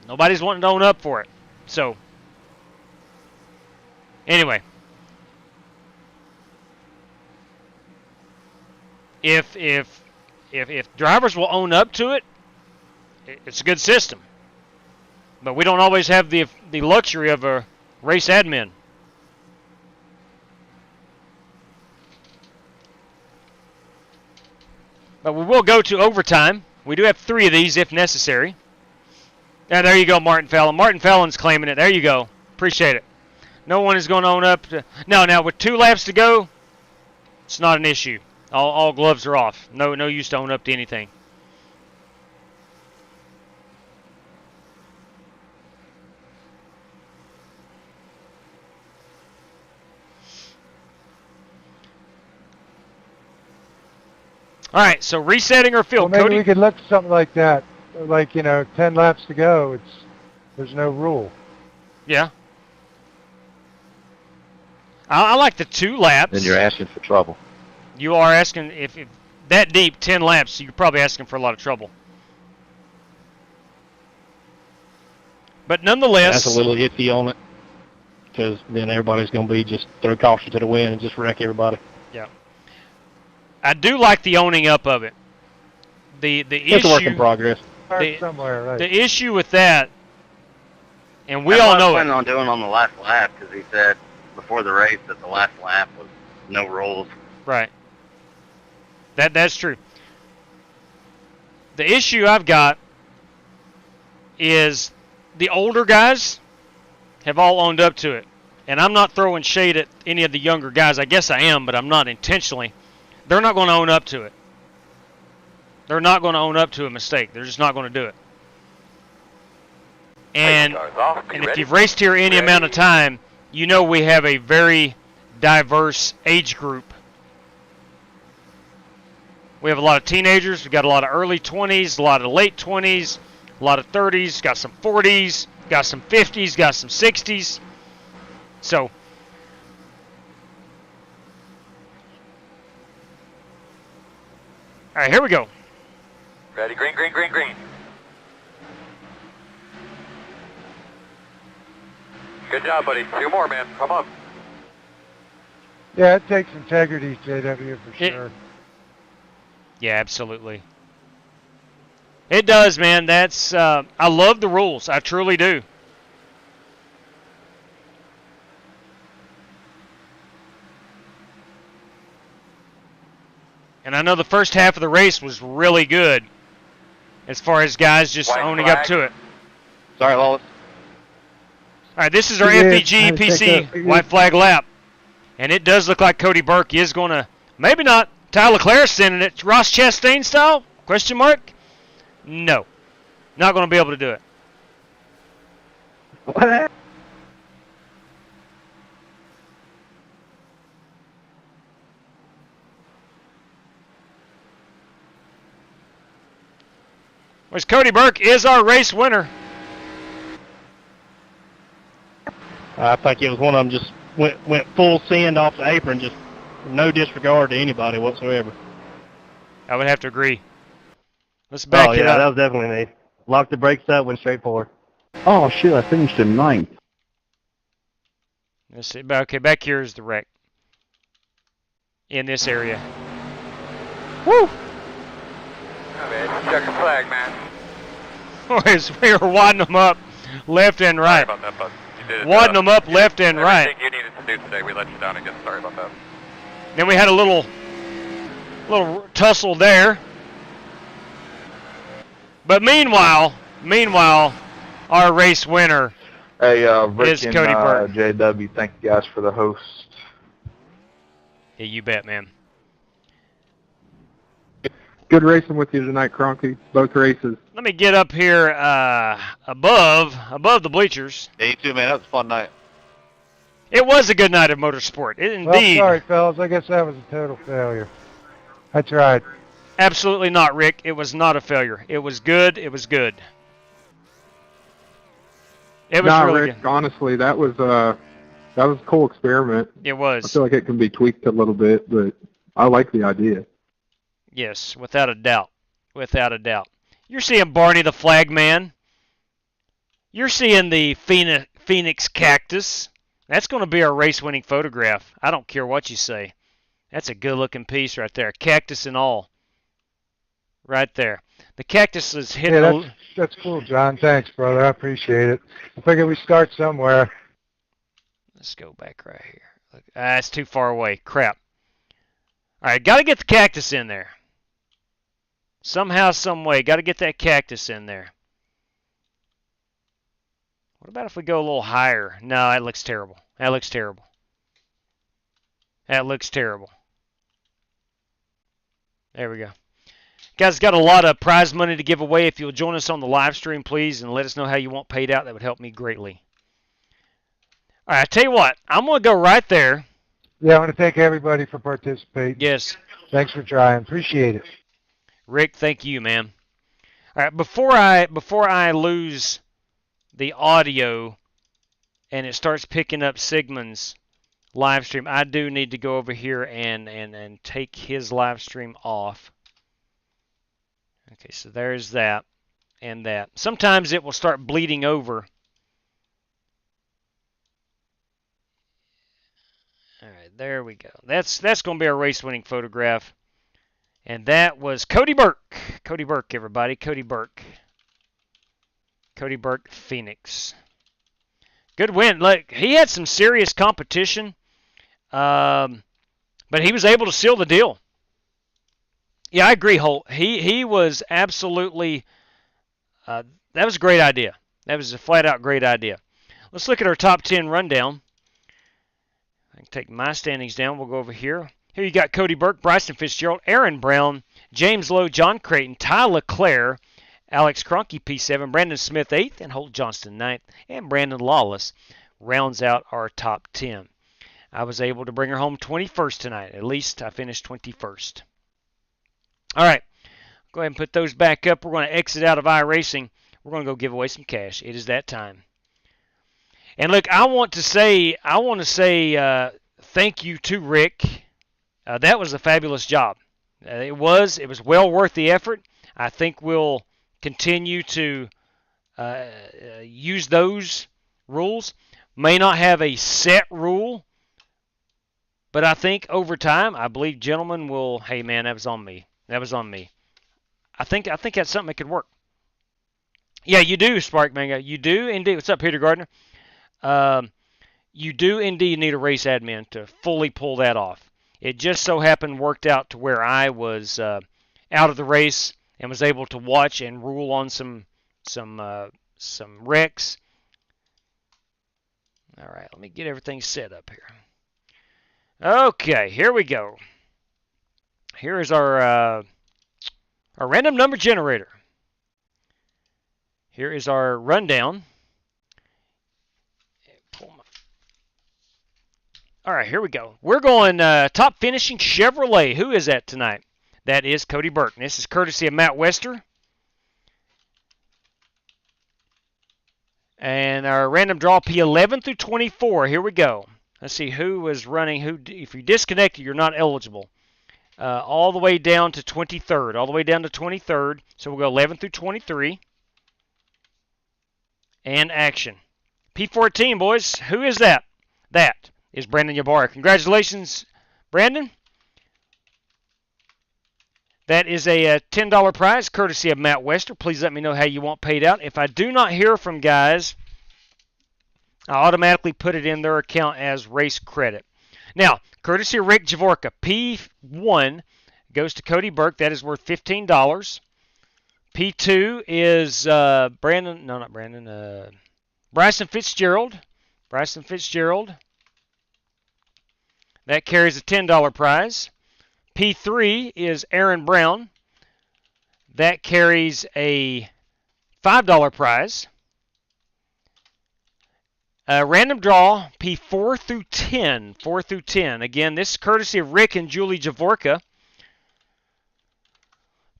nobody's wanting to own up for it. So, anyway, if drivers will own up to it, it's a good system. But we don't always have the luxury of a race admin. But we will go to overtime. We do have 3 of these if necessary. And there you go, Martin Fallon. Martin Fallon's claiming it. There you go. Appreciate it. No one is going to own up to... No, now with 2 laps to go, it's not an issue. All gloves are off. No use to own up to anything. All right, so resetting our field. Well, maybe Cody? we could look at something like that. Like, 10 laps to go. There's no rule. Yeah. I like the 2 laps. Then you're asking for trouble. You are asking, if that deep, 10 laps, you're probably asking for a lot of trouble. But nonetheless... That's a little iffy on it, because then everybody's going to be just throw caution to the wind and just wreck everybody. Yeah. I do like the owning up of it. The It's issue... a work in progress. Somewhere, right. The issue with that, and we That's all what I was know planning it. on doing on the last lap, because he said before the race that the last lap was no rules. Right. That's true. The issue I've got is the older guys have all owned up to it. And I'm not throwing shade at any of the younger guys. I guess I am, but I'm not intentionally. They're not going to own up to it. They're not going to own up to a mistake. They're just not going to do it. And if you've raced here any amount of time, you know we have a very diverse age group. We have a lot of teenagers. We got a lot of early 20s, a lot of late 20s, a lot of 30s, got some 40s, got some 50s, got some 60s. So, all right, here we go. Ready, green, green, green, green. Good job, buddy. 2 more, man. Come on. Yeah, it takes integrity, JW, for sure. Yeah, absolutely. It does, man. That's I love the rules. I truly do. And I know the first half of the race was really good as far as guys just owning up to it. Sorry, Lawless. All right, this is our FPG PC white flag lap. And it does look like Cody Burke is going to, maybe not Tyler Leclerc sending it Ross Chastain style? Question mark? No. Not going to be able to do it. What? Which Cody Burke is our race winner. I think it was one of them just went full send off the apron, just no disregard to anybody whatsoever. I would have to agree. Let's back it up. That was definitely me. Locked the brakes up, went straight forward. Oh shit! I finished in 9th. Let's see. Okay, back here is the wreck. In this area. Woo! Check your flag, man. Boys, we were wadding them up left and right. Sorry about that, bud. You did Wadding them up left and right. Everything you needed to do today, we let you down again. Sorry about that. Then we had a little tussle there. But meanwhile, our race winner Rick is and Cody Burke. JW, thank you guys for the host. Yeah, you bet, man. Good racing with you tonight, Cronky. Both races. Let me get up here above the bleachers. Yeah, you too, man. That was a fun night. It was a good night of motorsport. Indeed. Well, sorry, fellas. I guess that was a total failure. I tried. Absolutely not, Rick. It was not a failure. It was good. It was good. It was really Rick, good. Honestly, that was a cool experiment. It was. I feel like it can be tweaked a little bit, but I like the idea. Yes, without a doubt. Without a doubt. You're seeing Barney the Flag Man. You're seeing the Phoenix Cactus. That's going to be our race-winning photograph. I don't care what you say. That's a good-looking piece right there. Cactus and all. Right there. The cactus is hitting... Yeah, that's cool, John. Thanks, brother. I appreciate it. I figured we start somewhere. Let's go back right here. Look, it's too far away. Crap. All right, got to get the cactus in there. Somehow, some way, got to get that cactus in there. What about if we go a little higher? No, that looks terrible. That looks terrible. That looks terrible. There we go. Guys, got a lot of prize money to give away. If you'll join us on the live stream, please, and let us know how you want paid out. That would help me greatly. All right, I tell you what. I'm going to go right there. Yeah, I want to thank everybody for participating. Yes. Thanks for trying. Appreciate it. Rick, thank you, man. All right, before I lose the audio and it starts picking up Sigmund's live stream, I do need to go over here and take his live stream off. Okay, so there's that and that. Sometimes it will start bleeding over. All right, there we go. That's going to be our race-winning photograph. And that was Cody Burke. Cody Burke, everybody. Cody Burke. Cody Burke, Phoenix. Good win. Look, he had some serious competition, but he was able to seal the deal. Yeah, I agree, Holt. He was absolutely, that was a great idea. That was a flat-out great idea. Let's look at our top 10 rundown. I can take my standings down. We'll go over here. Here you got Cody Burke, Bryson Fitzgerald, Aaron Brown, James Lowe, John Creighton, Ty LeClaire, Alex Cronky, P7, Brandon Smith, 8th, and Holt Johnston, 9th, and Brandon Lawless rounds out our top 10. I was able to bring her home 21st tonight. At least I finished 21st. All right. Go ahead and put those back up. We're going to exit out of iRacing. We're going to go give away some cash. It is that time. And look, I want to say thank you to Rick. That was a fabulous job. It was well worth the effort. I think we'll continue to use those rules. May not have a set rule, but I think over time, I believe gentlemen will. Hey man, that was on me. That was on me. I think that's something that could work. Yeah, you do, Spark Mango. You do indeed. What's up, Peter Gardner? You do indeed need a race admin to fully pull that off. It just so happened worked out to where I was out of the race and was able to watch and rule on some wrecks. All right, let me get everything set up here. Okay, here we go. Here is our random number generator. Here is our rundown. All right, here we go. We're going top finishing Chevrolet. Who is that tonight? That is Cody Burke. And this is courtesy of Matt Wester. And our random draw P11 through 24. Here we go. Let's see who was running. Who? If you're disconnected, you're not eligible. All the way down to 23rd. All the way down to 23rd. So we'll go 11 through 23. And action. P14, boys. Who is that? That is Brandon Ybarra. Congratulations, Brandon. That is a $10 prize courtesy of Matt Wester. Please let me know how you want paid out. If I do not hear from guys, I automatically put it in their account as race credit. Now, courtesy of Rick Javorka, P1 goes to Cody Burke. That is worth $15. P2 is Bryson Fitzgerald. Bryson Fitzgerald. That carries a $10 prize. P3 is Aaron Brown. That carries a $5 prize. Random draw, P4 through 10. 4 through 10. Again, this is courtesy of Rick and Julie Javorka.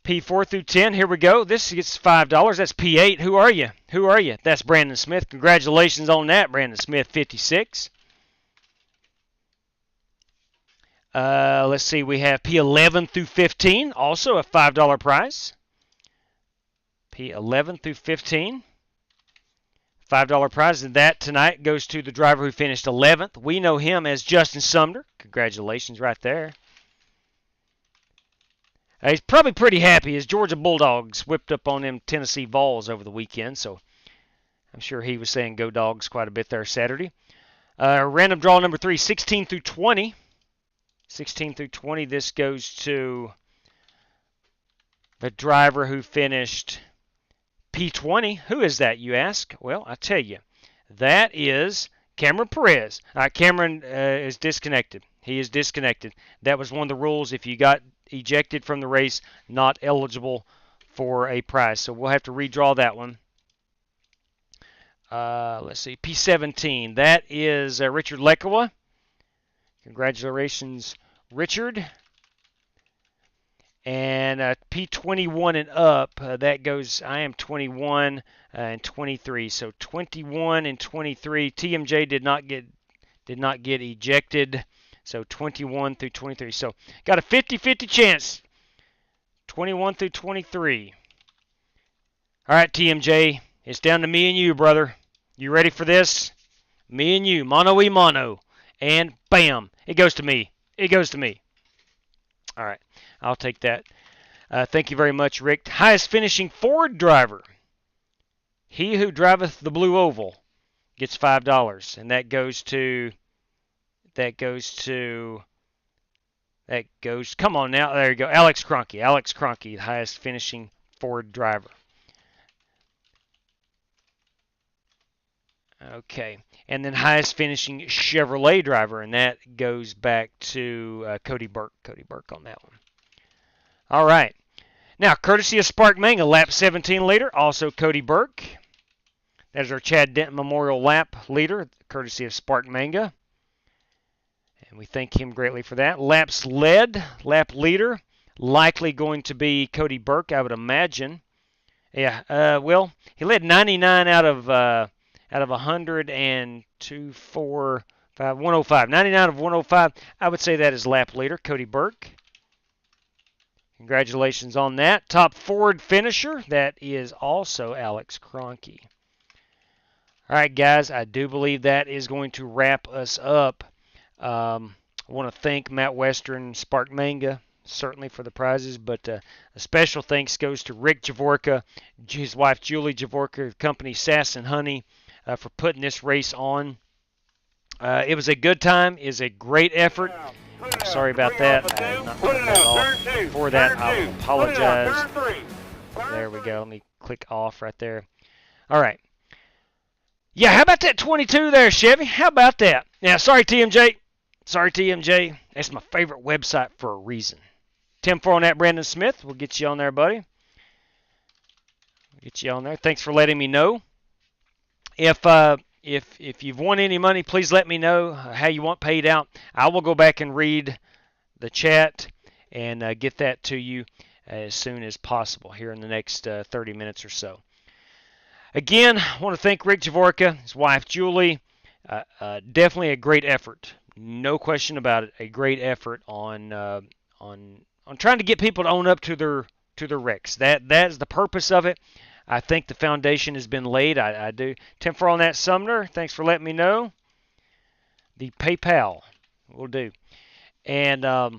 P4 through 10. Here we go. This gets $5. That's P8. Who are you? Who are you? That's Brandon Smith. Congratulations on that, Brandon Smith, 56. Let's see. We have P11 through 15. Also a $5 prize. P11 through 15. $5 prize. And that tonight goes to the driver who finished 11th. We know him as Justin Sumner. Congratulations right there. He's probably pretty happy. His Georgia Bulldogs whipped up on them Tennessee Vols over the weekend, so I'm sure he was saying go Dogs quite a bit there Saturday. Random draw number 3, 16 through 20. 16 through 20, this goes to the driver who finished P20. Who is that, you ask? Well, I tell you, that is Cameron Perez. Cameron is disconnected. He is disconnected. That was one of the rules. If you got ejected from the race, not eligible for a prize. So we'll have to redraw that one. Let's see, P17. That is Richard Lekawa. Congratulations, Richard. And P21 and up, that goes, I am 21 and 23. So 21 and 23. TMJ did not get ejected. So 21 through 23. So got a 50-50 chance. 21 through 23. All right, TMJ. It's down to me and you, brother. You ready for this? Me and you. Mano y mano. And bam. It goes to me. It goes to me. All right. I'll take that. Thank you very much, Rick. Highest finishing Ford driver. He who driveth the blue oval gets $5. And that goes, come on now, there you go, Alex Kroenke. Alex Kroenke, the highest finishing Ford driver. Okay, and then highest finishing Chevrolet driver, and that goes back to Cody Burke. Cody Burke on that one. All right, now courtesy of Spark Manga, lap 17 leader, also Cody Burke. That is our Chad Denton Memorial lap leader, courtesy of Spark Manga. And we thank him greatly for that. Laps led, lap leader, likely going to be Cody Burke, I would imagine. Yeah, well, he led 99 out of 100 and 2, 4, 5, 105. 99 of 105. I would say that is lap leader, Cody Burke. Congratulations on that. Top Ford finisher, that is also Alex Kroenke. All right, guys, I do believe that is going to wrap us up. I want to thank Matt Western, Spark Manga, certainly for the prizes, but a special thanks goes to Rick Javorka, his wife Julie Javorka, the company Sass and Honey, for putting this race on. It was a good time. It was a great effort. Sorry about that. I have not turned that off. For that, I apologize. There we go. Let me click off right there. All right. Yeah, how about that 22 there, Chevy? How about that? Yeah, sorry, TMJ. Sorry, TMJ. That's my favorite website for a reason. 10-4 on that, Brandon Smith. We'll get you on there, buddy. We'll get you on there. Thanks for letting me know. If you've won any money, please let me know how you want paid out. I will go back and read the chat and get that to you as soon as possible here in the next 30 minutes or so. Again, I want to thank Rick Javorka, his wife Julie. Definitely a great effort. No question about it. A great effort on trying to get people to own up to their wrecks. That is the purpose of it. I think the foundation has been laid. I do. 10-4 on that, Sumner. Thanks for letting me know. The PayPal will do. And I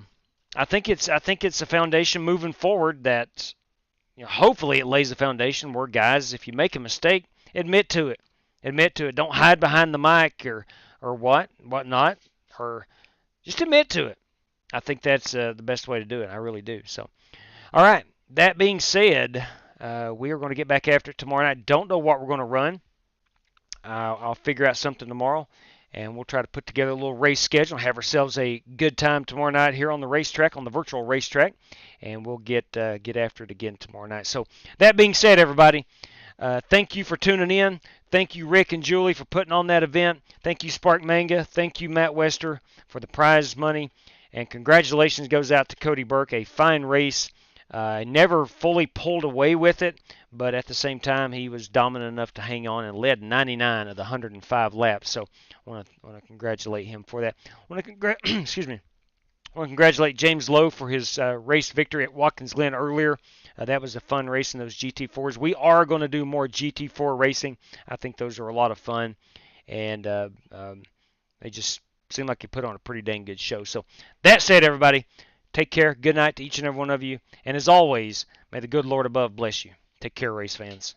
think it's a foundation moving forward that, you know, hopefully it lays the foundation where, guys, if you make a mistake, admit to it. Admit to it. Don't hide behind the mic or whatnot, or just admit to it. I think that's the best way to do it. I really do. So, all right. That being said, we are going to get back after it tomorrow night. Don't know what we're going to run. I'll figure out something tomorrow, and we'll try to put together a little race schedule. Have ourselves a good time tomorrow night here on the racetrack, on the virtual racetrack, and we'll get after it again tomorrow night. So that being said, everybody, thank you for tuning in. Thank you, Rick and Julie, for putting on that event. Thank you, Spark Manga. Thank you, Matt Wester, for the prize money. And congratulations goes out to Cody Burke. A fine race. Never fully pulled away with it, but at the same time, he was dominant enough to hang on and led 99 of the 105 laps. So I want to congratulate him for that. I want to congratulate James Lowe for his race victory at Watkins Glen earlier. That was a fun race in those GT4s. We are going to do more GT4 racing. I think those are a lot of fun, and they just seem like you put on a pretty dang good show. So that said, everybody, take care. Good night to each and every one of you. And as always, may the good Lord above bless you. Take care, race fans.